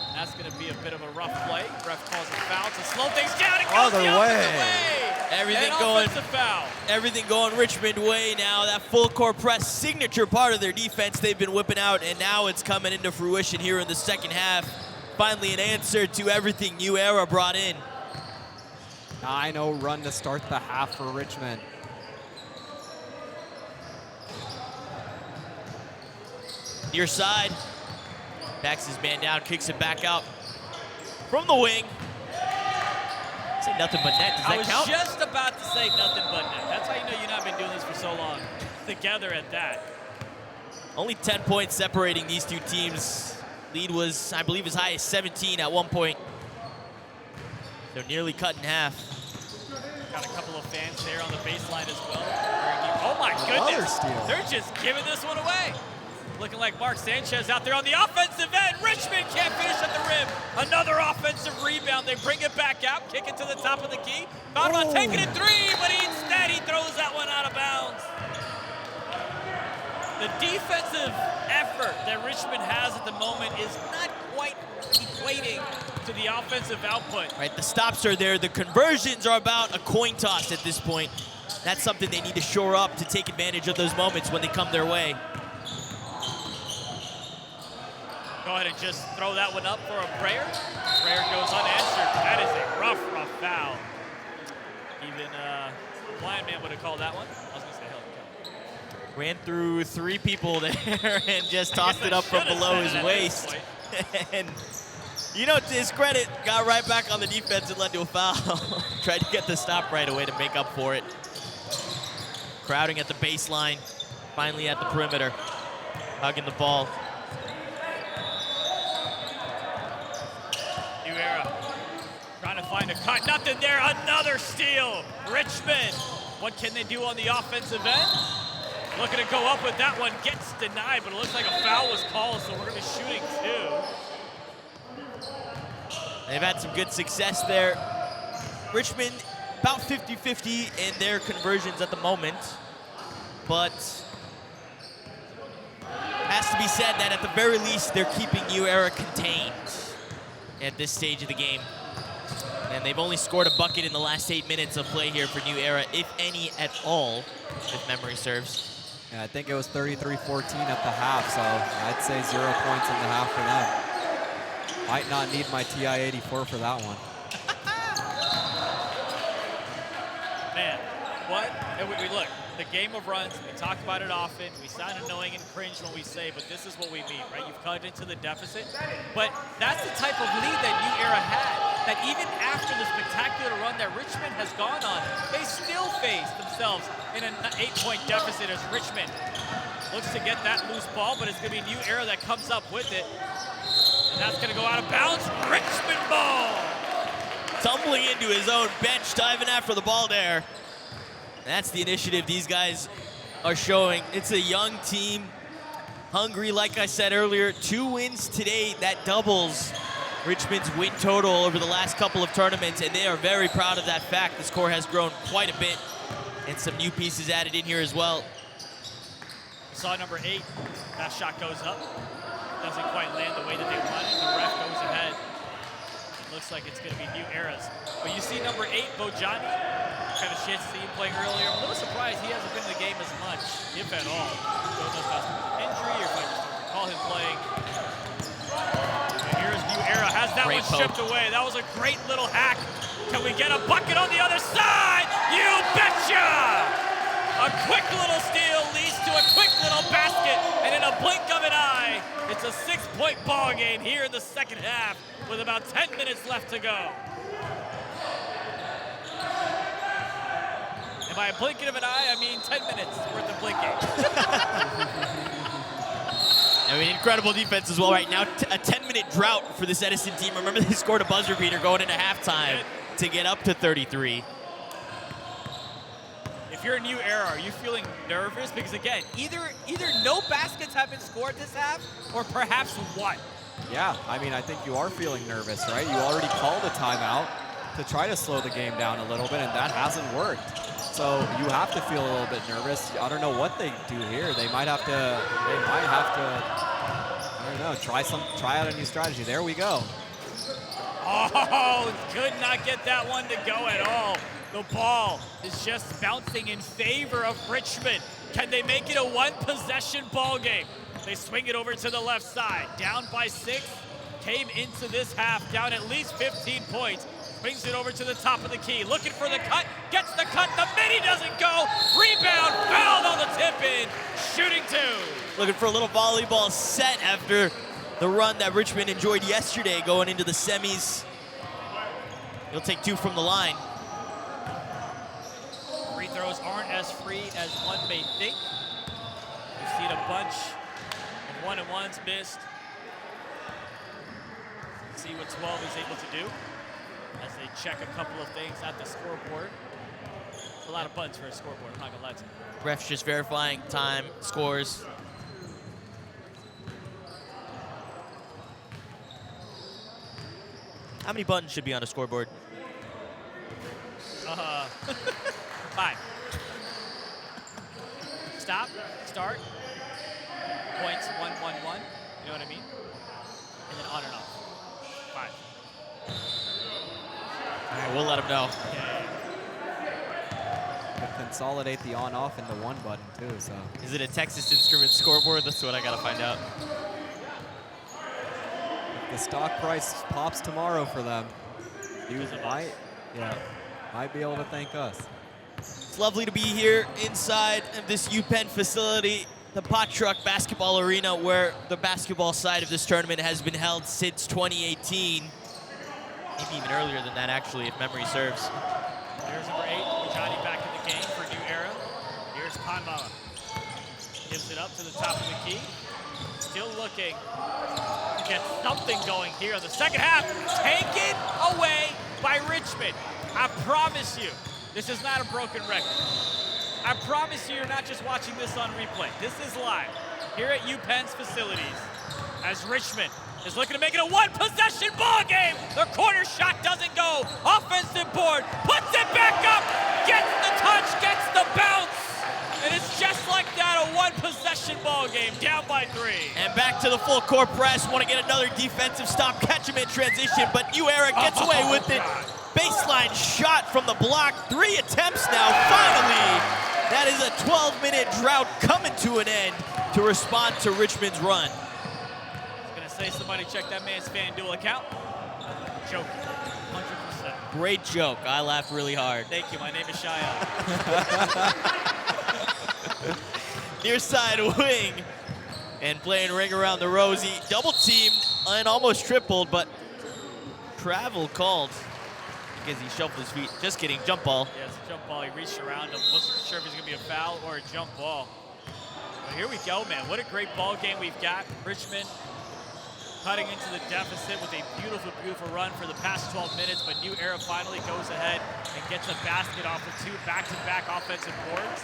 And that's going to be a bit of a rough play. Ref calls a foul to slow things down. It goes the opposite way.
Everything
An
going,
offensive foul.
everything going Richmond way now. That full court press, signature part of their defense they've been whipping out, and now it's coming into fruition here in the second half. Finally an answer to everything New Era brought in.
9-0 run to start the half for Richmond.
Near side, backs his man down, kicks it back out from the wing. Say nothing but net. Does that count?
I was just about to say nothing but net. That's how you know you've not been doing this for so long. Together at that.
Only 10 points separating these two teams. Lead was, I believe, as high as 17 at one point. They're nearly cut in half.
Got a couple of fans there on the baseline as well. Oh my goodness. They're just giving this one away. Looking like Mark Sanchez out there on the offensive end. Richmond can't finish at the rim. Another offensive rebound. They bring it back out, kick it to the top of the key. Thought about taking a three, but instead he throws that one out of bounds. The defensive effort that Richmond has at the moment is not quite equating to the offensive output.
Right, the stops are there. The conversions are about a coin toss at this point. That's something they need to shore up to take advantage of those moments when they come their way.
Go ahead and just throw that one up for a prayer. Prayer goes unanswered. That is a rough foul. Even a blind man would have called that one. I was going to say hell of a
Ran through 3 people there and just tossed it up from below his waist. And, you know, to his credit, got right back on the defense and led to a foul. Tried to get the stop right away to make up for it. Crowding at the baseline, finally at the perimeter, hugging the ball.
New era. Trying to find a cut. Nothing there. Another steal. Richmond. What can they do on the offensive end? Looking to go up with that one. Gets denied, but it looks like a foul was called, so we're going to be shooting 2.
They've had some good success there. Richmond, about 50-50 in their conversions at the moment, but has to be said that at the very least, they're keeping New Era contained at this stage of the game. And they've only scored a bucket in the last 8 minutes of play here for New Era, if any at all, if memory serves.
Yeah, I think it was 33-14 at the half, so I'd say 0 points in the half for them. Might not need my TI-84 for that one.
Man, what? And we look, the game of runs, we talk about it often. We sound annoying and cringe when we say, but this is what we mean, right? You've cut into the deficit. But that's the type of lead that New Era had, that even after the spectacular run that Richmond has gone on, they still face themselves in an 8-point deficit as Richmond looks to get that loose ball, but it's going to be New Era that comes up with it. And that's going to go out of bounds. Richmond ball!
Tumbling into his own bench, diving after the ball there. That's the initiative these guys are showing. It's a young team, hungry, like I said earlier. 2 wins today, that doubles Richmond's win total over the last couple of tournaments, and they are very proud of that fact. The score has grown quite a bit, and some new pieces added in here as well.
Saw number 8, that shot goes up. Doesn't quite land the way that they wanted. The ref goes ahead. It looks like it's gonna be New Era's. But you see number 8, Bojani, kind of chance to see him playing earlier. I'm a little surprised he hasn't been in the game as much, if at all. Don't know if that's injury or if I just don't recall him playing. And here's New Era, has that
Great
one stripped away. That was a great little hack. Can we get a bucket on the other side? You betcha! A quick little steal leads to a quick little basket, and in a blink of an eye, it's a 6-point ball game here in the second half with about 10 minutes left to go. And by a blinking of an eye, I mean 10 minutes worth of blinking.
I mean, incredible defense as well right now. A 10-minute drought for this Edison team. Remember, they scored a buzzer beater going into halftime to get up to 33.
If you're a New Era, are you feeling nervous? Because again, either no baskets have been scored this half, or perhaps one.
Yeah, I mean, I think you are feeling nervous, right? You already called a timeout to try to slow the game down a little bit, and that hasn't worked. So you have to feel a little bit nervous. I don't know what they do here. They might have to, I don't know, try out a new strategy. There we go.
Oh, could not get that one to go at all. The ball is just bouncing in favor of Richmond. Can they make it a 1-possession ball game? They swing it over to the left side. Down by 6, came into this half, down at least 15 points. Brings it over to the top of the key, looking for the cut, gets the cut, the mini doesn't go. Rebound, fouled on the tip-in, shooting 2.
Looking for a little volleyball set after the run that Richmond enjoyed yesterday going into the semis. He'll take 2 from the line.
Free throws aren't as free as one may think. We've seen a bunch of 1-and-1s missed. Let's see what 12 is able to do as they check a couple of things at the scoreboard. It's a lot of buttons for a scoreboard, I'm not gonna lie to you.
Refs just verifying time, scores. How many buttons should be on a scoreboard?
5. Stop, start, points, 1-1-1. You know what I mean? And then on and off. 5.
All right, we'll let him know.
Could consolidate the on-off into one button too. So
Is it a Texas Instruments scoreboard? That's what I gotta find out.
if the stock price pops tomorrow for them, you
Because of
might,
us.
might be able to thank us.
It's lovely to be here inside of this UPenn facility, the Pot Truck Basketball Arena, where the basketball side of this tournament has been held since 2018. Maybe even earlier than that, actually, if memory serves.
Here's number 8, Johnny back in the game for New Era. Here's Panmala. Gives it up to the top of the key. Still looking to get something going here in the second half. Taken away by Richmond. I promise you, this is not a broken record. I promise you, you're not just watching this on replay. This is live here at UPenn's facilities as Richmond is looking to make it a one-possession ball game. Their corner shot doesn't go. Offensive board, puts it back up, gets the touch, gets the bounce, and it's just like that, a one-possession ball game, down by 3.
And back to the full court press. Want to get another defensive stop, catch him in transition, but New Era gets away with it. Baseline shot from the block. 3 attempts now, finally. That is a 12-minute drought coming to an end to respond to Richmond's run.
Say somebody check that man's FanDuel account. Joke, 100%.
Great joke. I laughed really hard.
Thank you, my name is Shia.
Near side wing and playing ring around the rosy. Double teamed and almost tripled, but travel called because he shuffled his feet. Just kidding, jump ball.
Yeah, it's a jump ball. He reached around him. Wasn't sure if it was going to be a foul or a jump ball. But here we go, man. What a great ball game we've got. Richmond cutting into the deficit with a beautiful, beautiful run for the past 12 minutes, but New Era finally goes ahead and gets a basket off of 2 back-to-back offensive boards.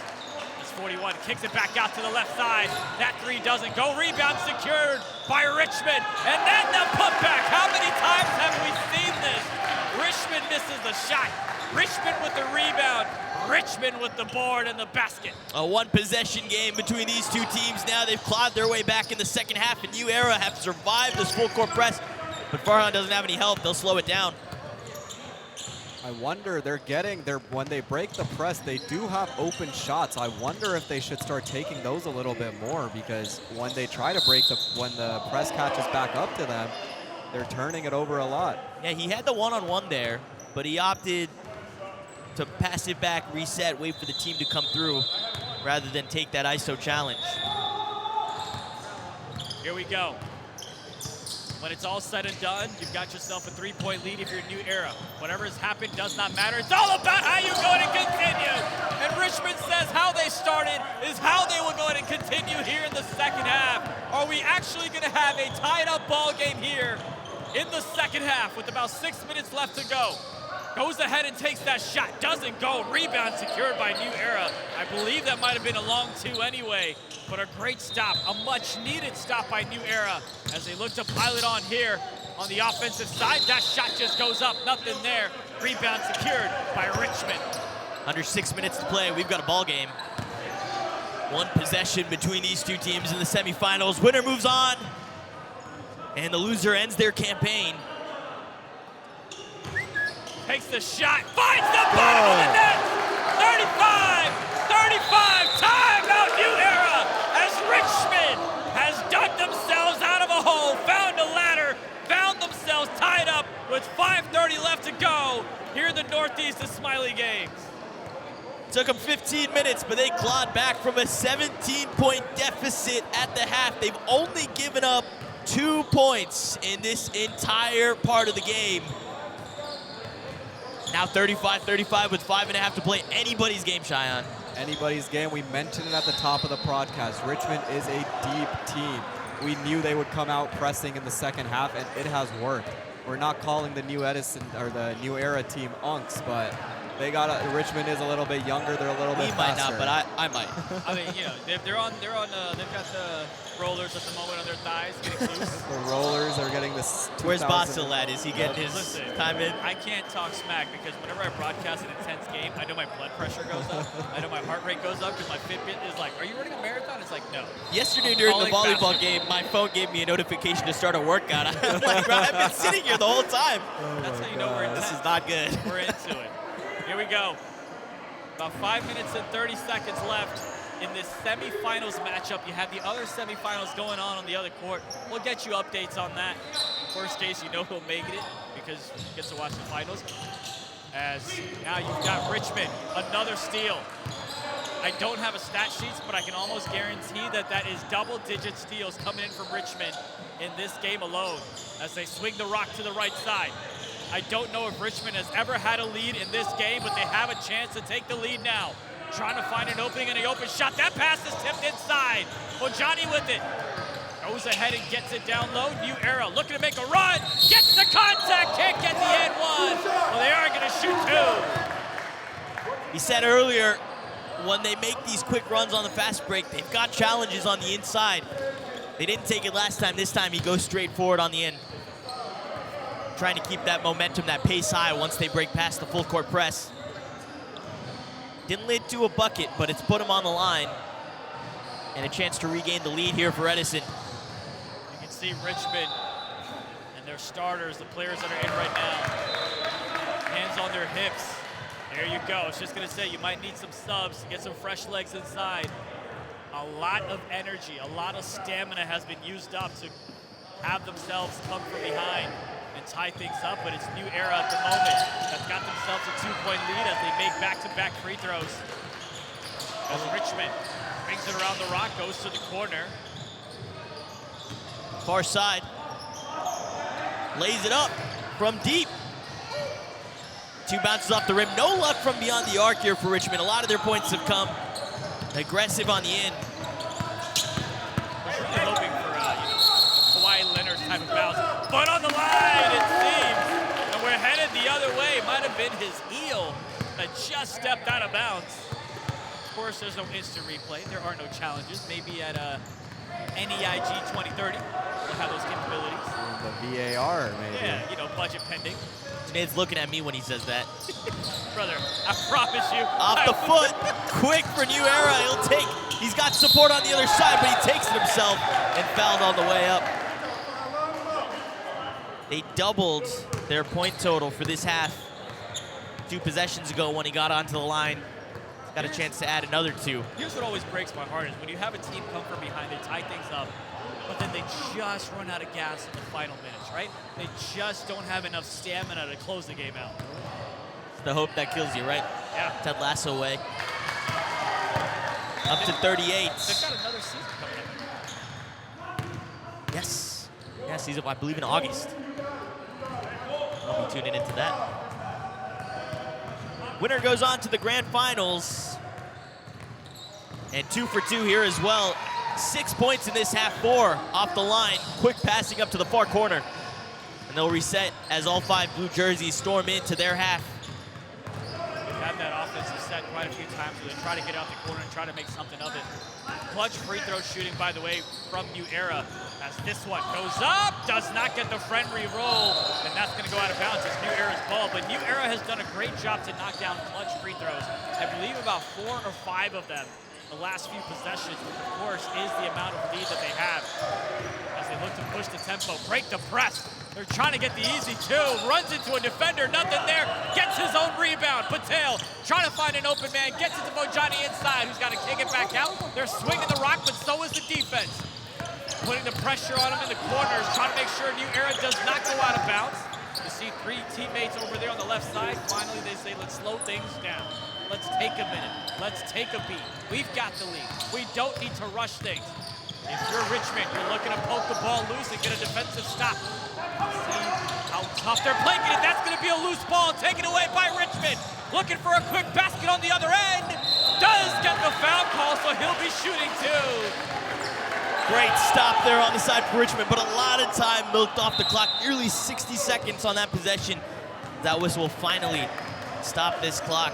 It's 41, kicks it back out to the left side. That 3 doesn't go. Rebound secured by Richmond, and then the putback. How many times have we seen this? Richmond misses the shot. Richmond with the rebound. Richmond with the board and the basket.
A one-possession game between these two teams. Now they've clawed their way back in the second half, and New Era have survived this full-court press. But Farhan doesn't have any help. They'll slow it down.
I wonder, when they break the press, they do have open shots. I wonder if they should start taking those a little bit more, because when they try to when the press catches back up to them, they're turning it over a lot.
Yeah, he had the one-on-one there, but he opted to pass it back, reset, wait for the team to come through, rather than take that ISO challenge.
Here we go. When it's all said and done, you've got yourself a 3-point lead if you're New Era. Whatever has happened does not matter. It's all about how you go and continue. And Richmond says how they started is how they will go ahead and continue here in the second half. Are we actually going to have a tied-up ball game here in the second half with about 6 minutes left to go? Goes ahead and takes that shot, doesn't go. Rebound secured by New Era. I believe that might have been a long 2 anyway, but a great stop, a much needed stop by New Era as they look to pilot on here on the offensive side. That shot just goes up, nothing there. Rebound secured by Richmond.
Under 6 minutes to play, we've got a ball game. One possession between these two teams in the semifinals. Winner moves on, and the loser ends their campaign.
Takes the shot, finds the bottom of the net. 35, timeout New Era as Richmond has dug themselves out of a hole, found a ladder, found themselves tied up with 5:30 left to go here in the Northeast Ismaili Games.
Took them 15 minutes, but they clawed back from a 17-point deficit at the half. They've only given up 2 points in this entire part of the game. Now 35-35 with 5.5 to play. Anybody's game, Cheyenne.
Anybody's game. We mentioned it at the top of the broadcast. Richmond is a deep team. We knew they would come out pressing in the second half, and it has worked. We're not calling the New Edison or the New Era team unks, but They got Richmond is a little bit younger. They're a little bit
He might
faster.
not, but I might.
I mean, you know, they've got the rollers at the moment on their thighs getting loose.
The rollers are getting this.
Where's
2000
Basil at? Is he getting his
Listen,
time in?
I can't talk smack because whenever I broadcast an intense game, I know my blood pressure goes up. I know my heart rate goes up because my Fitbit is like, "Are you running a marathon?" It's like, no.
Yesterday during the
Calling
volleyball
basketball.
game, my phone gave me a notification to start a workout. I'm like, bro, I've been sitting here the whole time.
That's how you know we're
This
intense.
is not good.
We're into it. Here we go. About 5 minutes and 30 seconds left in this semifinals matchup. You have the other semifinals going on the other court. We'll get you updates on that. Worst case, you know who'll make it because you get to watch the finals. As now you've got Richmond, another steal. I don't have a stat sheets, but I can almost guarantee that is double-digit steals coming in from Richmond in this game alone as they swing the rock to the right side. I don't know if Richmond has ever had a lead in this game, but they have a chance to take the lead now. Trying to find an opening and an open shot. That pass is tipped inside. Bojani with it. Goes ahead and gets it down low. New Era looking to make a run. Gets the contact. Can't get the and one. Well, they are going to shoot two.
He said earlier, when they make these quick runs on the fast break, they've got challenges on the inside. They didn't take it last time. This time he goes straight forward on the end. Trying to keep that momentum, that pace high once they break past the full court press. Didn't lead to a bucket, but it's put him on the line. And a chance to regain the lead here for Edison.
You can see Richmond and their starters, the players that are in right now. Hands on their hips. There you go. I was just going to say, you might need some subs to get some fresh legs inside. A lot of energy, a lot of stamina has been used up to have themselves come from behind and tie things up, but it's New Era at the moment that's got themselves a 2-point lead as they make back-to-back free throws. As Richmond brings it around the rock, goes to the corner.
Far side. Lays it up from deep. Two bounces off the rim. No luck from beyond the arc here for Richmond. A lot of their points have come aggressive on the end.
I was really hoping for Kawhi Leonard type of bounce. But on the line, it seems. And we're headed the other way. Might have been his heel that just stepped out of bounds. Of course, there's no instant replay. There are no challenges. Maybe at NEIG 2030, we'll have those capabilities.
The VAR, maybe.
Yeah, you know, budget pending.
Nate's looking at me when he says that.
Brother, I promise you.
Off the foot, quick for New Era. He's got support on the other side, but he takes it himself and fouled on the way up. They doubled their point total for this half 2 possessions ago when he got onto the line. Got a chance to add another 2.
Here's what always breaks my heart is when you have a team come from behind, they tie things up, but then they just run out of gas in the final minutes, right? They just don't have enough stamina to close the game out.
It's the hope that kills you, right?
Yeah.
Ted Lasso way. Up to 38.
They've got another season coming up.
Yes. Yeah, season, I believe in August. I'll be tuning into that. Winner goes on to the grand finals. And 2 for 2 here as well. 6 points in this half, 4 off the line. Quick passing up to the far corner. And they'll reset as all 5 blue jerseys storm into their half.
They've had that offensive set quite a few times where they try to get out the corner and try to make something of it. Clutch free throw shooting, by the way, from New Era. As this one goes up, does not get the friendly roll, and that's going to go out of bounds. It's New Era's ball, but New Era has done a great job to knock down clutch free throws. I believe about 4 or 5 of them the last few possessions, which of course is the amount of lead that they have. As they look to push the tempo, break the press. They're trying to get the easy 2, runs into a defender, nothing there, gets his own rebound. Patel trying to find an open man, gets it to Bojani inside, who's got to kick it back out. They're swinging the rock, but so is the defense. Putting the pressure on him in the corners, trying to make sure New Era does not go out of bounds. You see 3 teammates over there on the left side. Finally, they say, let's slow things down. Let's take a minute. Let's take a beat. We've got the lead. We don't need to rush things. If you're Richmond, you're looking to poke the ball loose and get a defensive stop. See how tough they're playing it. That's going to be a loose ball taken away by Richmond. Looking for a quick basket on the other end. Does get the foul call, so he'll be shooting 2.
Great stop there on the side for Richmond, but a lot of time milked off the clock. Nearly 60 seconds on that possession. That whistle will finally stop this clock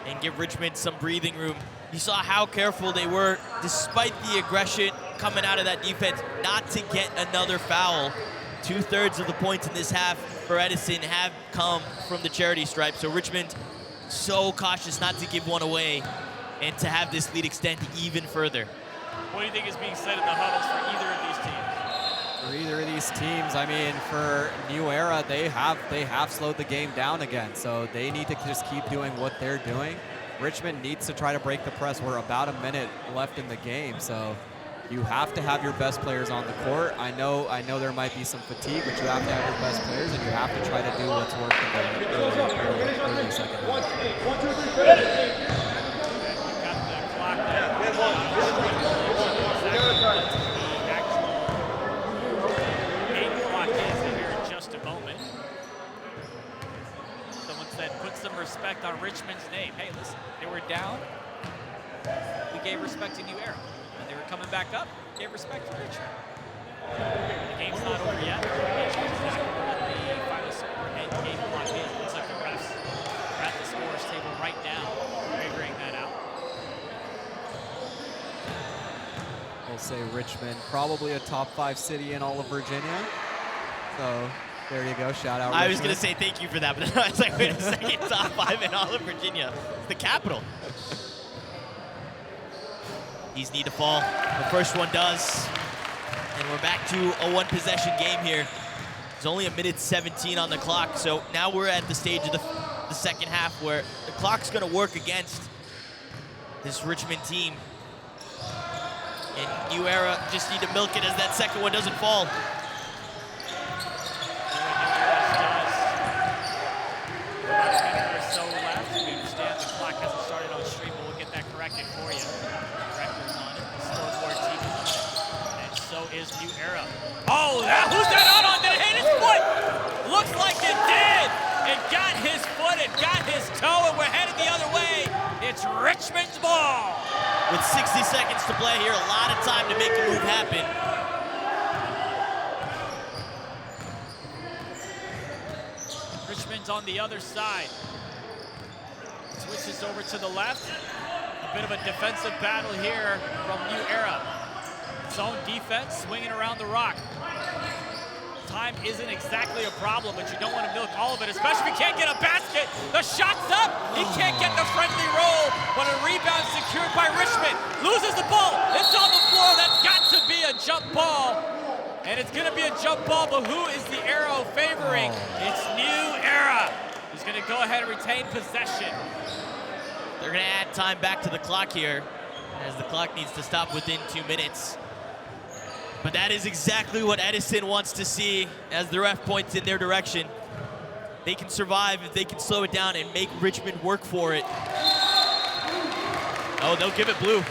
and give Richmond some breathing room. You saw how careful they were, despite the aggression coming out of that defense, not to get another foul. 2/3 of the points in this half for Edison have come from the charity stripe. So Richmond so cautious not to give one away and to have this lead extend even further.
What do you think is being said in the huddles for either of these teams?
For either of these teams, I mean, for New Era, they have slowed the game down again, so they need to just keep doing what they're doing. Richmond needs to try to break the press. We're about a minute left in the game, so you have to have your best players on the court. I know there might be some fatigue, but you have to have your best players, and you have to try to do what's working early second half.
Got the clock there. The actual game clock is here in just a moment. Someone said, put some respect on Richmond's name. Hey, listen, they were down. We gave respect to New Era. When they were coming back up, gave respect to Richmond. The game's not over yet. What the final score and game clock is. Looks like the refs are at the scores table right now, figuring that out.
We'll say Richmond, probably a top 5 city in all of Virginia. So there you go, shout out Richmond.
I was going to say thank you for that, but I was like, wait a second, top 5 in all of Virginia. It's the capital. These need to fall. The first one does. And we're back to a one-possession game here. There's only 1:17 on the clock, so now we're at the stage of the second half where the clock's going to work against this Richmond team. And New Era just need to milk it as that second one doesn't fall.
So left. We understand the clock hasn't started on stream, but we'll get that corrected for you. Director's on it. The scoreboard team is on it. And so is New Era. Oh, who's that on? Did it hit his foot? Looks like it did. It got his foot, it got his toe, and we're headed the other way. It's Richmond's ball.
With 60 seconds to play here, a lot of time to make the move happen.
Richmond's on the other side. Switches over to the left. A bit of a defensive battle here from New Era. Zone defense, swinging around the rock. Time isn't exactly a problem, but you don't want to milk all of it, especially if you can't get a basket. The shot's up. He can't get the friendly roll, but a rebound secured by Richmond. Loses the ball. It's on the floor. That's got to be a jump ball. And it's going to be a jump ball, but who is the arrow favoring? It's New Era, who's going to go ahead and retain possession.
They're going to add time back to the clock here, as the clock needs to stop within 2 minutes. But that is exactly what Edison wants to see as the ref points in their direction. They can survive if they can slow it down and make Richmond work for it. Oh, they'll give it blue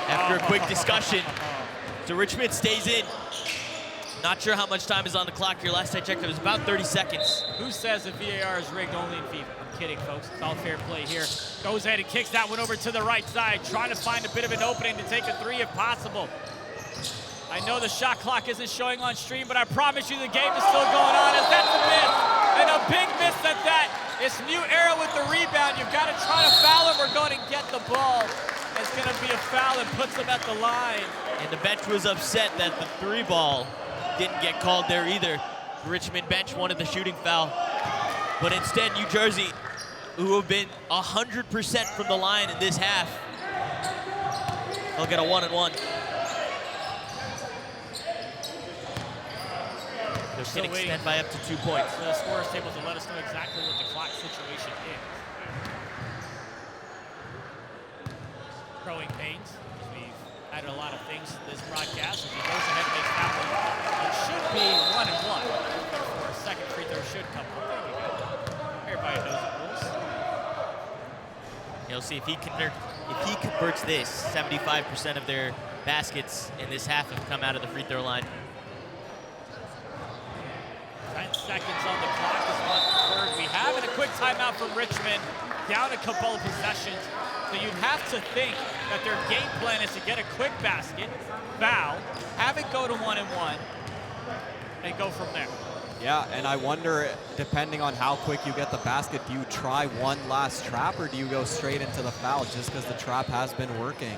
after a quick discussion. So Richmond stays in. Not sure how much time is on the clock here. Last I checked, it was about 30 seconds.
Who says the VAR is rigged only in FIFA? I'm kidding, folks. It's all fair play here. Goes ahead and kicks that one over to the right side, trying to find a bit of an opening to take a three if possible. I know the shot clock isn't showing on stream, but I promise you the game is still going on, as that's a miss. And a big miss at that. It's New Era with the rebound. You've got to try to foul him or go and get the ball. It's going to be a foul and puts him at the line.
And the bench was upset that the 3 ball didn't get called there either. The Richmond bench wanted the shooting foul. But instead, New Jersey, who have been 100% from the line in this half, they'll get a 1-and-1. They can extend by up to 2 points.
The scorer's table to let us know exactly what the clock situation is. Growing pains, as we've added a lot of things to this broadcast. As he goes ahead and makes that one, it should be 1-and-1. Therefore, a second free throw should come up. There we go. Everybody knows the rules.
You'll see if he converts this, 75% of their baskets in this half have come out of the free throw line.
10 seconds on the clock is what word we have, and a quick timeout from Richmond, down a couple of possessions. So you'd have to think that their game plan is to get a quick basket, foul, have it go to 1-and-1, and go from there.
Yeah, and I wonder, depending on how quick you get the basket, do you try one last trap or do you go straight into the foul just because the trap has been working?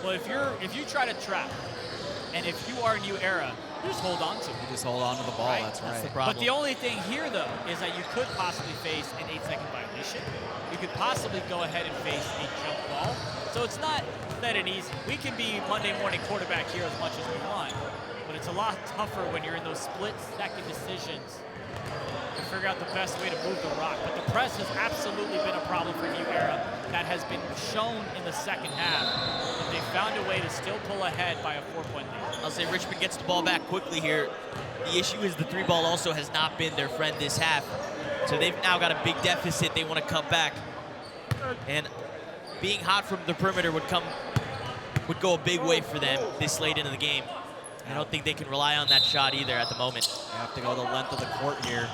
Well, if you try to trap, and if you are New Era, you just hold on to it.
You just hold on to the ball,
Right?
that's
That's
right.
the problem.
But the only thing here, though, is that you could possibly face an 8-second violation. You could possibly go ahead and face a jump ball. So it's not that an easy. We can be Monday morning quarterback here as much as we want, but it's a lot tougher when you're in those split-second decisions to figure out the best way to move the rock. But the press has absolutely been a problem for New Era. That has been shown in the second half. But they found a way to still pull ahead by a 4-point lead.
I'll say Richmond gets the ball back quickly here. The issue is the three ball also has not been their friend this half. So they've now got a big deficit. They want to cut back. And being hot from the perimeter would go a big way for them this late into the game. I don't think they can rely on that shot either at the moment.
You have to go the length of the court here.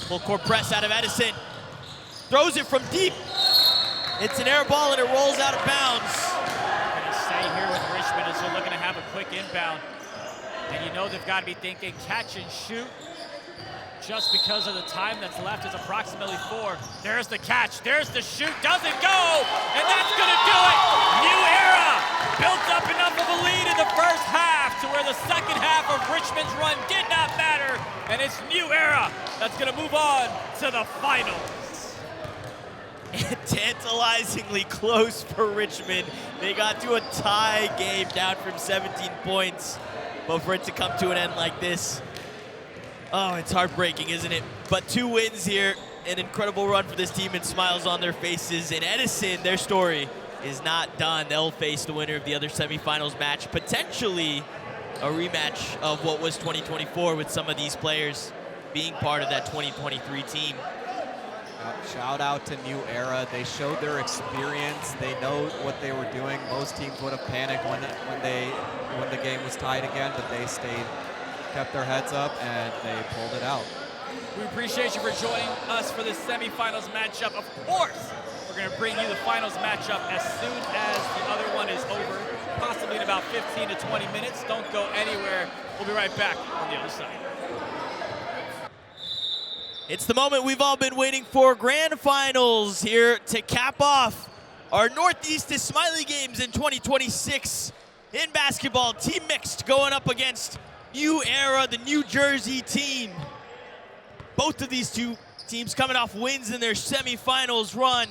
Full court press out of Edison. Throws it from deep. It's an air ball and it rolls out of bounds.
Going to stay here with Richmond as they're looking to have a quick inbound. And you know they've got to be thinking catch and shoot. Just because of the time that's left is approximately 4. There's the catch, there's the shoot, doesn't go, and that's gonna do it! New Era built up enough of a lead in the first half to where the second half of Richmond's run did not matter, and it's New Era that's gonna move on to the finals.
Tantalizingly close for Richmond. They got to a tie game down from 17 points, but for it to come to an end like this, oh, it's heartbreaking, isn't it? But 2 wins here, an incredible run for this team and smiles on their faces. And Edison, their story is not done. They'll face the winner of the other semifinals match, potentially a rematch of what was 2024 with some of these players being part of that 2023 team.
Shout out to New Era. They showed their experience. They know what they were doing. Most teams would have panicked when the game was tied again, but they stayed, kept their heads up, and they pulled it out.
We appreciate you for joining us for this semifinals matchup. Of course, we're going to bring you the finals matchup as soon as the other one is over, possibly in about 15 to 20 minutes. Don't go anywhere. We'll be right back on the other side.
It's the moment we've all been waiting for. Grand Finals here to cap off our Northeast Ismaili Games in 2026 in basketball. Team mixed going up against New Era, the New Jersey team. Both of these two teams coming off wins in their semifinals run.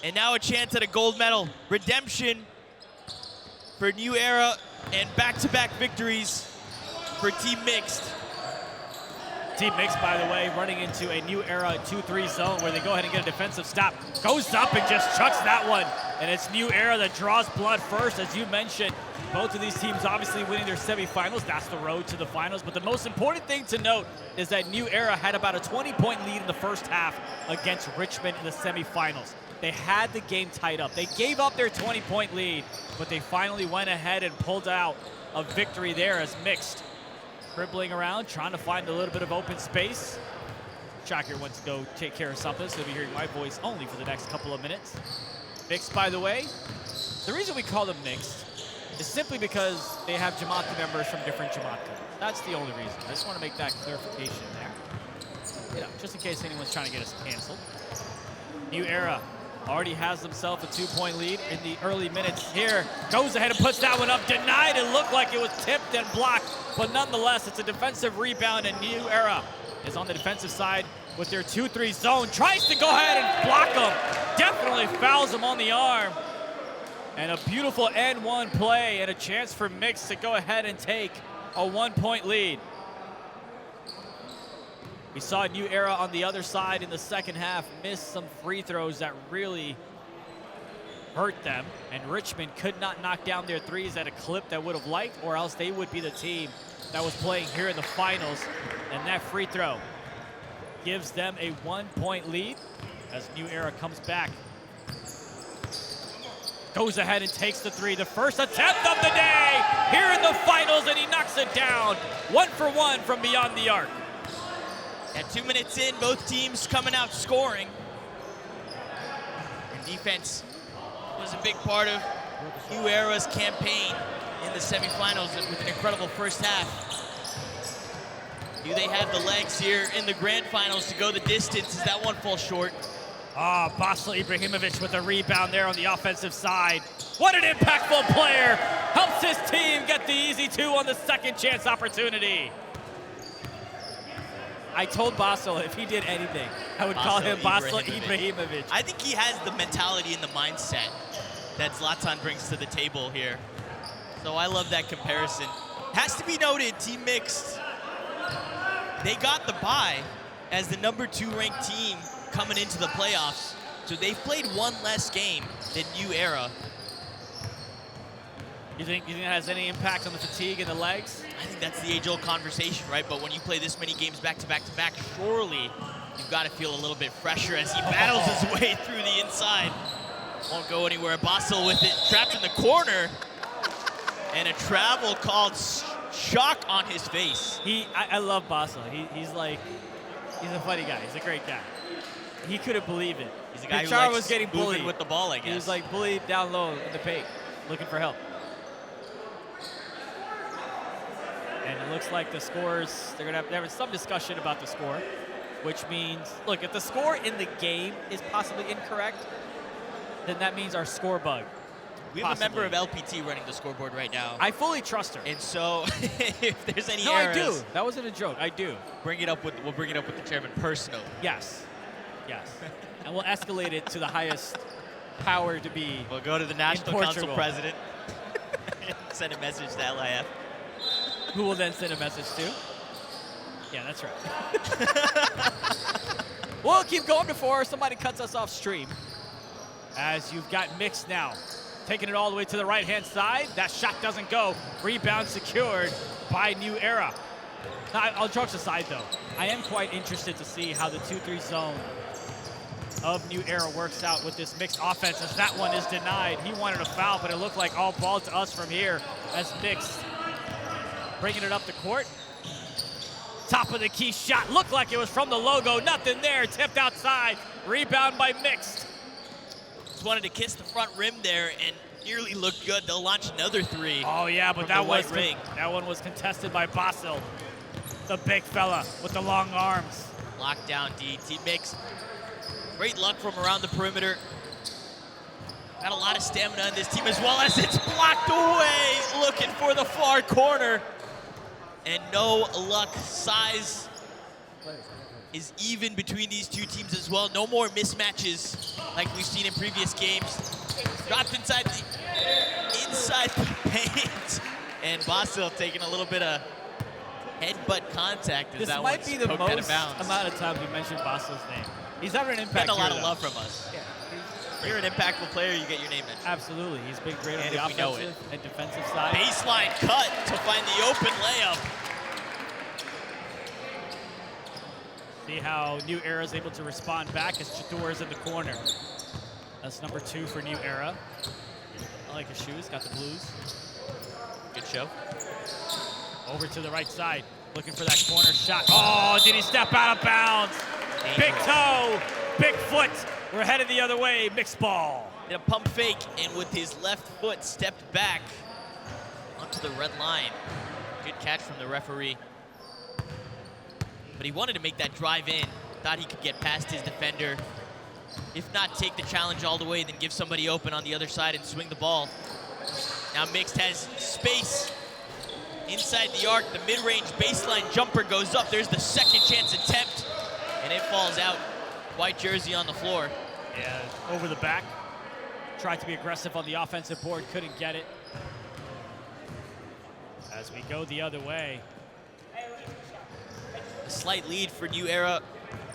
And now a chance at a gold medal. Redemption for New Era and back-to-back victories for Team Mixed.
Team Mixed, by the way, running into a New Era 2-3 zone where they go ahead and get a defensive stop. Goes up and just chucks that one. And it's New Era that draws blood first, as you mentioned. Both of these teams obviously winning their semifinals. That's the road to the finals. But the most important thing to note is that New Era had about a 20-point lead in the first half against Richmond in the semifinals. They had the game tied up. They gave up their 20-point lead, but they finally went ahead and pulled out a victory there as Mixed. Dribbling around, trying to find a little bit of open space. Shakir went to go take care of something, so you'll be hearing my voice only for the next couple of minutes. Mixed, by the way, the reason we call them Mixed is simply because they have Jamaica members from different Jamaica. That's the only reason. I just want to make that clarification there. You know, just in case anyone's trying to get us canceled. New Era already has himself a 2-point lead in the early minutes here. Goes ahead and puts that one up. Denied. It looked like it was tipped and blocked, but nonetheless, it's a defensive rebound, and New Era is on the defensive side with their 2-3 zone. Tries to go ahead and block him. Definitely fouls him on the arm. And a beautiful N1 play and a chance for Mix to go ahead and take a 1-point lead. We saw New Era on the other side in the second half miss some free throws that really hurt them, and Richmond could not knock down their threes at a clip that would have liked, or else they would be the team that was playing here in the finals. And that free throw gives them a 1-point lead as New Era comes back. Goes ahead and takes the three, the first attempt of the day here in the finals, and he knocks it down. 1 for 1 from beyond the arc.
At 2 minutes in, both teams coming out scoring. And defense was a big part of New Era's campaign in the semifinals with an incredible first half. Do they have the legs here in the grand finals to go the distance? As that one falls short?
Ah, Basel Ibrahimovic with a rebound there on the offensive side. What an impactful player. Helps his team get the easy 2 on the second chance opportunity. I told Basel if he did anything, I would call him Basel Ibrahimovic.
I think he has the mentality and the mindset that Zlatan brings to the table here. So I love that comparison. Has to be noted, Team Mixed, they got the bye as the #2 ranked team coming into the playoffs. So they've played one less game than New Era.
You think that has any impact on the fatigue and the legs?
I think that's the age-old conversation, right? But when you play this many games back to back to back, surely you've got to feel a little bit fresher as he battles his way through the inside. Won't go anywhere. Basel with it trapped in the corner. And a travel called, shock on his face.
I love Basel. He's a funny guy. He's a great guy. He couldn't believe it.
He's a guy who
was
likes
getting bullied
with the ball, I guess.
He was like bullied down low in the paint, looking for help. And it looks like the scores, they're gonna have some discussion about the score, which means, look, if the score in the game is possibly incorrect, then that means our score bug.
We have a member of LPT running the scoreboard right now.
I fully trust her.
And so if there's any
no,
errors,
I do. That wasn't a joke. I do.
we'll bring it up with the chairman personally.
Yes. Yes. And we'll escalate it to the highest power to be.
We'll go to the National Council
Portugal.
president and send a message to LIF.
Who will then send a message to? Yeah, that's right. We'll keep going before somebody cuts us off stream. As you've got Mixed now, taking it all the way to the right-hand side. That shot doesn't go. Rebound secured by New Era. Now, all jokes aside, though, I am quite interested to see how the 2-3 zone of New Era works out with this Mixed offense, as that one is denied. He wanted a foul, but it looked like all ball to us from here as Mixed bringing it up the court. Top of the key shot, looked like it was from the logo. Nothing there, tipped outside. Rebound by Mixed.
Just wanted to kiss the front rim there and nearly looked good. They'll launch another 3.
Oh yeah, but
that
one was contested by Basel, the big fella with the long arms.
Lockdown D. Team Mixed. Great luck from around the perimeter. Got a lot of stamina in this team, as well as it's blocked away, looking for the far corner. And no luck. Size is even between these two teams as well. No more mismatches like we've seen in previous games. Dropped inside the paint. And Basel taking a little bit of headbutt contact as
This
that
might be the
poked out of
most
bounds.
amount of times we mentioned Basel's name. He's having an impact.
Getting a lot
here,
of
though.
love from us.
Yeah.
You're an impactful player, you get your name mentioned.
Absolutely. He's been great on
And
the
if we know
offensive and defensive side.
Baseline cut to find the open layup.
See how New Era is able to respond back as Chador is in the corner. That's #2 for New Era. I like his shoes, got the blues.
Good show.
Over to the right side, looking for that corner shot. Oh, did he step out of bounds? Big toe, big foot. We're headed the other way, Mixed ball.
Did a pump fake, and with his left foot stepped back onto the red line. Good catch from the referee. But he wanted to make that drive in. Thought he could get past his defender. If not, take the challenge all the way, then give somebody open on the other side and swing the ball. Now Mixed has space inside the arc. The mid-range baseline jumper goes up. There's the second chance attempt, and it falls out. White jersey on the floor.
Yeah, over the back. Tried to be aggressive on the offensive board, couldn't get it. As we go the other way.
A slight lead for New Era,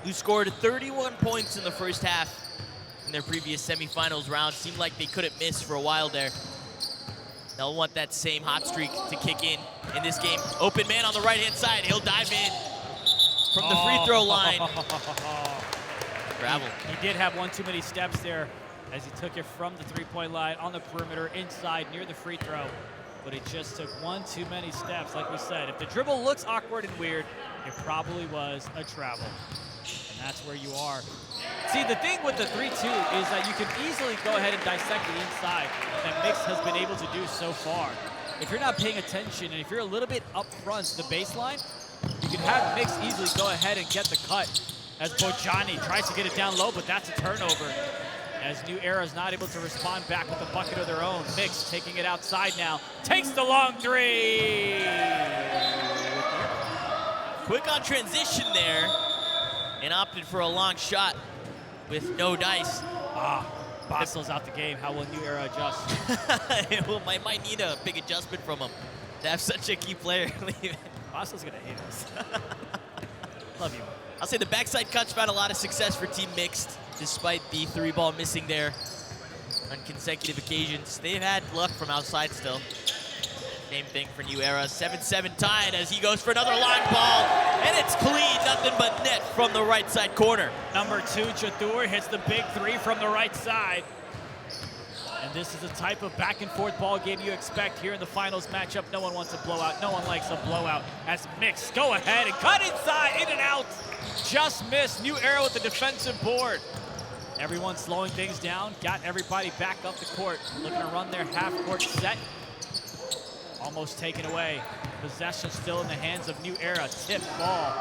who scored 31 points in the first half in their previous semifinals round. Seemed like they couldn't miss for a while there. They'll want that same hot streak to kick in this game. Open man on the right-hand side. He'll dive in from the free throw line. Gravel.
He did have one too many steps there as he took it from the three-point line on the perimeter inside near the free throw. But it just took one too many steps. Like we said, if the dribble looks awkward and weird, it probably was a travel. And that's where you are. See, the thing with the 3-2 is that you can easily go ahead and dissect the inside that Mixed has been able to do so far. If you're not paying attention and if you're a little bit up front, the baseline, You can have Mix easily go ahead and get the cut as Bojani tries to get it down low, but that's a turnover. As New Era is not able to respond back with a bucket of their own. Mix taking it outside now. Takes the long three.
Quick on transition there and opted for a long shot with no dice.
Basel's out the game. How will New Era adjust?
Well, might need a big adjustment from him to have such a key player leaving.
Basel's going to hate us. Love you.
I'll say the backside cuts found a lot of success for Team Mixed, despite the 3-ball missing there on consecutive occasions. They've had luck from outside still. Same thing for New Era. 7-7 tied as he goes for another long ball, and it's clean. Nothing but net from the right side corner.
Number 2, Chatur, hits the big 3 from the right side. And this is the type of back-and-forth ball game you expect here in the finals matchup. No one wants a blowout. No one likes a blowout. As Mix go ahead and cut inside, in and out. Just missed. New Era with the defensive board. Everyone slowing things down. Got everybody back up the court. Looking to run their half-court set. Almost taken away. Possession still in the hands of New Era. Tip ball.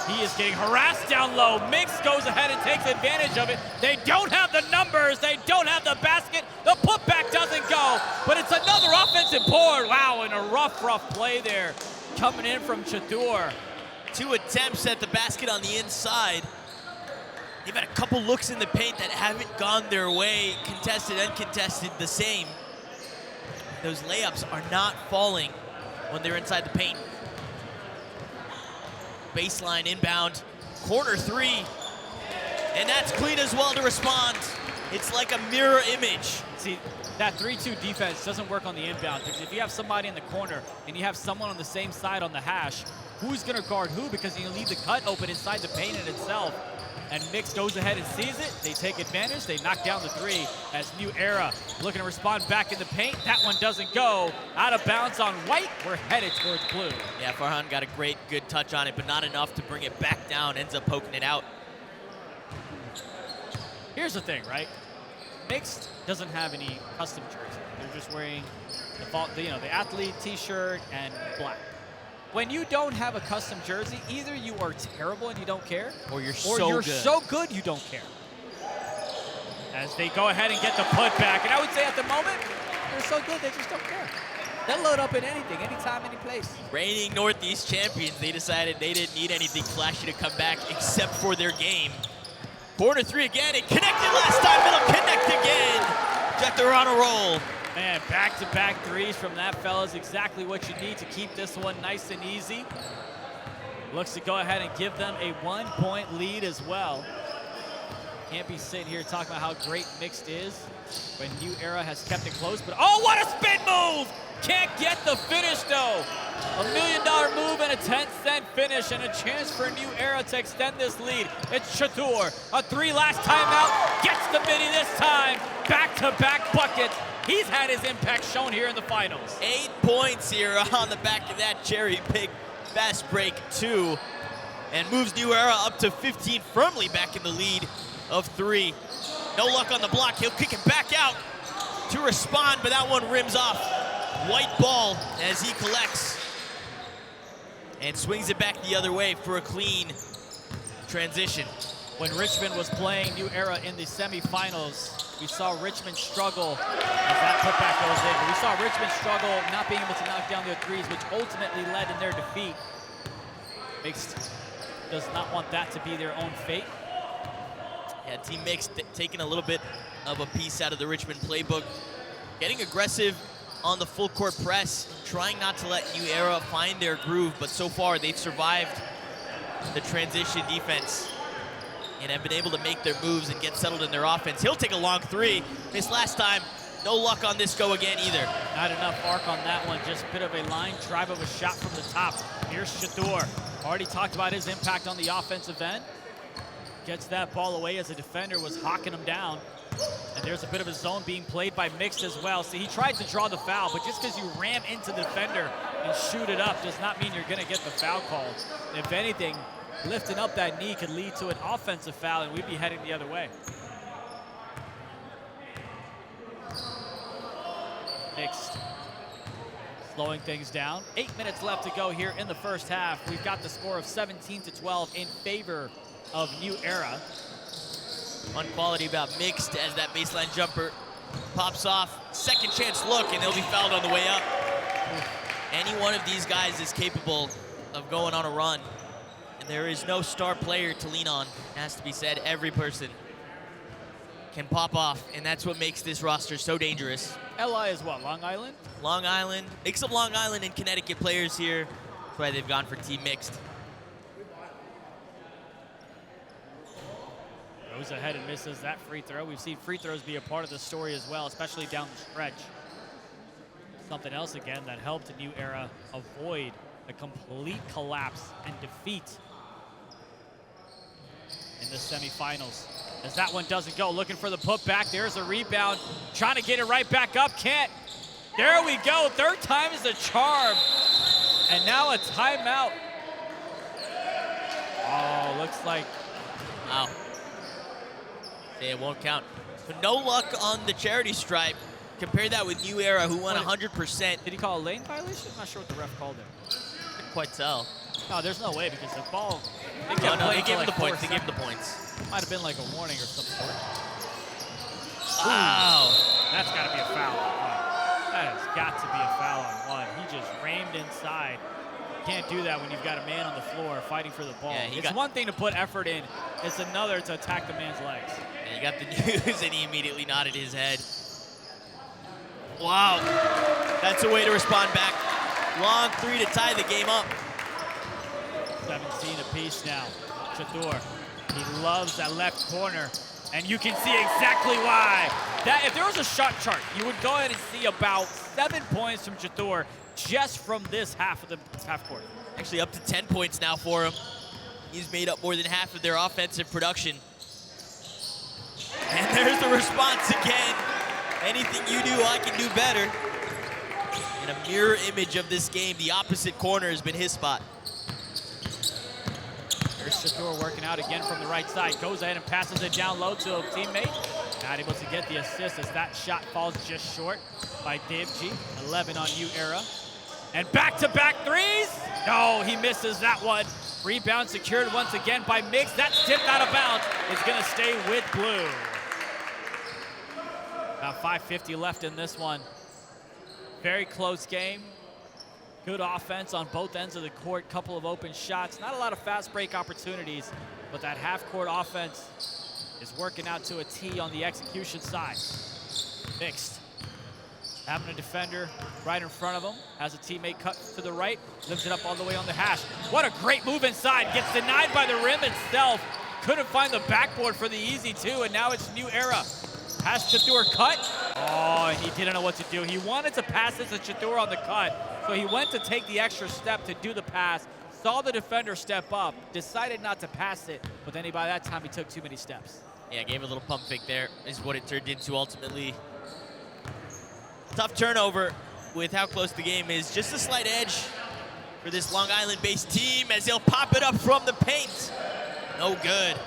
He is getting harassed down low. Mix goes ahead and takes advantage of it. They don't have the numbers. They don't have the basket. The putback doesn't go, but it's another offensive board. Wow, and a rough play there coming in from Chatur.
2 attempts at the basket on the inside. They've had a couple looks in the paint that haven't gone their way. Contested, uncontested, the same. Those layups are not falling when they're inside the paint. Baseline inbound, corner 3, and that's clean as well to respond. It's like a mirror image.
See, that 3-2 defense doesn't work on the inbound, because if you have somebody in the corner and you have someone on the same side on the hash, who's gonna guard who? Because you leave the cut open inside the paint in itself. And Mix goes ahead and sees it. They take advantage. They knock down the 3 as New Era looking to respond back in the paint. That one doesn't go. Out of bounds on white. We're headed towards blue.
Yeah, Farhan got a good touch on it, but not enough to bring it back down. Ends up poking it out.
Here's the thing, right? Mixed doesn't have any custom jersey. They're just wearing the athlete t-shirt and black. When you don't have a custom jersey, either you are terrible and you don't care,
or you're
so good you don't care. As they go ahead and get the putback, and I would say at the moment, they're so good they just don't care. They'll load up in anything, anytime, any place.
Reigning Northeast champions, they decided they didn't need anything flashy to come back except for their game. Corner 3 again, it connected last time, it'll connect again. Jack, they're on a roll.
Man, back-to-back 3s from that fella is exactly what you need to keep this one nice and easy. Looks to go ahead and give them a 1-point lead as well. Can't be sitting here talking about how great Mixed is when New Era has kept it close, but oh, what a spin move! Can't get the finish though. $1 million move and a 10-cent finish and a chance for New Era to extend this lead. It's Chatur, a 3 last time out, gets the midi this time. Back-to-back buckets. He's had his impact shown here in the finals.
8 points here on the back of that cherry pick fast break 2, and moves New Era up to 15, firmly back in the lead of 3. No luck on the block. He'll kick it back out to respond, but that one rims off. White ball as he collects and swings it back the other way for a clean transition.
When Richmond was playing New Era in the semifinals, we saw Richmond struggle as that putback goes in. But we saw Richmond struggle not being able to knock down their 3s, which ultimately led in their defeat. Mixed does not want that to be their own fate.
Yeah, Team Mixed taking a little bit of a piece out of the Richmond playbook. Getting aggressive on the full court press, trying not to let New Era find their groove, but so far they've survived the transition defense and have been able to make their moves and get settled in their offense. He'll take a long 3. Missed last time. No luck on this go again either.
Not enough arc on that one. Just a bit of a line drive of a shot from the top. Here's Chatur. Already talked about his impact on the offensive end. Gets that ball away as a defender was hawking him down. And there's a bit of a zone being played by Mixed as well. See, he tried to draw the foul, but just because you ram into the defender and shoot it up does not mean you're going to get the foul called. If anything, lifting up that knee could lead to an offensive foul, and we'd be heading the other way. Mixed slowing things down. 8 minutes left to go here in the first half. We've got the score of 17-12 in favor of New Era.
One quality about mixed as that baseline jumper pops off. Second chance look, and they'll be fouled on the way up. Any one of these guys is capable of going on a run. And there is no star player to lean on. It has to be said, every person can pop off, and that's what makes this roster so dangerous.
LI is what, Long Island?
Long Island, mix of Long Island and Connecticut players here. That's why they've gone for team mixed.
Goes ahead and misses that free throw. We've seen free throws be a part of the story as well, especially down the stretch. Something else, again, that helped New Era avoid a complete collapse and defeat in the semifinals. As that one doesn't go, looking for the putback. There's a rebound, trying to get it right back up, can't. There we go, third time is the charm. And now a timeout. Oh, looks like.
Wow. It won't count. So no luck on the charity stripe. Compare that with New Era, who won 100%.
Did he call a lane violation? I'm not sure what the ref called it.
Couldn't quite tell.
No, there's no way because the ball.
They gave him the points. They gave him the points.
Might have been like a warning or some sort.
Wow.
That's got to be a foul on one. That has got to be a foul on one. He just rammed inside. You can't do that when you've got a man on the floor fighting for the ball.
Yeah,
it's one thing to put effort in. It's another to attack the man's legs.
Yeah, he got the news and he immediately nodded his head. Wow. That's a way to respond back. Long three to tie the game up.
17 apiece now. Chatur. He loves that left corner, and you can see exactly why. That if there was a shot chart, you would go ahead and see about 7 points from Chatur just from this half of the half court.
Actually up to 10 points now for him. He's made up more than half of their offensive production. And there's the response again. Anything you do, I can do better. In a mirror image of this game, the opposite corner has been his spot.
There's Chatur working out again from the right side. Goes ahead and passes it down low to a teammate. Not able to get the assist as that shot falls just short by Devji. 11 on New Era. And back-to-back threes. No, he misses that one. Rebound secured once again by Mix. That's tipped out of bounds. It's going to stay with Blue. About 5:50 left in this one. Very close game. Good offense on both ends of the court. Couple of open shots. Not a lot of fast break opportunities, but that half-court offense is working out to a T on the execution side. Mixed. Having a defender right in front of him. Has a teammate cut to the right. Lifts it up all the way on the hash. What a great move inside. Gets denied by the rim itself. Couldn't find the backboard for the easy two, and now it's New Era. Has Chatur cut. Oh, and he didn't know what to do. He wanted to pass this to Chatur on the cut, so he went to take the extra step to do the pass, saw the defender step up, decided not to pass it, but then by that time he took too many steps.
Yeah, gave a little pump fake there is what it turned into ultimately. Tough turnover with how close the game is. Just a slight edge for this Long Island-based team as they'll pop it up from the paint. No good.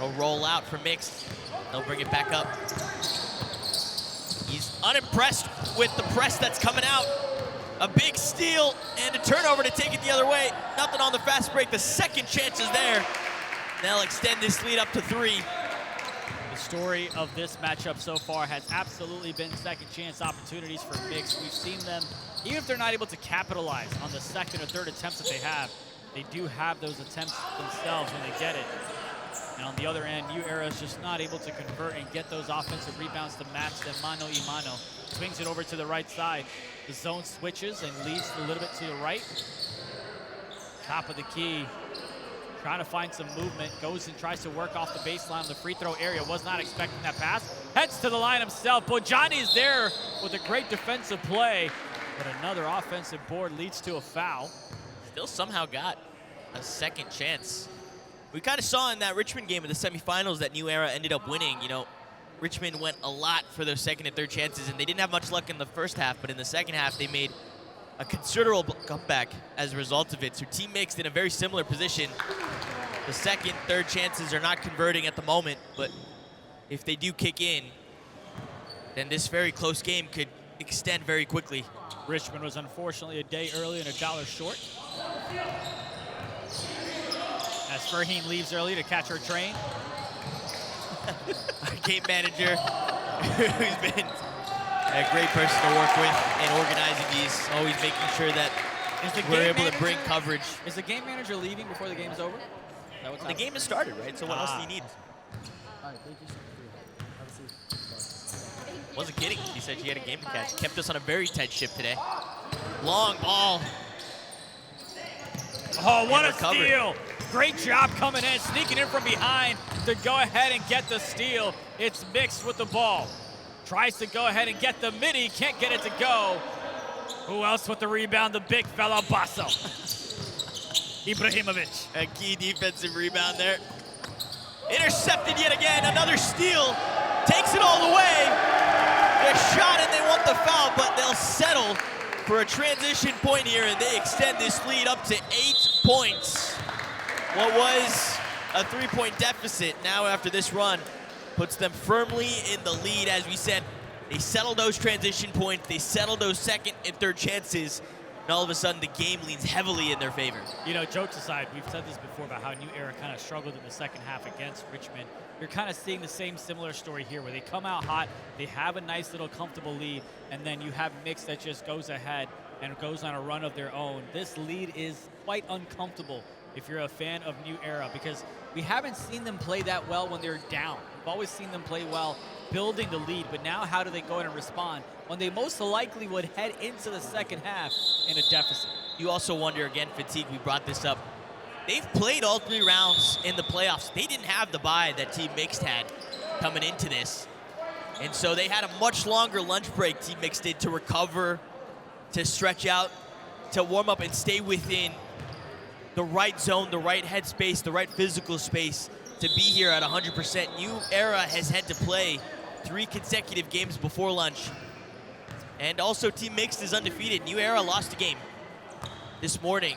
No roll out for Mixed. They'll bring it back up. He's unimpressed with the press that's coming out. A big steal and a turnover to take it the other way. Nothing on the fast break. The second chance is there. They'll extend this lead up to 3.
The story of this matchup so far has absolutely been second chance opportunities for Mixed. We've seen them, even if they're not able to capitalize on the second or third attempts that they do have those attempts themselves when they get it. And on the other end, New Era is just not able to convert and get those offensive rebounds to match them mano y mano. Swings it over to the right side. The zone switches and leads a little bit to the right. Top of the key, trying to find some movement. Goes and tries to work off the baseline of the free throw area. Was not expecting that pass. Heads to the line himself. Bojani is there with a great defensive play. But another offensive board leads to a foul.
Still somehow got a second chance. We kind of saw in that Richmond game in the semifinals that New Era ended up winning. You know, Richmond went a lot for those second and third chances, and they didn't have much luck in the first half, but in the second half, they made a considerable comeback as a result of it. So Team Mixed in a very similar position. The second, third chances are not converting at the moment, but if they do kick in, then this very close game could extend very quickly.
Richmond was unfortunately a day early and $1 short. As Furheen leaves early to catch her train.
Our game manager, who's been a great person to work with in organizing these, always making sure that we're able to bring coverage.
Is the game manager leaving before the game's over?
The game has started, right? So what else do you need?
All right, thank you so much. Have a seat.
Wasn't kidding. She said she had a game to catch. Kept us on a very tight ship today. Long ball.
Oh, what a
recovered.
steal. Great job coming in, sneaking in from behind to go ahead and get the steal. It's mixed with the ball. Tries to go ahead and get the midi, can't get it to go. Who else with the rebound? The big fella, Basso. Ibrahimovic.
A key defensive rebound there. Intercepted yet again, another steal. Takes it all the way. A shot and they want the foul, but they'll settle for a transition point here, and they extend this lead up to 8 points. What was a 3-point deficit now after this run puts them firmly in the lead. As we said, they settle those transition points, they settle those second and third chances, and all of a sudden the game leans heavily in their favor.
You know, jokes aside, we've said this before about how New Era kind of struggled in the second half against Richmond. You're kind of seeing the same similar story here where they come out hot, they have a nice little comfortable lead, and then you have Mix that just goes ahead and goes on a run of their own. This lead is quite uncomfortable if you're a fan of New Era, because we haven't seen them play that well when they're down. We've always seen them play well building the lead, but now how do they go in and respond when they most likely would head into the second half in a deficit?
You also wonder, again, fatigue, we brought this up. They've played all 3 rounds in the playoffs. They didn't have the bye that Team Mixed had coming into this. And so they had a much longer lunch break, Team Mixed did, to recover, to stretch out, to warm up and stay within the right zone, the right headspace, the right physical space to be here at 100%. New Era has had to play 3 consecutive games before lunch. And also Team Mixed is undefeated. New Era lost a game this morning.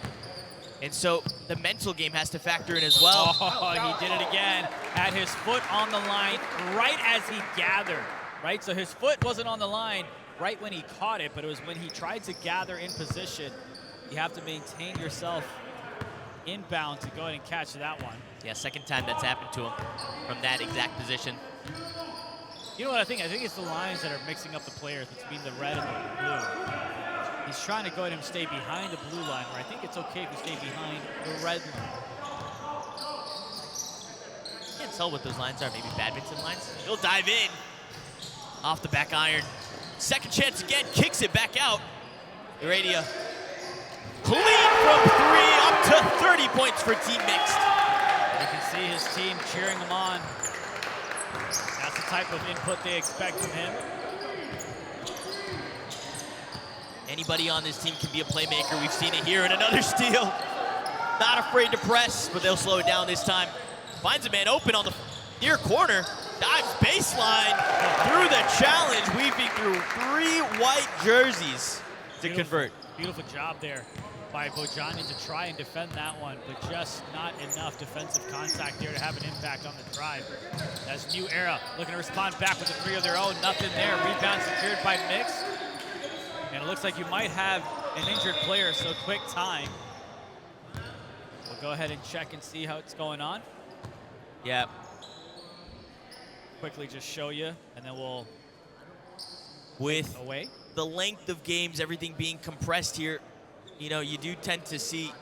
And so the mental game has to factor in as well.
Oh, he did it again. Had his foot on the line right as he gathered, right? So his foot wasn't on the line right when he caught it, but it was when he tried to gather in position. You have to maintain yourself inbound to go ahead and catch that one.
Yeah, second time that's happened to him from that exact position.
You know what I think? I think it's the lines that are mixing up the players between the red and the blue. He's trying to go ahead and stay behind the blue line, where I think it's okay if you stay behind the red line.
Can't tell what those lines are, maybe badminton lines. He'll dive in off the back iron. Second chance again, kicks it back out. Uradia clean from 3, up to 30 points for Team Mixed.
You can see his team cheering him on. That's the type of input they expect from him.
Anybody on this team can be a playmaker. We've seen it here in another steal. Not afraid to press, but they'll slow it down this time. Finds a man open on the near corner. Dives baseline through the challenge, weaving through 3 white jerseys to convert.
Beautiful job there by Bojani to try and defend that one, but just not enough defensive contact there to have an impact on the drive. As New Era looking to respond back with a 3 of their own. Nothing there. Rebound secured by Mix. And it looks like you might have an injured player, so quick time. We'll go ahead and check and see how it's going on.
Yeah.
Quickly just show you, and then we'll
With
away.
the length of games, everything being compressed here, you know, you do tend to see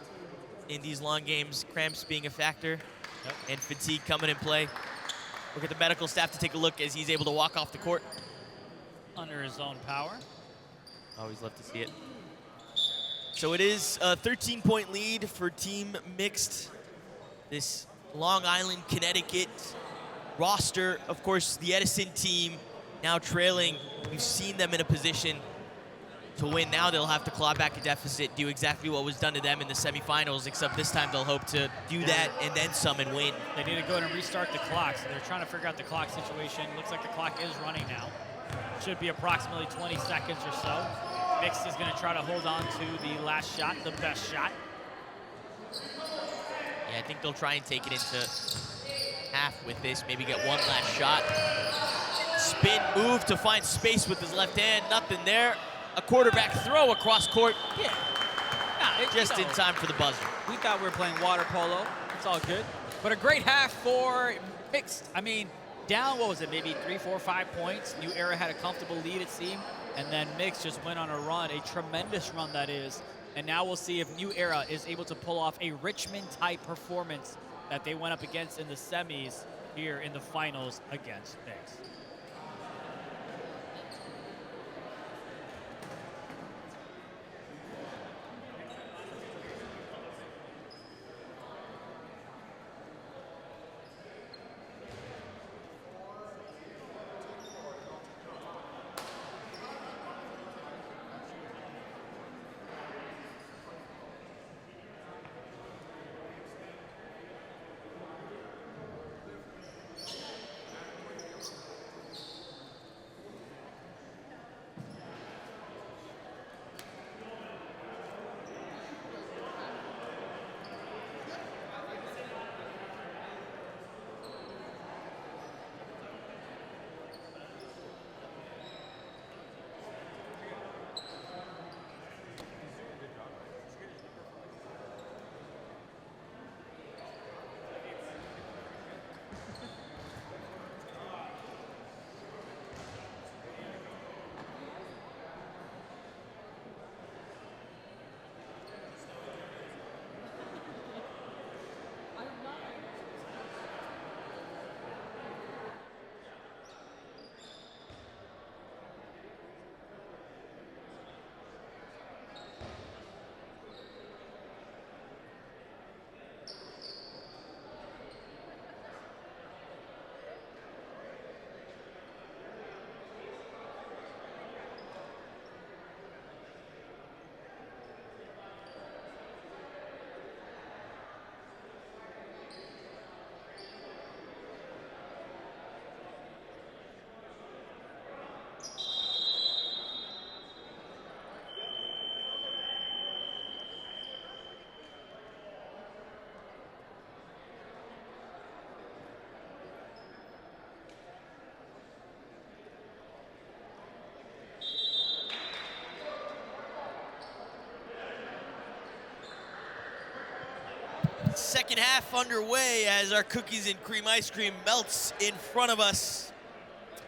in these long games cramps being a factor and fatigue coming in play. We'll get the medical staff to take a look as he's able to walk off the court.
Under his own power.
Always love to see it. So it is a 13-point lead for Team Mixed. This Long Island, Connecticut roster, of course, the Edison team now trailing. We've seen them in a position to win. Now they'll have to claw back a deficit, do exactly what was done to them in the semifinals, except this time they'll hope to do that and then some and win.
They need to go ahead and restart the clock, so they're trying to figure out the clock situation. Looks like the clock is running now. Should be approximately 20 seconds or so. Mixed is going to try to hold on to the last shot, the best shot.
Yeah, I think they'll try and take it into half with this, maybe get one last shot. Spin move to find space with his left hand, nothing there. a quarterback throw across court
Yeah.
just in time for the buzzer.
We thought we were playing water polo. It's all good. But a great half for mixed. I mean, down, what was it, maybe 3, 4, 5 points. New Era had a comfortable lead, it seemed. And then Mixed just went on a run, a tremendous run that is. And now we'll see if New Era is able to pull off a Richmond-type performance that they went up against in the semis here in the finals against Mixed.
Second half underway as our cookies and cream ice cream melts in front of us.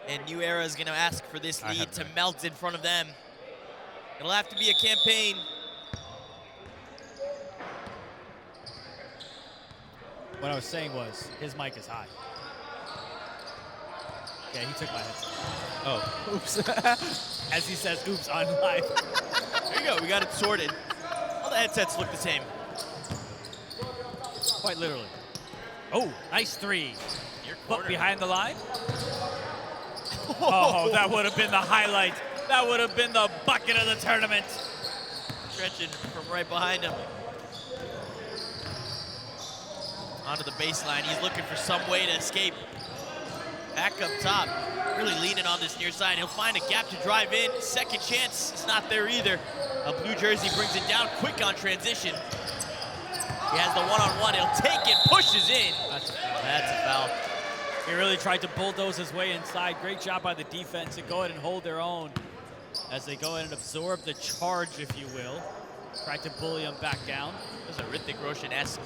And New Era is going to ask for this lead to melt in front of them. It'll have to be a campaign.
What I was saying was, his mic is high. Yeah, he took my headset.
Oh.
Oops. As he says, oops, on live.
There you go, we got it sorted. All the headsets look the same.
Quite literally. Oh, nice three.
Your
But behind the line. Oh, that would have been the highlight. That would have been the bucket of the tournament.
Stretching from right behind him. Onto the baseline. He's looking for some way to escape. Back up top. Really leaning on this near side. He'll find a gap to drive in. Second chance. It's not there either. A blue jersey brings it down quick on transition. He has the one-on-one. He'll take it, pushes in. That's a foul.
He really tried to bulldoze his way inside. Great job by the defense to go ahead and hold their own as they go ahead and absorb the charge, if you will. Tried to bully him back down.
This is a Hrithik Roshan-esque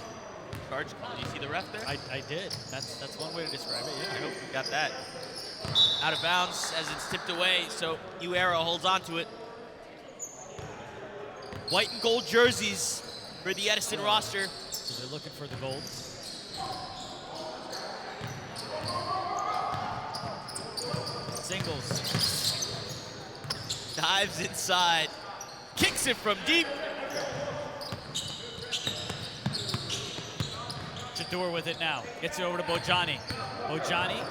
charge call. Do you see the ref there?
I did. That's one way to describe it, yeah.
I hope you got that. Out of bounds as it's tipped away, so New Era holds on to it. White and gold jerseys for the Edison roster.
So they're looking for the gold. Singles.
Dives inside. Kicks it from deep.
Chador with it now. Gets it over to Bojani. Bojani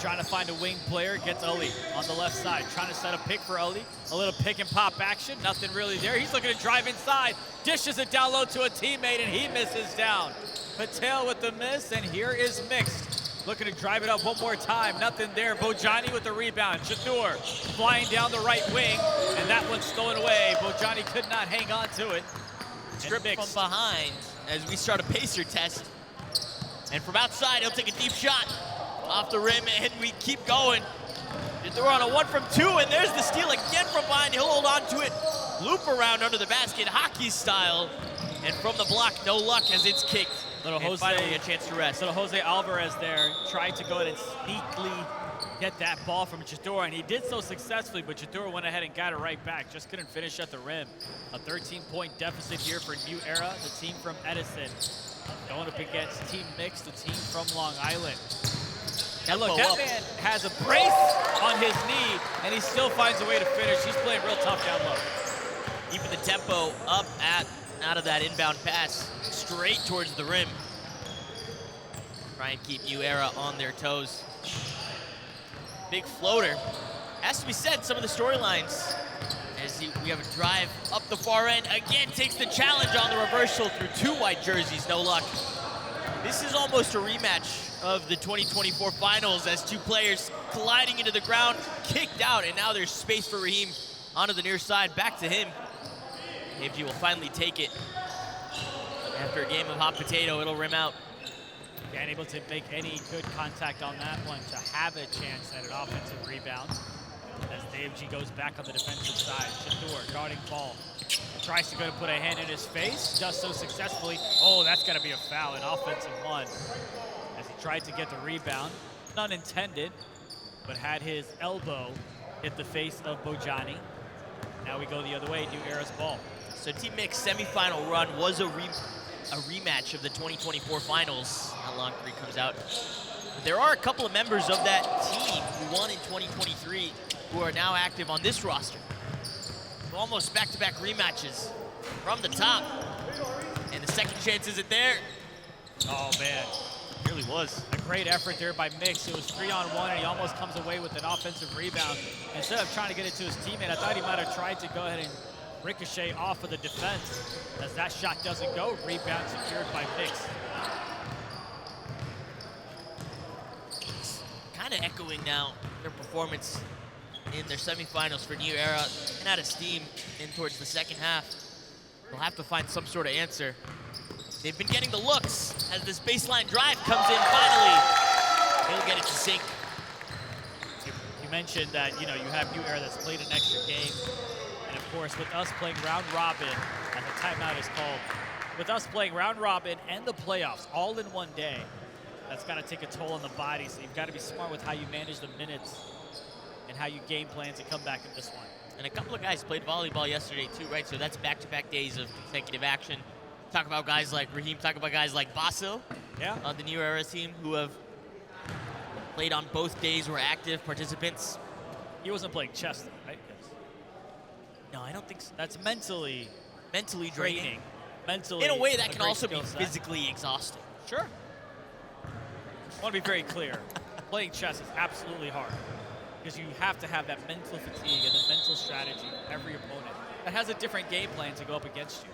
trying to find a wing player. Gets Ali on the left side. Trying to set a pick for Ali. A little pick and pop action. Nothing really there. He's looking to drive inside. Dishes it down low to a teammate, and he misses down. Patel with the miss, and here is Mixed. Looking to drive it up one more time. Nothing there. Bojani with the rebound. Chador flying down the right wing, and that one's stolen away. Bojani could not hang on to it.
Stripped from behind as we start a pacer test. And from outside, he'll take a deep shot off the rim, and we keep going. They're on a 1 from 2, and there's the steal again from behind. He'll hold on to it. Loop around under the basket, hockey style. And from the block, no luck as it's kicked.
Little
and
Jose,
finally a chance to rest.
Little Jose Alvarez there tried to go ahead and sneakily get that ball from Chidor, and he did so successfully, but Chidor went ahead and got it right back. Just couldn't finish at the rim. A 13-point deficit here for New Era, the team from Edison. Going up against Team Mix, the team from Long Island. And look, that man has a brace on his knee, and he still finds a way to finish. He's playing real tough down low.
Keeping the tempo up out of that inbound pass, straight towards the rim. Try and keep New Era on their toes. Big floater. Has to be said, some of the storylines, as we have a drive up the far end. Again, takes the challenge on the reversal through 2 white jerseys, no luck. This is almost a rematch of the 2024 finals as 2 players colliding into the ground, kicked out, and now there's space for Raheem onto the near side, back to him. AFG will finally take it. After a game of hot potato, it'll rim out.
And able to make any good contact on that one to have a chance at an offensive rebound. As the AFG goes back on the defensive side. Chidor guarding ball. Tries to go to put a hand in his face. Does so successfully. Oh, that's got to be a foul, an offensive one. As he tried to get the rebound. None intended, but had his elbow hit the face of Bojani. Now we go the other way, New Era's ball.
So Team Mix semifinal run was a rematch of the 2024 finals. How long 3 comes out. There are a couple of members of that team who won in 2023 who are now active on this roster. So almost back-to-back rematches from the top. And the second chance isn't there.
Oh man,
It really was.
a great effort there by Mix. It was 3-on-1 and he almost comes away with an offensive rebound. Instead of trying to get it to his teammate, I thought he might have tried to go ahead and ricochet off of the defense. As that shot doesn't go, rebound secured by Mix.
Kind of echoing now their performance in their semifinals for New Era and out of steam in towards the second half. They'll have to find some sort of answer. They've been getting the looks as this baseline drive comes in finally. He'll get it to sink.
You mentioned that, you have New Era that's played an extra game. And of course, with us playing round robin, and the timeout is called, with us playing round robin and the playoffs all in one day, that's got to take a toll on the body. So you've got to be smart with how you manage the minutes and how you game plan to come back in this one.
And a couple of guys played volleyball yesterday too, right? So that's back-to-back days of consecutive action. Talk about guys like Raheem, talk about guys like Basil on the New Era team who have played on both days, were active participants.
He wasn't playing chess though, right?
No, I don't think so.
That's mentally
Mentally
draining.
draining.
Mentally,
In a way, that
a
can
great
also be
skill set.
physically exhausting.
Sure. I want to be very clear. Playing chess is absolutely hard because you have to have that mental fatigue and the mental strategy of every opponent that has a different game plan to go up against you.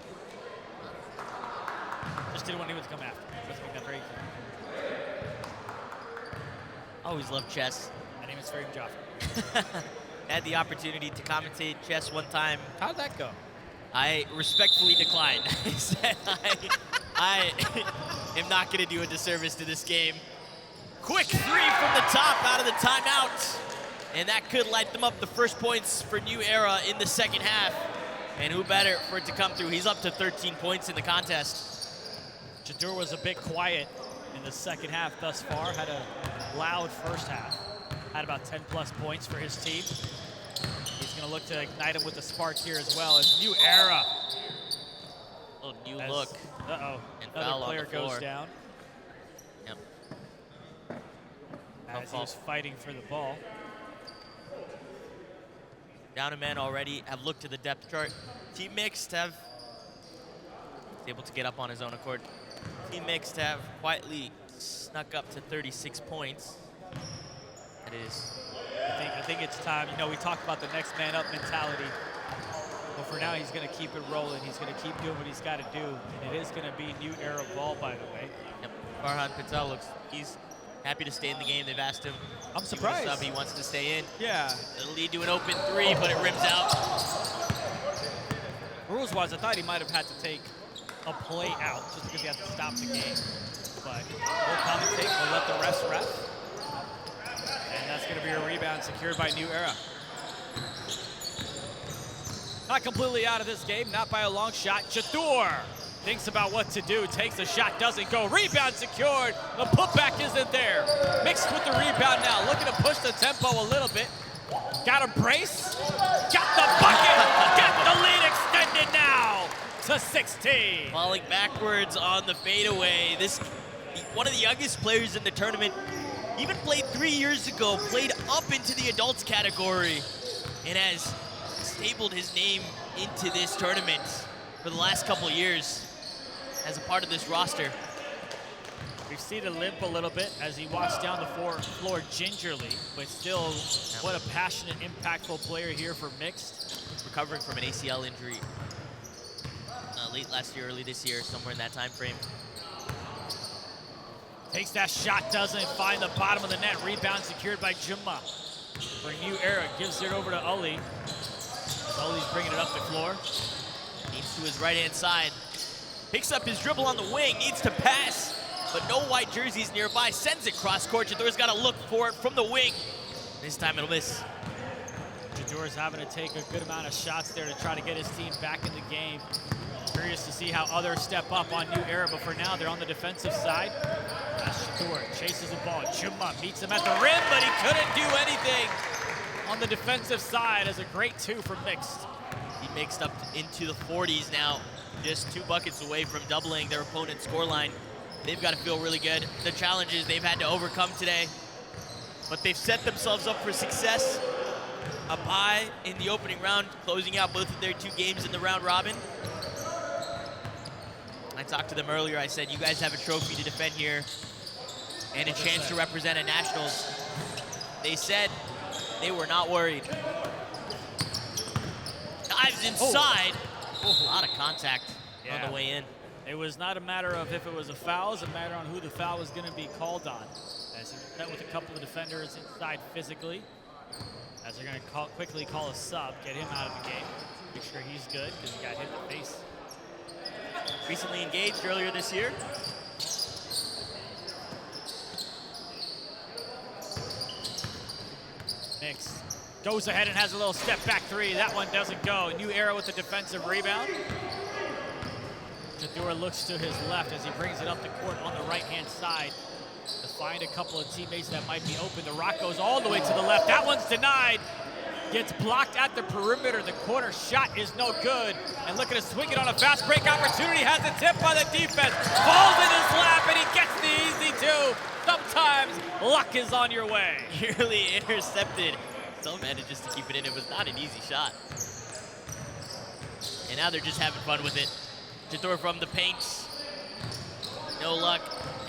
Just didn't want anyone to come after me. Let's make that very clear.
Always loved chess.
My name is Farim Jaffer.
Had the opportunity to commentate chess one time.
How'd that go?
I respectfully declined. I said I am not going to do a disservice to this game. Quick 3 from the top out of the timeout. And that could light them up the first points for New Era in the second half. And who better for it to come through? He's up to 13 points in the contest.
Chidor was a bit quiet in the second half thus far. Had a loud first half. Had about 10 plus points for his team. He's going to look to ignite him with the spark here as well as New Era.
Little new look.
Uh-oh.
And foul
Another
on
player
the floor.
goes down.
Yep.
As he was fighting for the ball.
Down a man already. Have looked at the depth chart. Team Mixed have able to get up on his own accord. Team Mixed have quietly snuck up to 36 points. That is.
I think it's time. We talked about the next man up mentality. But for now, he's going to keep it rolling. He's going to keep doing what he's got to do. And it is going to be New Era ball, by the way.
Yep. Farhan Patel he's happy to stay in the game. They've asked him.
I'm surprised.
He wants to stay in.
Yeah.
It'll lead to an open 3, but it rims out.
Rules-wise, I thought he might have had to take a play out just because he had to stop the game. But we'll commentate. We'll let the refs ref. And that's going to be a rebound secured by New Era. Not completely out of this game, not by a long shot. Chatur thinks about what to do, takes a shot, doesn't go. Rebound secured, the putback isn't there. Mixed with the rebound now, looking to push the tempo a little bit. Got a brace, got the bucket, got the lead extended now to 16.
Falling backwards on the fadeaway. One of the youngest players in the tournament, even played 3 years ago, played up into the adults category, and has stabled his name into this tournament for the last couple of years as a part of this roster.
We've seen him limp a little bit as he walks down the floor gingerly, but still, what a passionate, impactful player here for mixed.
Recovering from an ACL injury late last year, early this year, somewhere in that time frame.
Takes that shot, doesn't find the bottom of the net. Rebound secured by Jumma. For New Era, gives it over to Ali. Ali's bringing it up the floor.
Needs to his right-hand side. Picks up his dribble on the wing, needs to pass, but no white jerseys nearby. Sends it cross-court. Chador's got to look for it from the wing. This time it'll miss.
Chador's having to take a good amount of shots there to try to get his team back in the game. Curious to see how others step up on New Era, but for now they're on the defensive side. Chador chases the ball. Chuma meets him at the rim, but he couldn't do anything on the defensive side as a great 2 from mixed.
He mixed up into the 40s now, just 2 buckets away from doubling their opponent's scoreline. They've got to feel really good. The challenges they've had to overcome today, but they've set themselves up for success. A bye in the opening round, closing out both of their 2 games in the round robin. I talked to them earlier. I said, you guys have a trophy to defend here and a chance to represent at nationals. They said they were not worried. Dives inside. A lot of contact on the way in.
It was not a matter of if it was a foul, it was a matter on who the foul was going to be called on. As he met with a couple of defenders inside physically, as they're going to quickly call a sub, get him out of the game, make sure he's good because he got hit in the face.
Recently engaged earlier this year.
Mix goes ahead and has a little step back 3. That one doesn't go. New Era with the defensive rebound. Chador looks to his left as he brings it up the court on the right-hand side to find a couple of teammates that might be open. The rock goes all the way to the left. That one's denied. Gets blocked at the perimeter. The corner shot is no good. And looking to swing it on a fast break opportunity. Has it tipped by the defense. Falls in his lap and he gets the easy 2. Sometimes luck is on your way.
Nearly intercepted. Still manages to keep it in. It was not an easy shot. And now they're just having fun with it. Chador from the paint. No luck.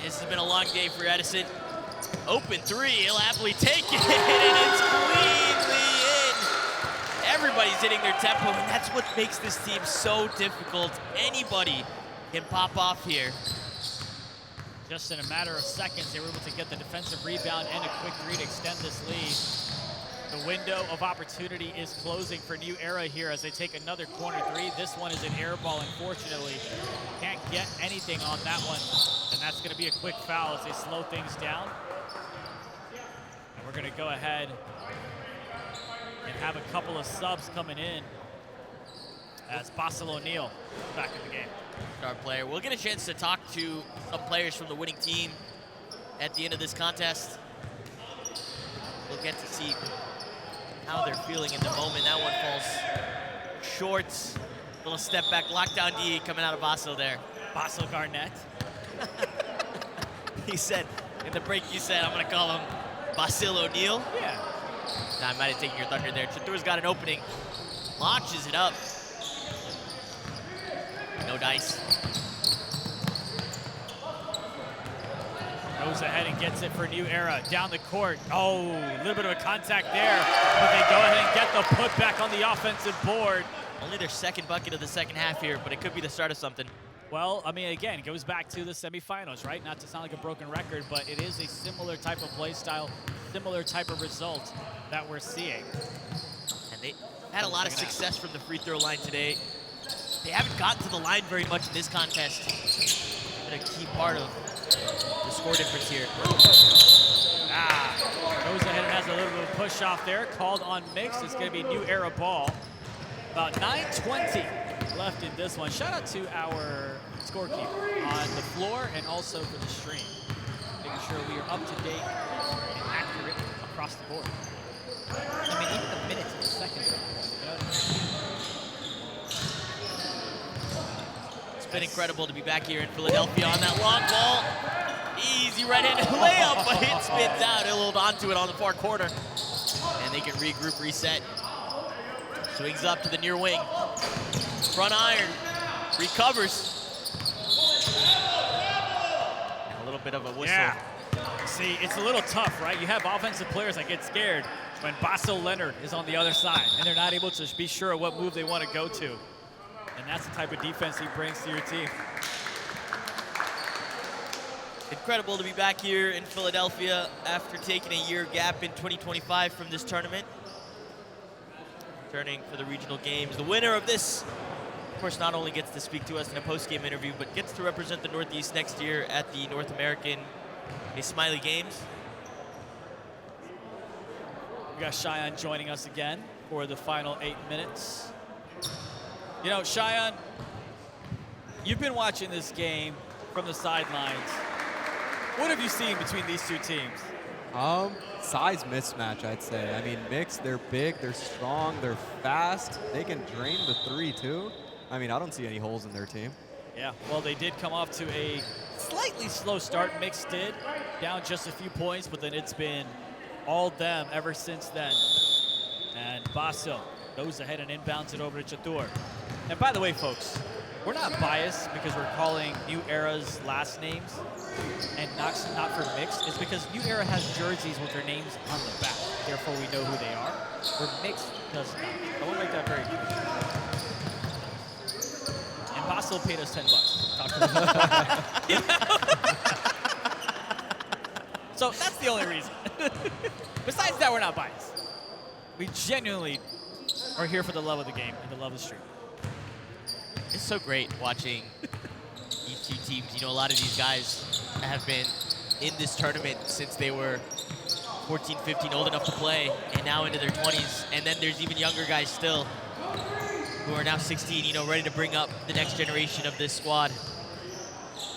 This has been a long day for Edison. Open 3. He'll happily take it. And it's cleanly in. Everybody's hitting their tempo, and that's what makes this team so difficult. Anybody can pop off here.
Just in a matter of seconds, they were able to get the defensive rebound and a quick 3 to extend this lead. The window of opportunity is closing for New Era here as they take another corner 3. This one is an air ball, unfortunately. Can't get anything on that one. And that's going to be a quick foul as they slow things down. And we're going to go ahead and have a couple of subs coming in as Basil O'Neal back in the game.
Star player. We'll get a chance to talk to some players from the winning team at the end of this contest. We'll get to see how they're feeling in the moment. That one falls short. Little step back, lockdown D coming out of Basil there.
Basil Garnett.
He said, in the break you said, I'm gonna call him Basil O'Neal.
Yeah.
Nah, I might have taken your thunder there. Chador's got an opening, launches it up. No dice.
Goes ahead and gets it for New Era. Down the court. Oh, a little bit of a contact there. But they go ahead and get the putback on the offensive board.
Only their second bucket of the second half here, but it could be the start of something.
Well, I mean, again, it goes back to the semifinals, right? Not to sound like a broken record, but it is a similar type of play style, similar type of result that we're seeing.
And they had a lot of success from the free throw line today. They haven't gotten to the line very much in this contest. Been a key part of the score difference here.
Goes ahead and has a little bit of a push off there. Called on mix. It's going to be New Era ball. About 9:20 left in this one. Shout out to our scorekeeper on the floor and also for the stream. Making sure we are up to date and accurate across the board. I mean, even the minutes and the seconds are important, you know?
It's been incredible to be back here in Philadelphia on that long ball. Easy right-handed layup, but it spins out. He'll hold on to it on the far corner. And they can regroup, reset. Swings up to the near wing. Front iron. Recovers. And a little bit of a whistle.
Yeah. See, it's a little tough, right? You have offensive players that get scared when Basso Leonard is on the other side, and they're not able to be sure of what move they want to go to. And that's the type of defense he brings to your team.
Incredible to be back here in Philadelphia after taking a year gap in 2025 from this tournament. Returning for the regional games. The winner of this, of course, not only gets to speak to us in a post-game interview, but gets to represent the Northeast next year at the North American Ismaili Games.
We got Cheyenne joining us again for the final 8 minutes. You know, Cheyenne, you've been watching this game from the sidelines. What have you seen between these two teams?
Size mismatch, I'd say. I mean, mixed, they're big, they're strong, they're fast. They can drain the three, too. I mean, I don't see any holes in their team.
Yeah, well, they did come off to a slightly slow start. Mix did, down just a few points, but then it's been all them ever since then. And Basso goes ahead and inbounds it over to Chatur. And by the way, folks, we're not biased because we're calling New Era's last names and not for mixed. It's because New Era has jerseys with their names on the back. Therefore, we know who they are. Where mixed does not. I want to make that very clear. And Basso paid us $10. Talk to me. You know? So that's the only reason. Besides that, we're not biased. We genuinely are here for the love of the game and the love of the stream.
It's so great watching these two teams. You know, a lot of these guys have been in this tournament since they were 14, 15, old enough to play, and now into their 20s. And then there's even younger guys still who are now 16, you know, ready to bring up the next generation of this squad.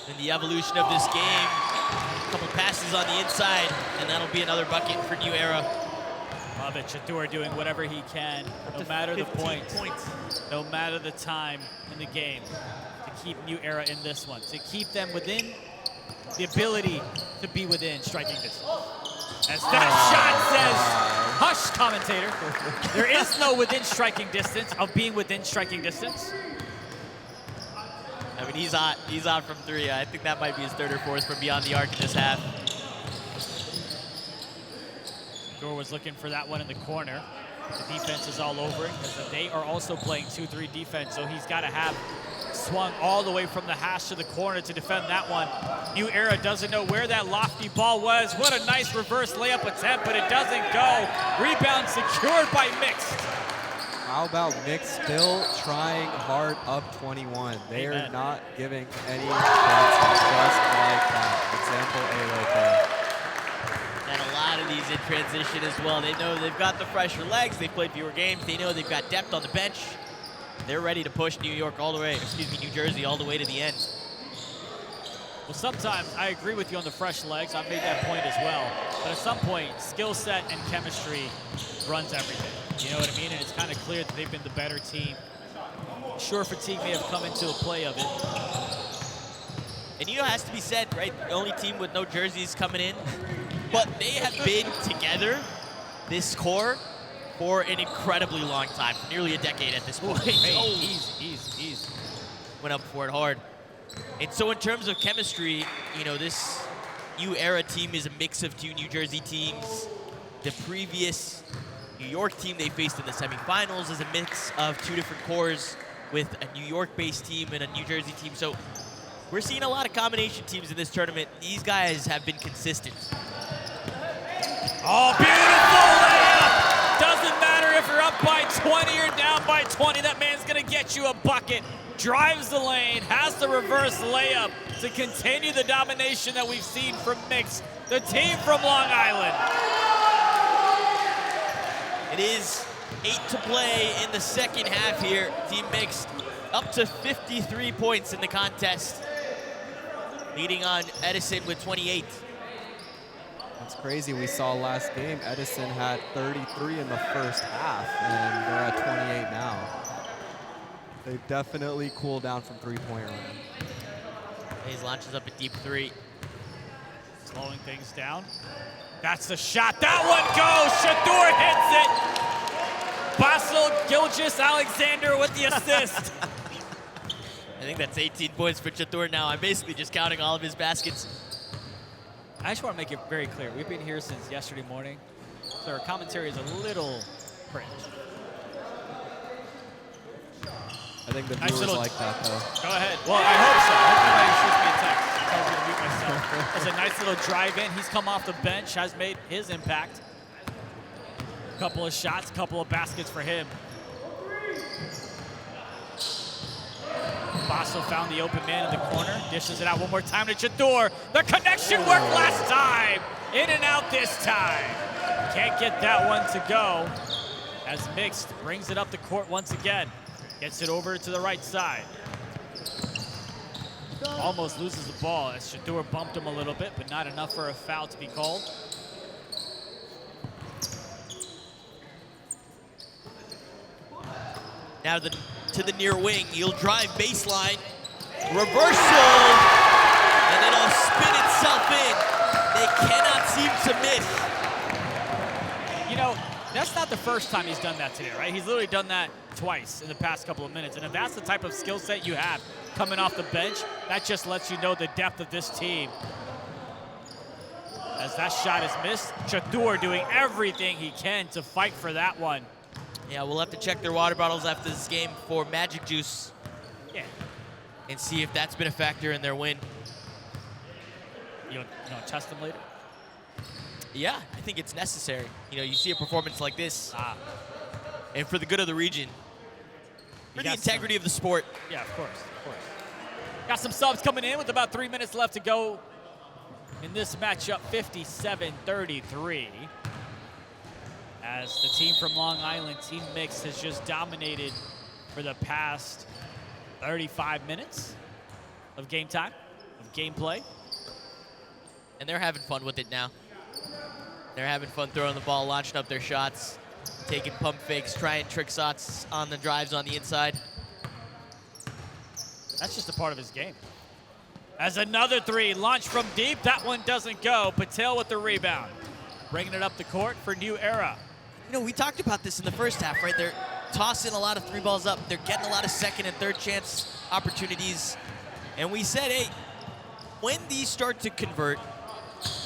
And the evolution of this game, a couple passes on the inside, and that'll be another bucket for New Era.
Love it. Chatur doing whatever he can, no matter the points, no matter the time in the game, to keep New Era in this one, to keep them within the ability to be within striking distance. As that shot says, hush, commentator. There is no within striking distance of being within striking distance.
I mean, he's hot from three. I think that might be his third or fourth from beyond the arc in this half.
Chatur was looking for that one in the corner. The defense is all over it because they are also playing 2-3 defense, so he's got to have swung all the way from the hash to the corner to defend that one. New Era doesn't know where that lofty ball was. What a nice reverse layup attempt, but it doesn't go. Rebound secured by Mixed.
How about Mix still trying hard up 21? They
Amen.
are not giving any chances, just like that. Example A right there.
And a lot of these in transition as well. They know they've got the fresher legs. They've played fewer games. They know they've got depth on the bench. They're ready to push New York all the way, New Jersey all the way to the end.
Well, sometimes I agree with you on the fresh legs. I made that point as well. But at some point, skill set and chemistry runs everything. You know what I mean? And it's kind of clear that they've been the better team. Sure, fatigue may have come into a play of it.
And you know, it has to be said, right? The only team with no jerseys coming in. But they have been together, this core, for an incredibly long time, for nearly a decade at this point.
Easy.
Went up for it hard. And so in terms of chemistry, you know, this New Era team is a mix of two New Jersey teams. The previous New York team they faced in the semifinals is a mix of two different cores with a New York-based team and a New Jersey team. So we're seeing a lot of combination teams in this tournament. These guys have been consistent.
Oh, beautiful layup! Doesn't matter if you're up by 20 or down by 20. That man's going to get you a bucket. Drives the lane, has the reverse layup to continue the domination that we've seen from Mix the team from Long Island.
It is 8 to play in the second half here. Team mixed up to 53 points in the contest. Leading on Edison with 28.
It's crazy. We saw last game, Edison had 33 in the first half, and they're at 28 now. They've definitely cooled down from three-point range.
Hayes launches up a deep three.
Slowing things down. That's the shot. That one goes. Shador hits it. Basil Gilgis Alexander with the assist.
I think that's 18 points for Chatur now. I'm basically just counting all of his baskets.
I just want to make it very clear. We've been here since yesterday morning, so our commentary is a little cringe.
I think the
Nice
viewers
little-
like that, though.
Go ahead. Well, I hope so. Hopefully nobody shoots me a text. Tells me to mute myself. That's a nice little drive in. He's come off the bench, has made his impact. Couple of shots, couple of baskets for him. Basso found the open man in the corner, dishes it out one more time to Chador. The connection worked last time. In and out this time. Can't get that one to go. As Mixed brings it up the court once again. Gets it over to the right side. Almost loses the ball as Shador bumped him a little bit, but not enough for a foul to be called.
Now to the near wing. He'll drive baseline. Reversal. And then it'll spin itself in. They cannot seem to miss.
You know, that's not the first time he's done that today, right? He's literally done that twice in the past couple of minutes. And if that's the type of skill set you have coming off the bench, that just lets you know the depth of this team. As that shot is missed, Chatur doing everything he can to fight for that one.
Yeah, we'll have to check their water bottles after this game for magic juice.
Yeah.
And see if that's been a factor in their win.
You know, test them later?
Yeah, I think it's necessary. You know, you see a performance like this,
Ah.
and for the good of the region, for the
got
integrity of the sport.
Yeah, of course, of course. Got some subs coming in with about 3 minutes left to go in this matchup, 57-33. As the team from Long Island, Team Mix, has just dominated for the past 35 minutes of game time, of gameplay.
And they're having fun with it now. They're having fun throwing the ball, launching up their shots, taking pump fakes, trying trick shots on the drives on the inside.
That's just a part of his game. As another three launched from deep, that one doesn't go. Patel with the rebound. Bringing it up the court for New Era.
You know, we talked about this in the first half, right? They're tossing a lot of three balls up. They're getting a lot of second and third chance opportunities. And we said, hey, when these start to convert,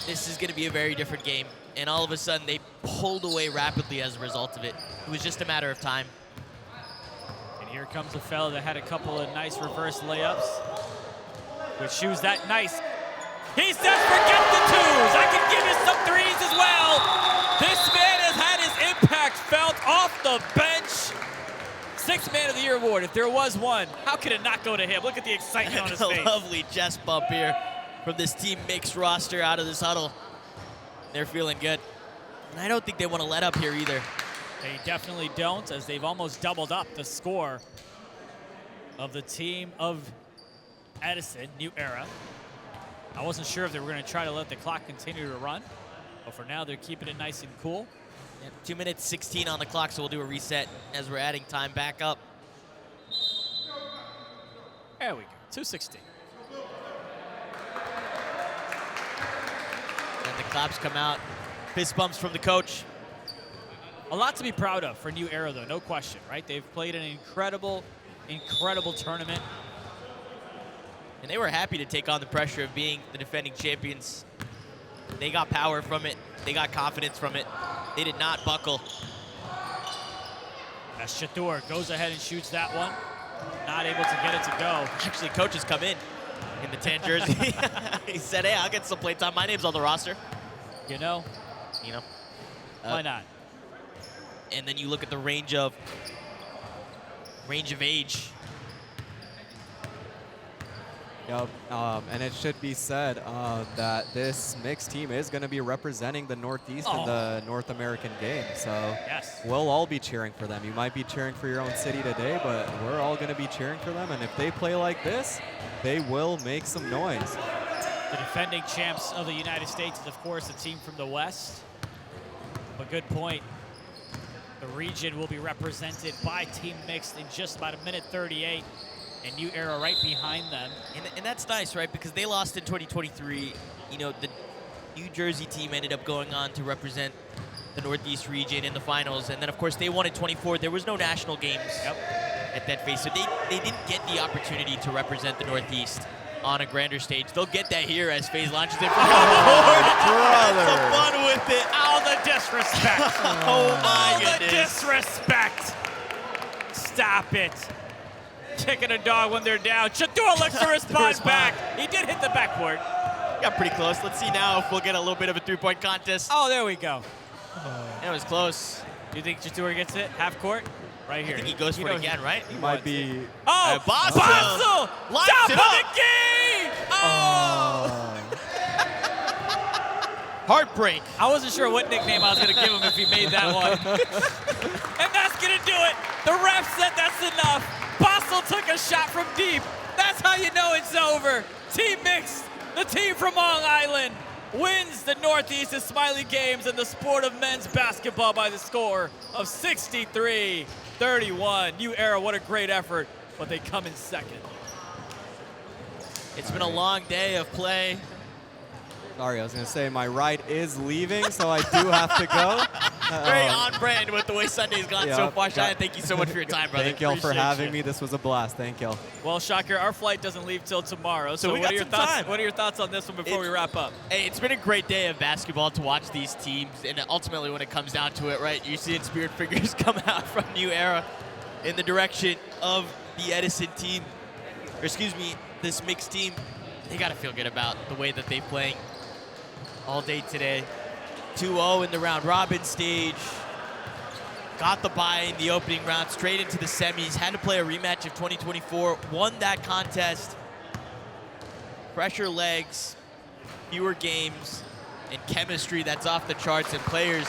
this is going to be a very different game. And all of a sudden, they pulled away rapidly as a result of it. It was just a matter of time.
And here comes a fella that had a couple of nice reverse layups. With shoes that nice. He says, forget the twos. I can give you some threes as well. This man has had his impact felt off the bench. Sixth Man of the Year award, if there was one. How could it not go to him? Look at the excitement on his face.
A lovely chest bump here from this Team Mix roster out of this huddle. They're feeling good. And I don't think they want to let up here either.
They definitely don't, as they've almost doubled up the score of the team of Edison, New Era. I wasn't sure if they were going to try to let the clock continue to run, but for now they're keeping it nice and cool.
Yep, 2 minutes 16 on the clock, so we'll do a reset as we're adding time back up.
There we go, 2:16.
And the claps come out. Fist bumps from the coach.
A lot to be proud of for New Era, though, no question, right? They've played an incredible, incredible tournament.
And they were happy to take on the pressure of being the defending champions. They got power from it. They got confidence from it. They did not buckle.
As Chatur goes ahead and shoots that one. Not able to get it to go.
Actually, coach has come in the tan jersey. He said, hey, I'll get some play time. My name's on the roster.
You know, why not?
And then you look at the range of age.
Yep, and it should be said that this mixed team is going to be representing the Northeast in the North American Games. So
Yes.
we'll all be cheering for them. You might be cheering for your own city today, but we're all going to be cheering for them. And if they play like this, they will make some noise.
The defending champs of the United States is, of course, a team from the West. But good point. The region will be represented by Team Mixed in just about 1:38. And New Era right behind them.
And that's nice, right? Because they lost in 2023. You know, the New Jersey team ended up going on to represent the Northeast region in the finals. And then, of course, they won in 24. There was no national games at that phase. So they didn't get the opportunity to represent the Northeast on a grander stage. They'll get that here as FaZe launches it from
brother.
Some fun with it.
Oh, the disrespect.
Oh, my
the
goodness.
disrespect. Stop it. Kicking a dog when they're down. Shador looks to respond back. He did hit the backboard.
Got pretty close. Let's see now if we'll get a little bit of a three-point contest.
Oh, there we go.
It was close.
You think Shador gets it? Half court? Right here.
I think he goes for it again, right?
He might be.
Oh,
Boston.
Boston!
Lights
Top
it
of
up.
the game! Oh!
Heartbreak.
I wasn't sure what nickname I was going to give him if he made that one. And that's going to do it. The ref said that's enough. Boston took a shot from deep. That's how you know it's over. Team Mixed, the team from Long Island, wins the Northeast Ismaili Games in the sport of men's basketball by the score of 63-31. New Era, what a great effort, but they come in second.
It's been a long day of play.
Sorry, I was going to say my ride is leaving, so I do have to go.
Very on brand with the way Sunday's gone so
Yeah,
far.
yeah.
Shia, thank you so much for your time, brother.
Thank y'all for
Appreciate
having
you.
me. This was a blast. Thank y'all.
Well, Shocker, our flight doesn't leave till tomorrow. So
we
what
got
are your
some
thoughts?
time.
What are your thoughts on this one before we wrap up?
Hey, it's been a great day of basketball to watch these teams, and ultimately when it comes down to it, right, you're seeing spirit figures come out from New Era in the direction of the Edison team, or excuse me, this mixed team. They got to feel good about the way that they're playing all day today. 2-0 in the round robin stage. Got the bye in the opening round, straight into the semis. Had to play a rematch of 2024. Won that contest. Fresher legs, fewer games, and chemistry that's off the charts, and players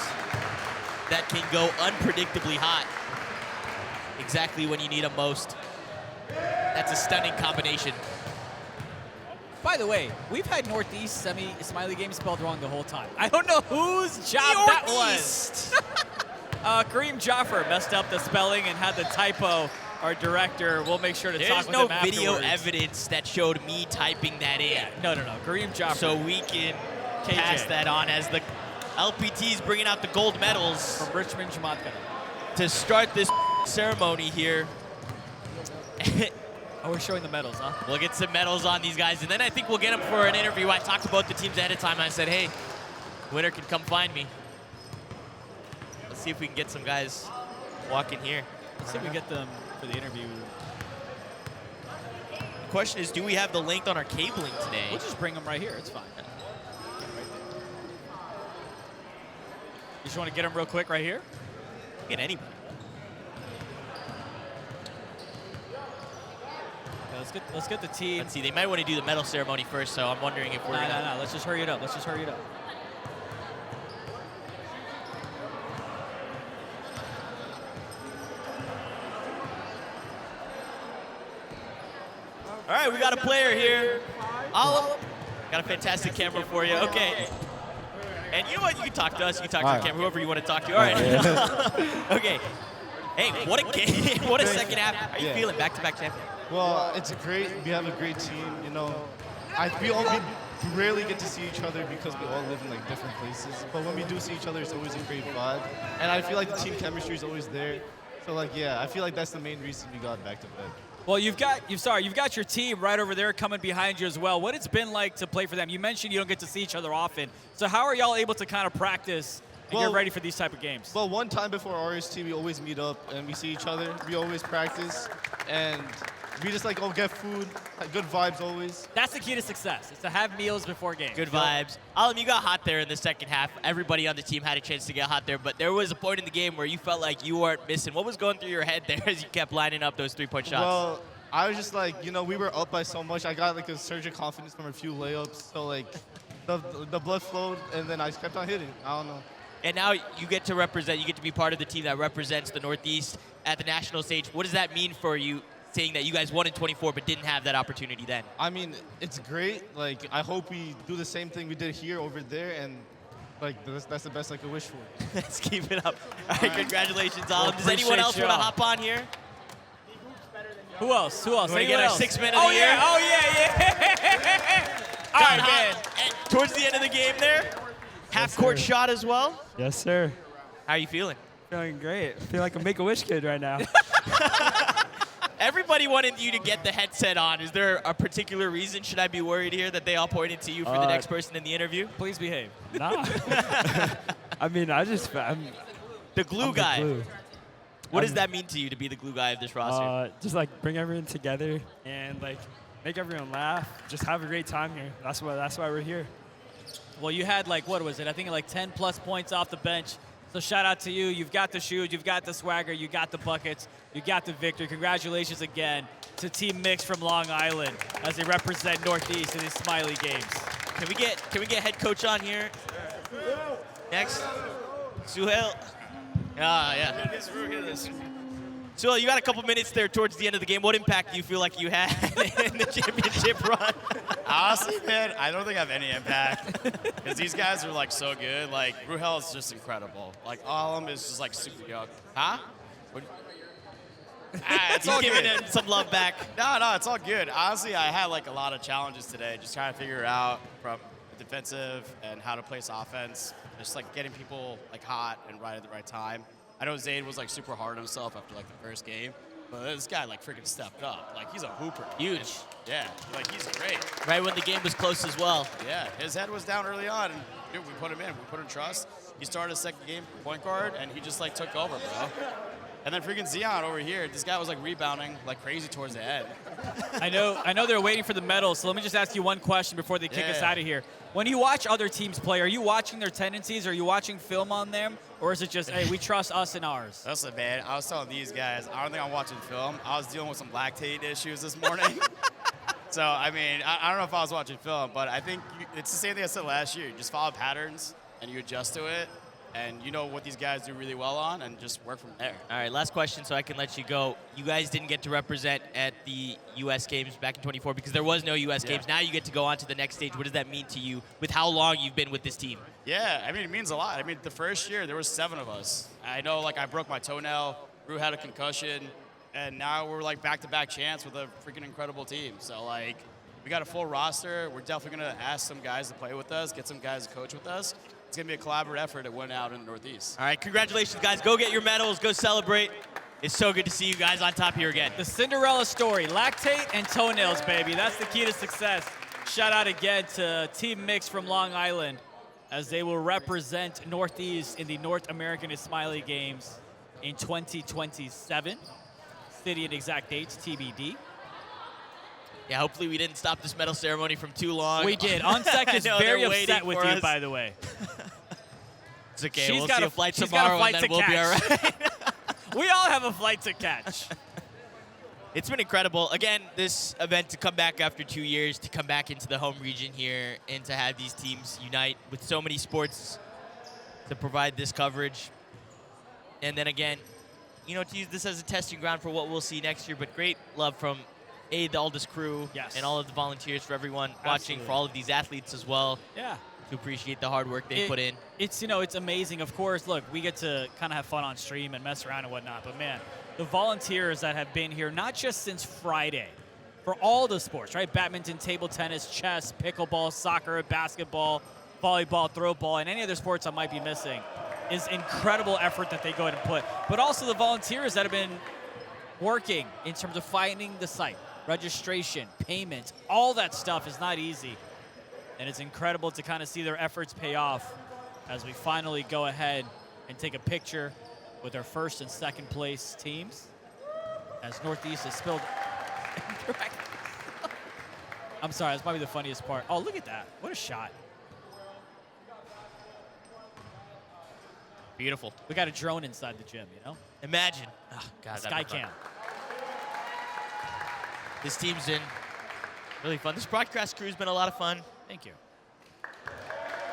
that can go unpredictably hot exactly when you need them most. That's a stunning combination.
By the way, we've had Northeast Ismaili Games spelled wrong the whole time. I don't know whose job that was. Kareem Jaffer messed up the spelling and had the typo. Our director, we'll make sure to talk
There's
with
no
him
video
afterwards.
evidence that showed me typing that in.
No. Kareem Jaffer.
So we can
KJ.
pass that on as the LPT's bringing out the gold medals
from Richmond, Jamaica.
to start this ceremony here.
Oh, we're showing the medals, huh?
We'll get some medals on these guys, and then I think we'll get them for an interview. I talked to both the teams ahead of time. I said, hey, winner can come find me. Let's see if we can get some guys walking here.
Let's see if we get them for the interview.
The question is, do we have the length on our cabling today?
We'll just bring them right here. It's fine. You just want to get them real quick right here?
Get anybody.
Yeah, let's get the team.
Let's see, they might want to do the medal ceremony first, so I'm wondering if we're
No. Let's just hurry it up.
All right, we got a player here. Olive, got a fantastic camera for you. Okay. And you know what? You can talk to us. You can talk to the camera, whoever you want to talk to. All right. Okay. Hey, what a game. What a second half. How are you feeling? Back-to-back champion.
Well, it's great. We have a great team. You know, we rarely get to see each other because we all live in like different places. But when we do see each other, it's always a great vibe. And I feel like the team chemistry is always there. So like, yeah, I feel like that's the main reason we got back to back.
Well, you've got your team right over there coming behind you as well. What it's been like to play for them? You mentioned you don't get to see each other often. So how are y'all able to kind of practice and get ready for these type of games?
Well, one time before RST, we always meet up and we see each other. We always practice and we just like get food, like good vibes always.
That's the key to success. Is to have meals before games.
Good vibes. Alim, you got hot there in the second half. Everybody on the team had a chance to get hot there, but there was a point in the game where you felt like you weren't missing. What was going through your head there as you kept lining up those three-point shots?
Well, I was just like, you know, we were up by so much. I got like a surge of confidence from a few layups. So like, the blood flowed, and then I just kept on hitting. I don't know.
And now you get to represent, you get to be part of the team that represents the Northeast at the national stage. What does that mean for you, saying that you guys won in 24 but didn't have that opportunity then?
I mean, it's great. Like, I hope we do the same thing we did here over there, and like that's the best I could wish for.
Let's keep it up. All right, congratulations, all. Does
appreciate
anyone else want to
y'all.
hop on here?
Who else? Who else?
Want to get
Anyone
our
else?
6 men of the year?
Yeah. Oh, yeah. All right, man.
Towards the end of the game there, half-court shot as well.
Yes, sir.
How are you feeling?
Feeling great. I feel like a Make-A-Wish kid right now.
Everybody wanted you to get the headset on. Is there a particular reason? Should I be worried here that they all pointed to you for the next person in the interview?
Please behave.
Nah. I mean, I'm
The glue
I'm the
guy.
glue.
What does
I'm-
that mean to you to be the glue guy of this roster?
Just like bring everyone together and like make everyone laugh. Just have a great time here. That's why we're here.
Well, you had like, what was it? I think like 10 plus points off the bench. So shout out to you. You've got the shoes, you've got the swagger, you got the buckets, you got the victory. Congratulations again to Team Mix from Long Island as they represent Northeast in the Ismaili Games.
Can we get head coach on here? Next. Suhail. Ah, yeah. Suhail, you got a couple minutes there towards the end of the game. What impact do you feel like you had in the championship run?
Honestly, man, I don't think I have any impact because these guys are like so good. Like Ruhel is just incredible. Like all of them is just like super young. Huh? It's all
He's giving
good.
him some love back.
No, it's all good. Honestly, I had like a lot of challenges today, just trying to figure out from the defensive and how to place offense, just like getting people like hot and right at the right time. I know Zayd was like super hard on himself after like the first game, but this guy like freaking stepped up. Like he's a hooper.
Huge.
Yeah, like he's great.
Right when the game was close as well.
Yeah, his head was down early on, and dude, we put him in. We put him in trust. He started his second game point guard, and he just like took over, bro. And then freaking Zion over here, this guy was like rebounding like crazy towards the end.
I know they're waiting for the medals, so let me just ask you one question before they kick us
Yeah.
out of here. When you watch other teams play, are you watching their tendencies? Are you watching film on them? Or is it just, hey, we trust us and ours?
Listen, man, I was telling these guys, I don't think I'm watching film. I was dealing with some lactate issues this morning. So, I mean, I don't know if I was watching film, but I think it's the same thing I said last year. You just follow patterns, and you adjust to it, and you know what these guys do really well on, and just work from there.
All right, last question so I can let you go. You guys didn't get to represent at the U.S. Games back in 24 because there was no U.S.
Yeah.
Games. Now you get to go on to the next stage. What does that mean to you with how long you've been with this team?
Yeah, I mean, it means a lot. I mean, the first year, there was 7 of us. I know, like, I broke my toenail, Rue had a concussion, and now we're, like, back-to-back champs with a freaking incredible team. So, like, we got a full roster. We're definitely going to ask some guys to play with us, get some guys to coach with us. It's going to be a collaborative effort to win out in the Northeast.
All right, congratulations, guys. Go get your medals. Go celebrate. It's so good to see you guys on top here again.
The Cinderella story, lactate and toenails, baby. That's the key to success. Shout out again to Team Mix from Long Island as they will represent Northeast in the North American Ismaili Games in 2027. City and exact dates, TBD.
Yeah, hopefully we didn't stop this medal ceremony from too long.
We did. Onsec is
I know
very
they're
upset
waiting
with
for
you,
us.
by the way.
It's okay.
She's
We'll
got
see
a-
a flight
she's got a
tomorrow,
flight
and then
to
we'll be all
catch.
right.
We all have a flight to catch.
It's been incredible. Again, this event to come back after 2 years, to come back into the home region here, and to have these teams unite with so many sports to provide this coverage. And then again, you know, to use this as a testing ground for what we'll see next year, but great love from the Aldous crew
Yes.
and all of the volunteers, for everyone watching,
Absolutely.
for all of these athletes as well,
Yeah.
to appreciate the hard work they put in.
It's, you know, it's amazing. Of course, look, we get to kind of have fun on stream and mess around and whatnot, but man, the volunteers that have been here, not just since Friday, for all the sports, right? Badminton, table tennis, chess, pickleball, soccer, basketball, volleyball, throw ball, and any other sports I might be missing, is incredible effort that they go ahead and put. But also the volunteers that have been working in terms of finding the site, registration, payment, all that stuff is not easy. And it's incredible to kind of see their efforts pay off as we finally go ahead and take a picture with our first and second place teams as Northeast is spilled. I'm sorry, that's probably the funniest part. Oh, look at that. What a shot.
Beautiful.
We got a drone inside the gym, you know?
Imagine. Oh, God, that'd be fun.
Skycam.
This team's been really fun. This broadcast crew's been a lot of fun.
Thank you.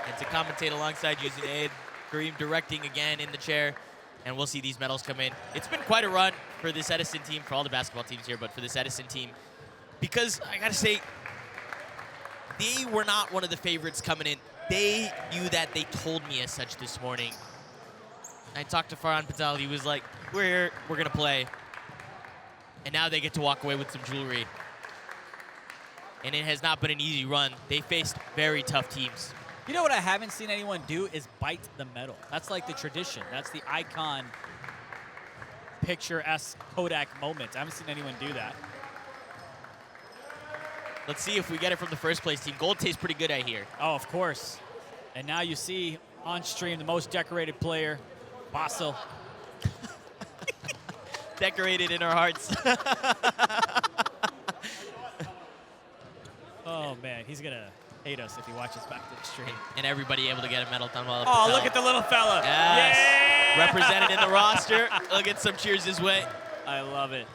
And to commentate alongside you, Zunaid, Kareem directing again in the chair, and we'll see these medals come in. It's been quite a run for this Edison team, for all the basketball teams here, but for this Edison team, because I gotta say, they were not one of the favorites coming in. They knew that. They told me as such this morning. I talked to Farhan Patel. He was like, we're here, we're gonna play. And now they get to walk away with some jewelry. And it has not been an easy run. They faced very tough teams.
You know what I haven't seen anyone do is bite the medal. That's like the tradition. That's the icon picture-esque Kodak moment. I haven't seen anyone do that.
Let's see if we get it from the first place team. Gold tastes pretty good, I hear.
Oh, of course. And now you see on stream the most decorated player, Basil.
Decorated in our hearts.
Oh, man. He's going to hate us if he watches back to the stream.
And everybody able to get a medal done well.
Oh, look at the little fella.
Yes.
Yeah!
Represented in the roster. We'll get some cheers his way.
I love it.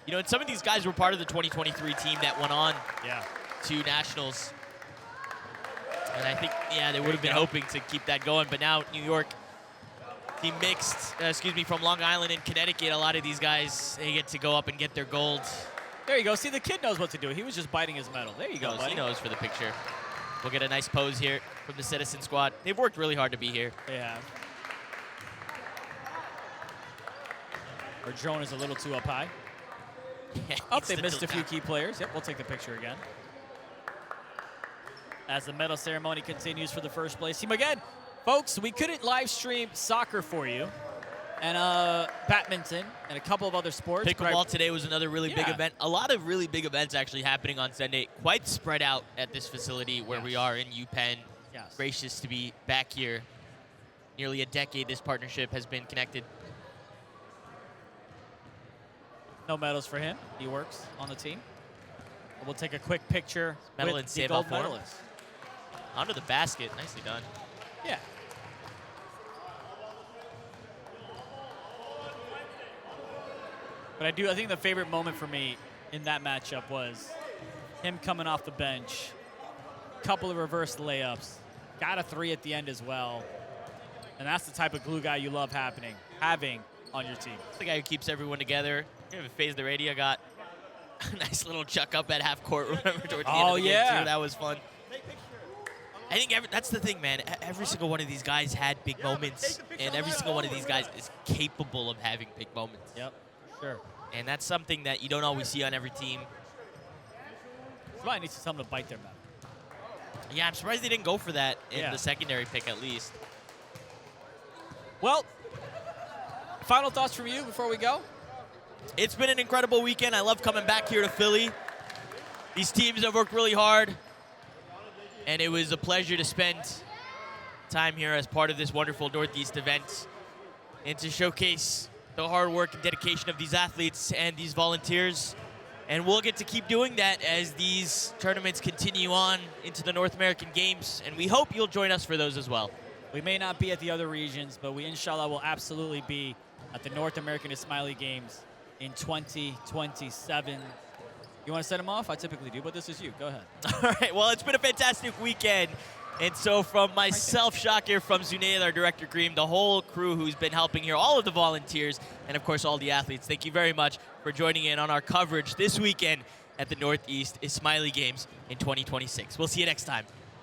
You know, and some of these guys were part of the 2023 team that went on
Yeah.
to nationals. And I think, yeah, they would have been hoping to keep that going. But now New York, team mixed, from Long Island and Connecticut, a lot of these guys, they get to go up and get their gold.
There you go. See, the kid knows what to do. He was just biting his medal. There you go, buddy.
He knows for the picture. We'll get a nice pose here from the Citizen squad. They've worked really hard to be here.
They have. Our drone is a little too up high.
Yeah,
Oh, they missed a few key players. Yep, we'll take the picture again. As the medal ceremony continues for the first place team. Again, folks, we couldn't live stream soccer for you, and badminton, and a couple of other sports.
Pickleball today was another really big
Yeah.
event. A lot of really big events actually happening on Sunday. Quite spread out at this facility where we are in UPenn.
Yes.
Gracious to be back here. Nearly a decade this partnership has been connected.
No medals for him. He works on the team. We'll take a quick picture
Medal
with
and
the
save
gold
up for him.
medalist.
Onto the basket. Nicely done.
Yeah. But I think the favorite moment for me in that matchup was him coming off the bench, couple of reverse layups, got a three at the end as well. And that's the type of glue guy you love having on your team.
The guy who keeps everyone together. Phase the radio got a nice little chuck up at half court. Remember towards the end of the game too. That was fun. I think that's the thing, man. Every single one of these guys had big moments, and every single one of these guys is capable of having big moments.
Yep, sure.
And that's something that you don't always see on every team.
Somebody needs to tell them to bite their medal.
Yeah, I'm surprised they didn't go for that in the secondary pick at least.
Well, final thoughts from you before we go?
It's been an incredible weekend. I love coming back here to Philly. These teams have worked really hard, and it was a pleasure to spend time here as part of this wonderful Northeast event and to showcase the hard work and dedication of these athletes and these volunteers. And we'll get to keep doing that as these tournaments continue on into the North American Games, and we hope you'll join us for those as well.
We may not be at the other regions, but we, inshallah, will absolutely be at the North American Ismaili Games in 2027. You want to set them off? I typically do, but this is you. Go ahead.
All right, well, it's been a fantastic weekend. And so from myself, Shakir, from Zunaid, our director, Kareem, the whole crew who's been helping here, all of the volunteers, and of course all the athletes, thank you very much for joining in on our coverage this weekend at the Northeast Ismaili Games in 2026. We'll see you next time.